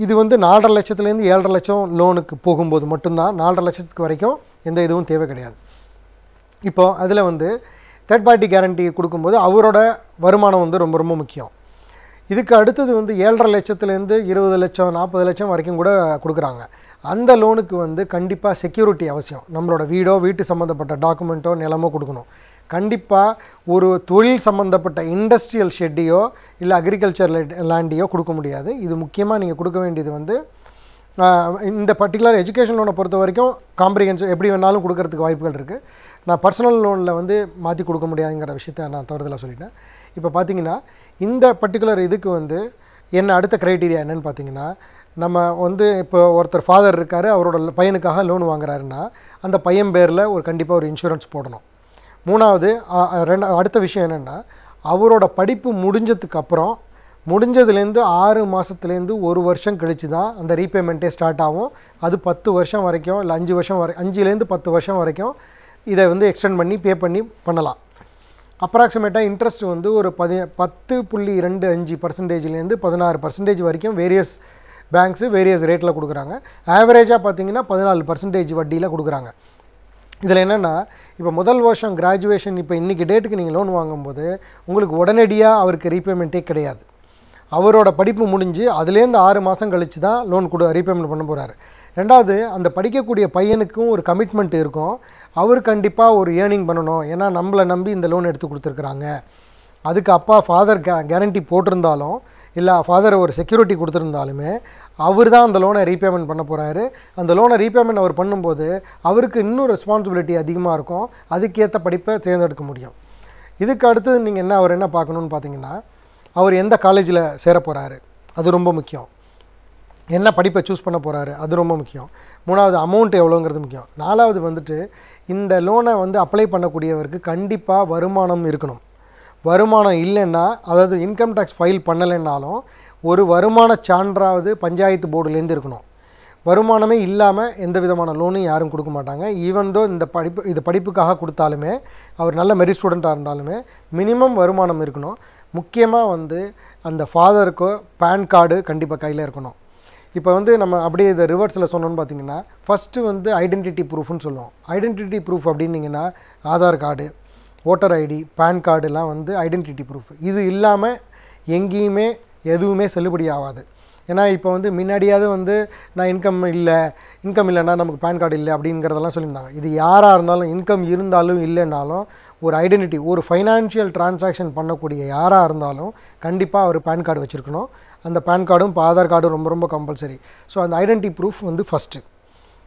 இது வந்து 4.5 லட்சத்துலேருந்து 7.5 லட்சம் லோனுக்கு போகும்போது மட்டும்தான். 4.5 லட்சத்துக்கு வரைக்கும் எந்த இதுவும் தேவை கிடையாது. இப்போது அதில் வந்து தேர்ட் பார்ட்டி கேரண்டி கொடுக்கும்போது அவரோட வருமானம் வந்து ரொம்ப ரொம்ப முக்கியம். இதுக்கு அடுத்தது வந்து 7.5 லட்சத்துலேருந்து 20 லட்சம் 40 லட்சம் வரைக்கும் கூட கொடுக்குறாங்க. அந்த லோனுக்கு வந்து கண்டிப்பாக செக்யூரிட்டி அவசியம். நம்மளோட வீட்டு சம்மந்தப்பட்ட டாக்குமெண்ட்டோ நிலமோ கொடுக்கணும். கண்டிப்பாக ஒரு தொழில் சம்மந்தப்பட்ட இண்டஸ்ட்ரியல் ஷெட்டையோ இல்லை அக்ரிகல்ச்சர் லேண்டையோ கொடுக்க முடியாது. இது முக்கியமாக நீங்கள் கொடுக்க வேண்டியது வந்து இந்த பர்டிகுலர் எஜுகேஷன் லோனை பொறுத்த வரைக்கும் காம்ப்ரிஹென்சிவ் எப்படி வேணாலும் கொடுக்கறதுக்கு வாய்ப்புகள் இருக்குது. நான் பர்சனல் லோனில் வந்து மாற்றி கொடுக்க முடியாதுங்கிற விஷயத்தை நான் தவறுதலாக சொல்லிட்டேன். இப்போ பார்த்தீங்கன்னா இந்த பர்டிகுலர் இதுக்கு வந்து அடுத்த க்ரைட்டீரியா என்னென்னு பார்த்தீங்கன்னா, நம்ம வந்து இப்போ ஒருத்தர் ஃபாதர் இருக்கார், அவரோட பையனுக்காக லோன் வாங்குறாருன்னா அந்த பையன் பேரில் கண்டிப்பாக ஒரு இன்சூரன்ஸ் போடணும். 3வது அடுத்த விஷயம் என்னென்னா, அவரோட படிப்பு முடிஞ்சதுலேருந்து 6 மாதத்துலேருந்து 1 வருஷம் கழித்து தான் அந்த ரீபேமெண்ட்டே ஸ்டார்ட் ஆகும். அது 10 வருஷம் வரைக்கும் இல்லை 5 வருஷம் 5லேருந்து 10 வருஷம் வரைக்கும் இதை வந்து எக்ஸ்டெண்ட் பண்ணி பண்ணலாம். அப்ராக்சிமேட்டாக இன்ட்ரெஸ்ட் வந்து ஒரு 10.25%லேருந்து 16% வரைக்கும் வேரியஸ் பேங்க்ஸு வேரியஸ் ரேட்டில் கொடுக்குறாங்க. ஆவரேஜாக பார்த்தீங்கன்னா 14% வட்டியில் கொடுக்குறாங்க. இதில் என்னென்னா, இப்போ முதல் வருஷம் கிராஜுவேஷன் இப்போ இன்றைக்கி டேட்டுக்கு நீங்கள் லோன் வாங்கும்போது உங்களுக்கு உடனடியாக அவருக்கு ரீபேமெண்ட்டே கிடையாது. அவரோட படிப்பு முடிஞ்சு அதுலேருந்து 6 மாதம் கழித்து தான் லோன் ரீபேமெண்ட் பண்ண போகிறாரு. ரெண்டாவது அந்த படிக்கக்கூடிய பையனுக்கும் ஒரு கமிட்மெண்ட் இருக்கும். அவர் கண்டிப்பாக ஒரு ஏர்னிங் பண்ணணும், ஏன்னா நம்மளை நம்பி இந்த லோன் எடுத்து கொடுத்துருக்குறாங்க. அதுக்கு அப்பா ஃபாதர் கேரண்டி போட்டிருந்தாலும் இல்லை ஃபாதர் ஒரு செக்யூரிட்டி கொடுத்துருந்தாலுமே அவர் தான் அந்த லோனை ரீபேமெண்ட் பண்ண போகிறாரு. அந்த லோனை ரீபேமெண்ட் அவர் பண்ணும்போது அவருக்கு இன்னும் ரெஸ்பான்சிபிலிட்டி அதிகமாக இருக்கும். அதுக்கேற்ற படிப்பை தேர்ந்தெடுக்க முடியும். இதுக்கு அடுத்தது நீங்கள் அவர் என்ன பார்க்கணுன்னு பார்த்தீங்கன்னா, அவர் எந்த காலேஜில் சேர போகிறாரு, அது ரொம்ப முக்கியம். என்ன படிப்பை சூஸ் பண்ண போகிறாரு, அது ரொம்ப முக்கியம். மூணாவது அமௌண்ட் எவ்வளோங்கிறது முக்கியம். நாலாவது வந்துட்டு இந்த லோனை அப்ளை பண்ணக்கூடியவருக்கு கண்டிப்பாக வருமானம் இருக்கணும். வருமானம் இல்லைன்னா, அதாவது இன்கம் டேக்ஸ் ஃபைல் பண்ணலைன்னாலும் ஒரு வருமான சான்றாவது பஞ்சாயத்து போர்டுலேருந்து இருக்கணும். வருமானமே இல்லாமல் எந்த விதமான லோனும் யாரும் கொடுக்க மாட்டாங்க. ஈவன் தோ இது படிப்புக்காக கொடுத்தாலுமே, அவர் நல்ல மெரிட் ஸ்டூடெண்ட்டாக இருந்தாலுமே மினிமம் வருமானம் இருக்கணும். முக்கியமாக அந்த ஃபாதருக்கோ பேன் கார்டு கண்டிப்பாக கையில் இருக்கணும். இப்போ நம்ம அப்படியே இதை ரிவர்ஸில் சொன்னோன்னு பார்த்தீங்கன்னா, ஃபஸ்ட்டு ஐடென்டிட்டி ப்ரூஃப்னு சொல்லுவோம். ஐடென்டிட்டி ப்ரூஃப் அப்படின்னிங்கன்னா Aadhaar card, voter ID, PAN கார்டுலாம் ஐடென்டிட்டி ப்ரூஃப். இது இல்லாமல் எங்கேயுமே எதுவுமே செல்லுபடி ஆகாது. ஏன்னா இப்போ முன்னாடியாவது நான் இன்கம் இல்லைன்னா நமக்கு பேன் கார்டு இல்லை அப்படிங்கிறதெல்லாம் சொல்லியிருந்தாங்க. இது யாராக இருந்தாலும் இன்கம் இருந்தாலும் இல்லைன்னாலும் ஒரு ஐடென்டிட்டி, ஒரு ஃபைனான்ஷியல் டிரான்சாக்ஷன் பண்ணக்கூடிய யாராக இருந்தாலும் கண்டிப்பாக அவர் பேன் கார்டு வச்சுருக்கணும். அந்த பேன் கார்டும் இப்போ ஆதார் கார்டும் ரொம்ப ரொம்ப கம்பல்சரி. ஸோ அந்த ஐடென்டிட்டி ப்ரூஃப் ஃபஸ்ட்டு.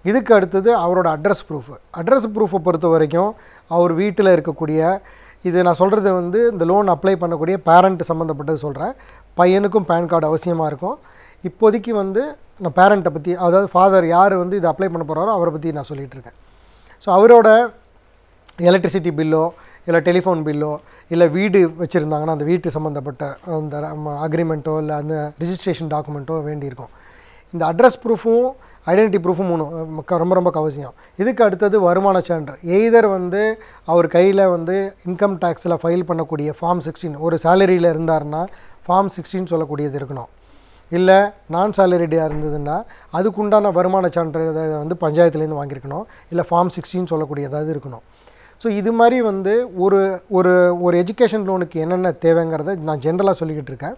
இதுக்கு அடுத்தது அவரோட அட்ரஸ் ப்ரூஃப். அட்ரஸ் ப்ரூஃபை பொறுத்த வரைக்கும் அவர் வீட்டில் இருக்கக்கூடிய, இது நான் சொல்கிறது இந்த லோன் அப்ளை பண்ணக்கூடிய பேரண்ட் சம்மந்தப்பட்டது சொல்கிறேன். பையனுக்கும் பேன் கார்டு அவசியமாக இருக்கும். இப்போதைக்கு நான் பேரண்ட்டை பற்றி, அதாவது ஃபாதர் யார் இதை அப்ளை பண்ண போகிறாரோ அவரை பற்றி நான் சொல்லிகிட்ருக்கேன். ஸோ அவரோட எலக்ட்ரிசிட்டி பில்லோ இல்லை டெலிஃபோன் பில்லோ இல்லை வீடு வச்சுருந்தாங்கன்னா அந்த வீட்டு சம்மந்தப்பட்ட அந்த அக்ரிமெண்ட்டோ இல்லை அந்த ரிஜிஸ்ட்ரேஷன் டாக்குமெண்ட்டோ வேண்டியிருக்கும். இந்த அட்ரஸ் ப்ரூஃபும் ஐடென்டிட்டி ப்ரூஃபும் ரொம்ப ரொம்ப அவசியம். இதுக்கு அடுத்தது வருமான சான்று. எய்தர் அவர் கையில் இன்கம் டேக்ஸில் ஃபைல் பண்ணக்கூடிய ஃபார்ம் 16, ஒரு சேலரியில் இருந்தார்னா ஃபார்ம் 16 சொல்லக்கூடியது இருக்கணும். இல்லை நான் சேலரிடியாக இருந்ததுன்னா அதுக்குண்டான வருமான சான்று பஞ்சாயத்துலேருந்து வாங்கியிருக்கணும். இல்லை ஃபார்ம் 16 சொல்லக்கூடியதாவது இருக்கணும். ஸோ இது மாதிரி ஒரு ஒரு ஒரு எஜுகேஷன் லோனுக்கு என்னென்ன தேவைங்கிறத நான் ஜென்ரலாக சொல்லிக்கிட்டு இருக்கேன்.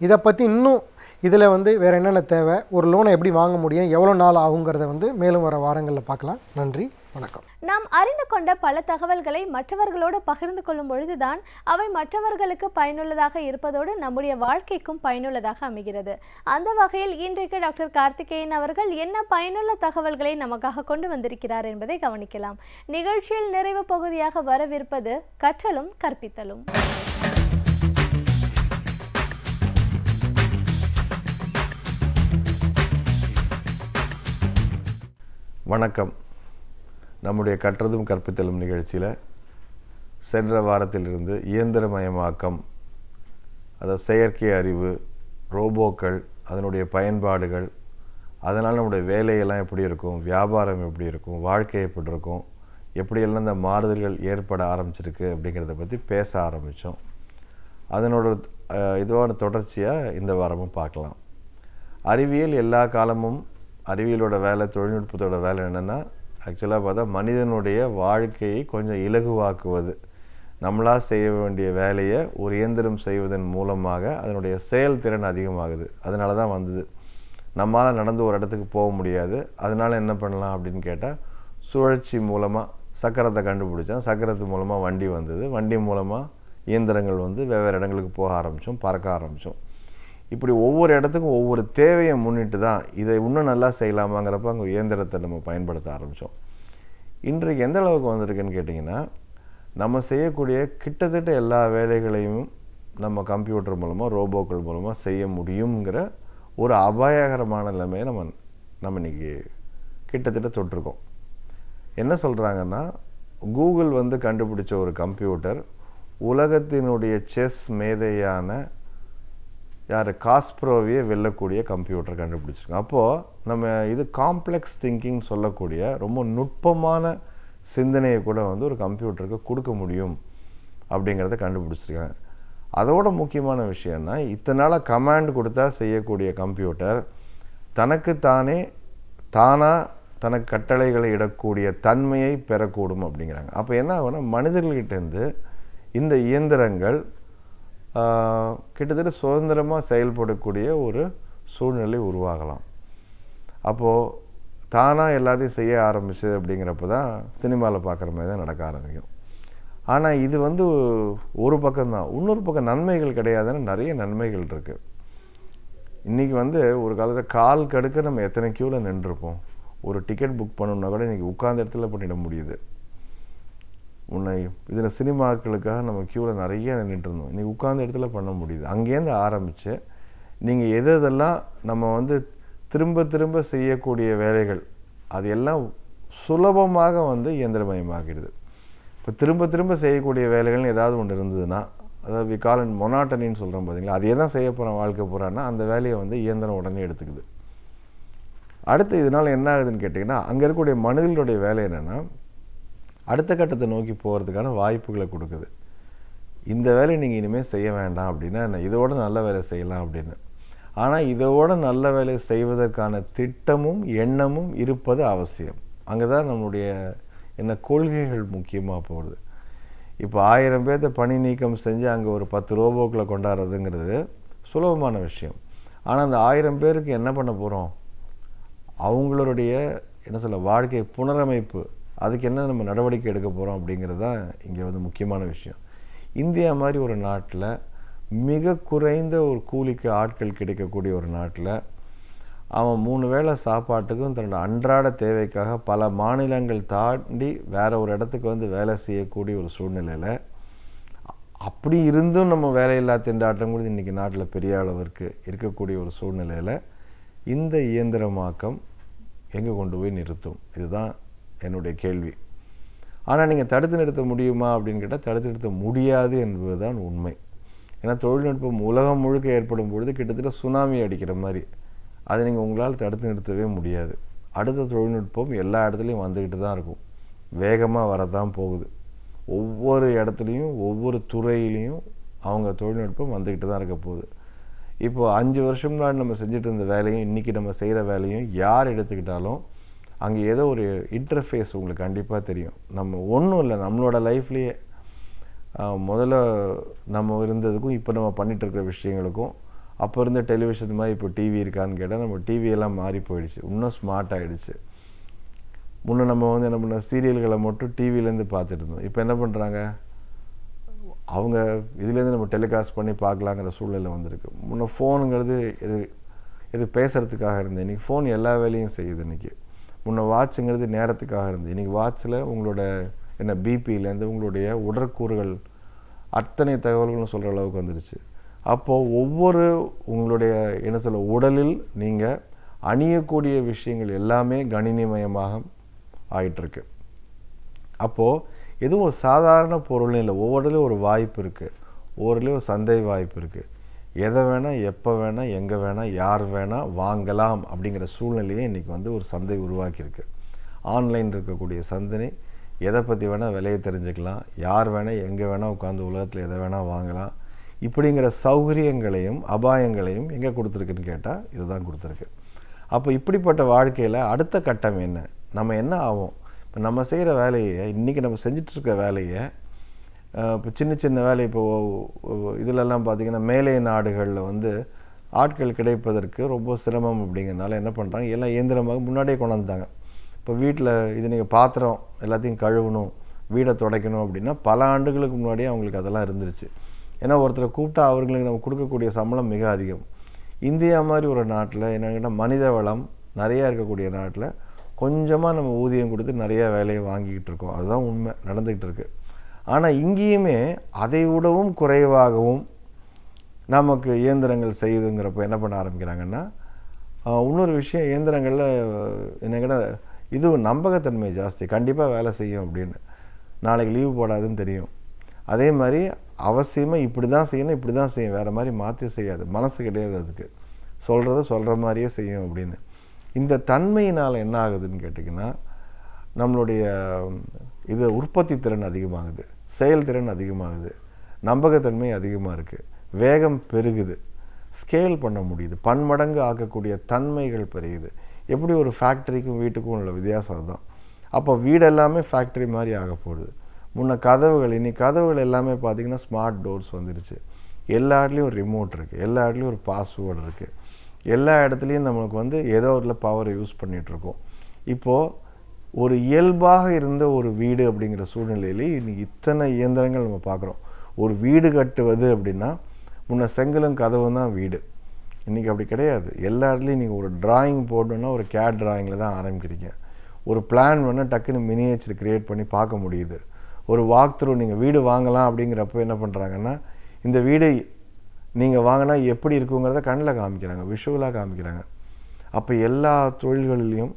இதை பற்றி இன்னும் இதில் வேறு என்னென்ன தேவை, ஒரு லோனை எப்படி வாங்க முடியும், எவ்வளோ நாள் ஆகுங்கிறத மேலும் வர வாரங்களில் பார்க்கலாம். நன்றி, வணக்கம். நாம் அறிந்து கொண்ட பல தகவல்களை மற்றவர்களோடு பகிர்ந்து கொள்ளும் பொழுதுதான் அவை மற்றவர்களுக்கு பயனுள்ளதாக இருப்பதோடு நம்முடைய வாழ்க்கைக்கும் பயனுள்ளதாக அமைகிறது. அந்த வகையில் இன்றைக்கு டாக்டர் கார்த்திகேயன் அவர்கள் என்ன பயனுள்ள தகவல்களை நமக்காக கொண்டு வந்திருக்கிறார் என்பதை கவனிக்கலாம். நிகழ்ச்சியில் நிறைவு பகுதியாக வரவிருப்பது கற்றலும் கற்பித்தலும். வணக்கம். நம்முடைய கற்றதும் கற்பித்தலும் நிகழ்ச்சியில் சென்ற வாரத்திலிருந்து இயந்திரமயமாக்கம், அதாவது செயற்கை அறிவு, ரோபோக்கள், அதனுடைய பயன்பாடுகள், அதனால் நம்முடைய வேலையெல்லாம் எப்படி இருக்கும், வியாபாரம் எப்படி இருக்கும், வாழ்க்கை எப்படி இருக்கும், எப்படியெல்லாம் இந்த மாறுதல்கள் ஏற்பட ஆரம்பிச்சிருக்கு அப்படிங்கிறத பற்றி பேச ஆரம்பித்தோம். அதனோட இதுவான தொடர்ச்சியாக இந்த வாரமும் பார்க்கலாம். அறிவியல் எல்லா காலமும், அறிவியலோட வேலை, தொழில்நுட்பத்தோட வேலை என்னென்னா ஆக்சுவலாக பார்த்தா மனிதனுடைய வாழ்க்கையை கொஞ்சம் இலகுவாக்குவது. நம்மளாக செய்ய வேண்டிய வேலையை ஒரு இயந்திரம் செய்வதன் மூலமாக அதனுடைய செயல்திறன் அதிகமாகுது. அதனால தான் வந்தது. நம்மளால் நடந்து ஒரு இடத்துக்கு போக முடியாது. அதனால் என்ன பண்ணலாம் அப்படின்னு கேட்டால், சுழற்சி மூலமாக சக்கரத்தை கண்டுபிடிச்சோம். சக்கரத்து மூலமாக வண்டி வந்தது. வண்டி மூலமாக இயந்திரங்கள் வெவ்வேறு இடங்களுக்கு போக ஆரம்பித்தோம், பறக்க ஆரம்பித்தோம். இப்படி ஒவ்வொரு இடத்துக்கும் ஒவ்வொரு தேவையை முன்னிட்டு தான் இதை இன்னும் நல்லா செய்யலாமாங்கிறப்ப அங்கே இயந்திரத்தை நம்ம பயன்படுத்த ஆரம்பித்தோம். இன்றைக்கு எந்த அளவுக்கு வந்திருக்குன்னு கேட்டிங்கன்னா, நம்ம செய்யக்கூடிய கிட்டத்தட்ட எல்லா வேலைகளையும் நம்ம கம்ப்யூட்டர் மூலமாக, ரோபோக்கள் மூலமாக செய்ய முடியுங்கிற ஒரு அபாயகரமான நிலைமையை நம்ம இன்றைக்கி கிட்டத்தட்ட தொட்டிருக்கோம். என்ன சொல்கிறாங்கன்னா, கூகுள் கண்டுபிடிச்ச ஒரு கம்ப்யூட்டர் உலகத்தினுடைய செஸ் மேதையான காஸ்ப்ரோவியை வெல்லக்கூடிய கம்ப்யூட்டர் கண்டுபிடிச்சிருக்கோம். அப்போது நம்ம இது காம்ப்ளெக்ஸ் திங்கிங் சொல்லக்கூடிய ரொம்ப நுட்பமான சிந்தனையை கூட ஒரு கம்ப்யூட்டருக்கு கொடுக்க முடியும் அப்படிங்கிறத கண்டுபிடிச்சிருக்காங்க. அதோட முக்கியமான விஷயம்னா, இத்தனை நாளாக கமாண்ட் கொடுத்தா செய்யக்கூடிய கம்ப்யூட்டர் தானாக தனக்கு கட்டளைகளை இடக்கூடிய தன்மையை பெறக்கூடும் அப்படிங்கிறாங்க. அப்போ என்ன ஆகும்னா, மனிதர்கள்கிட்டேருந்து இந்த இயந்திரங்கள் கிட்டத்தட்ட சுதந்திரமாக செயல்படக்கூடிய ஒரு சூழ்நிலை உருவாகலாம். அப்போது தானாக எல்லாத்தையும் செய்ய ஆரம்பிச்சு அப்படிங்கிறப்ப தான் சினிமாவில் பார்க்குற மாதிரி தான் நடக்க ஆரம்பிக்கும். ஆனால் இது வந்து ஒரு பக்கம்தான். இன்னொரு பக்கம் நன்மைகள் கிடையாதுன்னு நிறைய நன்மைகள் இருக்குது. இன்றைக்கி வந்து ஒரு காலத்தில் கால் கடுக்க நம்ம எத்தனை க்யூவில் நின்றுருப்போம். ஒரு டிக்கெட் புக் பண்ணணுன்னா கூட இன்றைக்கி உட்கார்ந்த இடத்துல பண்ணிட முடியுது. முன்ன இதில் சினிமாக்களுக்காக நம்ம க்யூவில் நிறைய நின்றுட்டு இருந்தோம். இன்றைக்கி உட்கார்ந்த இடத்துல பண்ண முடியுது. அங்கேருந்து ஆரம்பித்து நீங்கள் எதெல்லாம் நம்ம வந்து திரும்ப திரும்ப செய்யக்கூடிய வேலைகள் அது எல்லாம் சுலபமாக வந்து இயந்திரமயமாகிடுது. இப்போ திரும்ப திரும்ப செய்யக்கூடிய வேலைகள்னு ஏதாவது ஒன்று இருந்ததுன்னா, அதாவது வி கால் அண்ட் மொனாட்டனின்னு சொல்கிறோம் பார்த்தீங்களா, அதே தான் செய்ய போகிறோம் வாழ்க்கை போகிறான்னா அந்த வேலையை வந்து இயந்திரம் உடனே எடுத்துக்குது. அடுத்து இதனால் என்ன ஆகுதுன்னு கேட்டிங்கன்னா, அங்கே இருக்கக்கூடிய மனிதர்களுடைய வேலை என்னென்னா அடுத்த கட்டத்தை நோக்கி போகிறதுக்கான வாய்ப்புகளை கொடுக்குது. இந்த வேலையை நீங்கள் இனிமேல் செய்ய வேண்டாம் அப்படின்னா என்ன, இதோட நல்ல வேலை செய்யலாம் அப்படின்னு. ஆனால் இதோட நல்ல வேலை செய்வதற்கான திட்டமும் எண்ணமும் இருப்பது அவசியம். அங்கே தான் நம்மளுடைய என்ன கொள்கைகள் முக்கியமாக போகுது. இப்போ 1000 பேர்த்த பணி நீக்கம் செஞ்சு அங்கே ஒரு 10 ரோபோக்களை கொண்டாடுறதுங்கிறது சுலபமான விஷயம். ஆனால் அந்த 1000 பேருக்கு என்ன பண்ண போகிறோம், அவங்களுடைய என்ன சொல்ல வாழ்க்கை புனரமைப்பு, அதுக்கு என்ன நம்ம நடவடிக்கை எடுக்க போகிறோம் அப்படிங்கிறது தான் இங்கே வந்து முக்கியமான விஷயம். இந்தியா மாதிரி ஒரு நாட்டில் மிக குறைந்த ஒரு கூலிக்கு ஆட்கள் கிடைக்கக்கூடிய ஒரு நாட்டில் அவன் 3 வேளை சாப்பாட்டுக்கும் தன்னோட அன்றாட தேவைக்காக பல மாநிலங்கள் தாண்டி வேறு ஒரு இடத்துக்கு வந்து வேலை செய்யக்கூடிய ஒரு சூழ்நிலையில், அப்படி இருந்தும் நம்ம வேலையில்லா திண்டாட்டம் கூட இன்றைக்கி நாட்டில் பெரிய அளவிற்கு இருக்கக்கூடிய ஒரு சூழ்நிலையில் இந்த இயந்திரமாக்கம் எங்கே கொண்டு போய் நிறுத்தும்? இதுதான் என்னுடைய கேள்வி. ஆனால் நீங்கள் தடுத்து நிறுத்த முடியுமா அப்படின்னு கேட்டால் தடுத்து நிறுத்த முடியாது என்பது தான் உண்மை. ஏன்னா தொழில்நுட்பம் உலகம் முழுக்க ஏற்படும் பொழுது கிட்டத்தட்ட சுனாமி அடிக்கிற மாதிரி அதை நீங்கள் உங்களால் தடுத்து நிறுத்தவே முடியாது. அடுத்த தொழில்நுட்பம் எல்லா இடத்துலையும் வந்துக்கிட்டு தான் இருக்கும், வேகமாக வரதான் போகுது. ஒவ்வொரு இடத்துலையும் ஒவ்வொரு துறையிலையும் அவங்க தொழில்நுட்பம் வந்துக்கிட்டு தான் இருக்க போகுது. இப்போது 5 வருஷம் முன்னாடி நம்ம செஞ்சுட்டு இருந்த வேலையும் இன்றைக்கி நம்ம செய்கிற வேலையும் யார் எடுத்துக்கிட்டாலும் அங்கே ஏதோ ஒரு இன்டர்ஃபேஸ் உங்களுக்கு கண்டிப்பாக தெரியும். நம்ம ஒன்றும் இல்லை, நம்மளோட லைஃப்லேயே முதல்ல நம்ம இருந்ததுக்கும் இப்போ நம்ம பண்ணிகிட்டு இருக்கிற விஷயங்களுக்கும், அப்போ இருந்த டெலிவிஷன் மாதிரி இப்போ டிவி இருக்கான்னு கேட்டால் நம்ம டிவியெல்லாம் மாறி போயிடுச்சு, இன்னும் ஸ்மார்ட் ஆகிடுச்சு. முன்னே நம்ம வந்து என்ன பண்ண சீரியல்களை மட்டும் டிவிலேருந்து பார்த்துட்டு இருந்தோம். இப்போ என்ன பண்ணுறாங்க, அவங்க இதுலேருந்து நம்ம டெலிகாஸ்ட் பண்ணி பார்க்கலாங்கிற சூழ்நிலை வந்திருக்கு. முன்னே ஃபோனுங்கிறது இது பேசுகிறதுக்காக இருந்தது, இன்றைக்கி ஃபோன் எல்லா வேலையும் செய்யுது. இன்றைக்கி முன்னே வாட்சுங்கிறது நேரத்துக்காக இருந்தது, இன்றைக்கி வாட்சில் உங்களோட என்ன பிபியிலேருந்து உங்களுடைய உடற்கூறுகள் அத்தனை தகவல்களும் சொல்கிற அளவுக்கு வந்துடுச்சு. அப்போது ஒவ்வொரு உங்களுடைய என்ன சொல்ல உடலில் நீங்கள் அணியக்கூடிய விஷயங்கள் எல்லாமே கணினிமயமாக ஆகிட்டுருக்கு. அப்போது எதுவும் ஒரு சாதாரண பொருள்னு இல்லை, ஒவ்வொருலையும் ஒரு வாய்ப்பு இருக்குது, ஒவ்வொருலையும் ஒரு சந்தை வாய்ப்பு இருக்குது. எதை வேணால் எப்போ வேணால் எங்கே வேணால் யார் வேணால் வாங்கலாம் அப்படிங்கிற சூழ்நிலையை இன்றைக்கி வந்து ஒரு சந்தை உருவாக்கியிருக்கு. ஆன்லைன் இருக்கக்கூடிய சந்தை எதை பற்றி வேணால் விலையை தெரிஞ்சுக்கலாம், யார் வேணால் எங்கே வேணால் உட்காந்து உலகத்தில் எதை வேணால் வாங்கலாம். இப்படிங்கிற சௌகரியங்களையும் அபாயங்களையும் எங்கே கொடுத்துருக்குன்னு கேட்டால் இதுதான் கொடுத்துருக்கு. அப்போ இப்படிப்பட்ட வாழ்க்கையில் அடுத்த கட்டம் என்ன, நம்ம என்ன ஆகும்? இப்போ நம்ம செய்கிற வேலையை இன்றைக்கி நம்ம செஞ்சிட்ருக்கிற வேலையை இப்போ சின்ன சின்ன வேலை இப்போது இதிலெல்லாம் பார்த்திங்கன்னா மேலை நாடுகளில் வந்து ஆட்கள் கிடைப்பதற்கு ரொம்ப சிரமம் அப்படிங்கிறதுனால என்ன பண்ணுறாங்க, எல்லாம் இயந்திரமாக முன்னாடியே கொண்டாந்துட்டாங்க. இப்போ வீட்டில் இது நீங்கள் பாத்திரம் எல்லாத்தையும் கழுவணும், வீடை துடைக்கணும் அப்படின்னா பல ஆண்டுகளுக்கு முன்னாடியே அவங்களுக்கு அதெல்லாம் இருந்துருச்சு. ஏன்னா ஒருத்தரை கூப்பிட்டா அவர்களுக்கு நம்ம கொடுக்கக்கூடிய சம்பளம் மிக அதிகம். இந்தியா மாதிரி ஒரு நாட்டில் என்னென்னா மனித வளம் நிறையா இருக்கக்கூடிய நாட்டில் கொஞ்சமாக நம்ம ஊதியம் கொடுத்து நிறையா வேலையை வாங்கிக்கிட்டு இருக்கோம், அதுதான் உண்மை நடந்துக்கிட்டு இருக்குது. ஆனால் இங்கேயுமே அதை விடவும் குறைவாகவும் நமக்கு இயந்திரங்கள் செய்யுதுங்கிறப்போ என்ன பண்ண ஆரம்பிக்கிறாங்கன்னா, இன்னொரு விஷயம் இயந்திரங்களில் என்னங்கன்னா இது நம்பகத்தன்மை ஜாஸ்தி, கண்டிப்பாக வேலை செய்யும் அப்படின்னு, நாளைக்கு லீவு போடாதுன்னு தெரியும். அதே மாதிரி அவசியமாக இப்படி தான் செய்யணும், இப்படி தான் செய்யும், வேறு மாதிரி மாற்றி செய்யாது, மனசு கிடையாது அதுக்கு, சொல்கிற மாதிரியே செய்யும் அப்படின்னு. இந்த தன்மையினால் என்ன ஆகுதுன்னு கேட்டிங்கன்னா நம்மளுடைய இது உற்பத்தி திறன் அதிகமாகுது, செயல்திறன் அதிகமாகுது, நம்பகத்தன்மை அதிகமாக இருக்குது, வேகம் பெருகுது, ஸ்கேல் பண்ண முடியுது, பன்மடங்கு ஆக்கக்கூடிய தன்மைகள் பெருகுது. எப்படி ஒரு ஃபேக்ட்ரிக்கும் வீட்டுக்கும் உள்ள வித்தியாசம் தான். அப்போ வீடு எல்லாமே ஃபேக்ட்ரி மாதிரி ஆக போகுது. முன்ன கதவுகள், இன்னைக்கு கதவுகள் எல்லாமே பார்த்திங்கன்னா ஸ்மார்ட் டோர்ஸ் வந்துடுச்சு. எல்லா இடத்துலையும் ஒரு ரிமோட் இருக்குது, எல்லா இடத்துலையும் ஒரு பாஸ்வேர்டு இருக்குது, எல்லா இடத்துலையும் நம்மளுக்கு வந்து ஏதோ ஒரு பவரை யூஸ் பண்ணிகிட்ருக்கோம். இப்போது ஒரு இயல்பாக இருந்த ஒரு வீடு அப்படிங்கிற சூழ்நிலையிலே இன்றைக்கி இத்தனை இயந்திரங்கள் நம்ம பார்க்குறோம். ஒரு வீடு கட்டுவது அப்படின்னா முன்ன செங்கலும் கதவும் தான் வீடு. இன்றைக்கி அப்படி கிடையாது. எல்லா இடத்துலையும் நீங்கள் ஒரு டிராயிங் போடணுன்னா ஒரு கேட் டிராயிங்கில் தான் ஆரம்பிக்கிறீங்க. ஒரு பிளான் வேணால் டக்குன்னு மினியேச்சர் க்ரியேட் பண்ணி பார்க்க முடியுது. ஒரு வாக் த்ரூ நீங்கள் வீடு வாங்கலாம் அப்படிங்கிறப்ப என்ன பண்ணுறாங்கன்னா, இந்த வீடு நீங்கள் வாங்கினா எப்படி இருக்குங்கிறத கண்ணில் காமிக்கிறாங்க, விஷுவலாக காமிக்கிறாங்க. அப்போ எல்லா தொழில்களிலையும்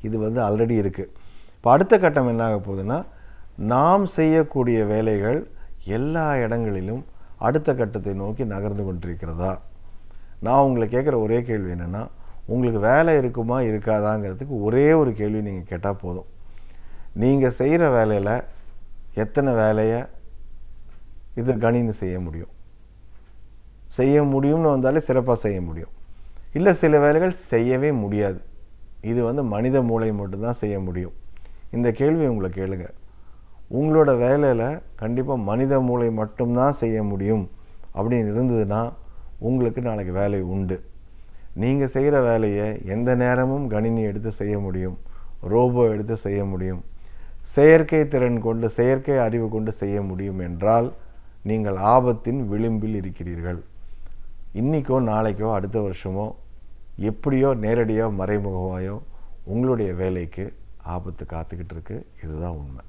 இது வந்து ஆல்ரெடி இருக்குது. இப்போ அடுத்த கட்டம் என்ன ஆக போகுதுன்னா, நாம் செய்யக்கூடிய வேலைகள் எல்லா இடங்களிலும் அடுத்த கட்டத்தை நோக்கி நகர்ந்து கொண்டிருக்கிறதா? நான் உங்களை கேட்குற ஒரே கேள்வி என்னென்னா, உங்களுக்கு வேலை இருக்குமா இருக்காதாங்கிறதுக்கு ஒரே ஒரு கேள்வி நீங்கள் கேட்டால் போதும். நீங்கள் செய்கிற வேலையில் எத்தனை வேலையை இது கணினி செய்ய முடியும்? செய்ய முடியும்னு வந்தாலே சிறப்பாக செய்ய முடியும். இல்லை சில வேலைகள் செய்யவே முடியாது. இது வந்து மனித மூளை மட்டும்தான் செய்ய முடியும். இந்த கேள்வி உங்களை கேளுங்க. உங்களோட வேலையில் கண்டிப்பாக மனித மூளை மட்டும்தான் செய்ய முடியும் அப்படின்னு இருந்ததுன்னா உங்களுக்கு நாளைக்கு வேலை உண்டு. நீங்கள் செய்கிற வேலையை எந்த நேரமும் கணினி எடுத்து செய்ய முடியும், ரோபோ எடுத்து செய்ய முடியும், செயற்கை திறன் கொண்டு செயற்கை அறிவு கொண்டு செய்ய முடியும் என்றால் நீங்கள் ஆபத்தின் விளிம்பில் இருக்கிறீர்கள். இன்றைக்கோ நாளைக்கோ அடுத்த வருஷமோ எப்படியோ நேரடியோ மறைமுகமாயோ உங்களுடைய வேலைக்கு ஆபத்து காத்துக்கிட்டு இருக்கு. இதுதான் உண்மை.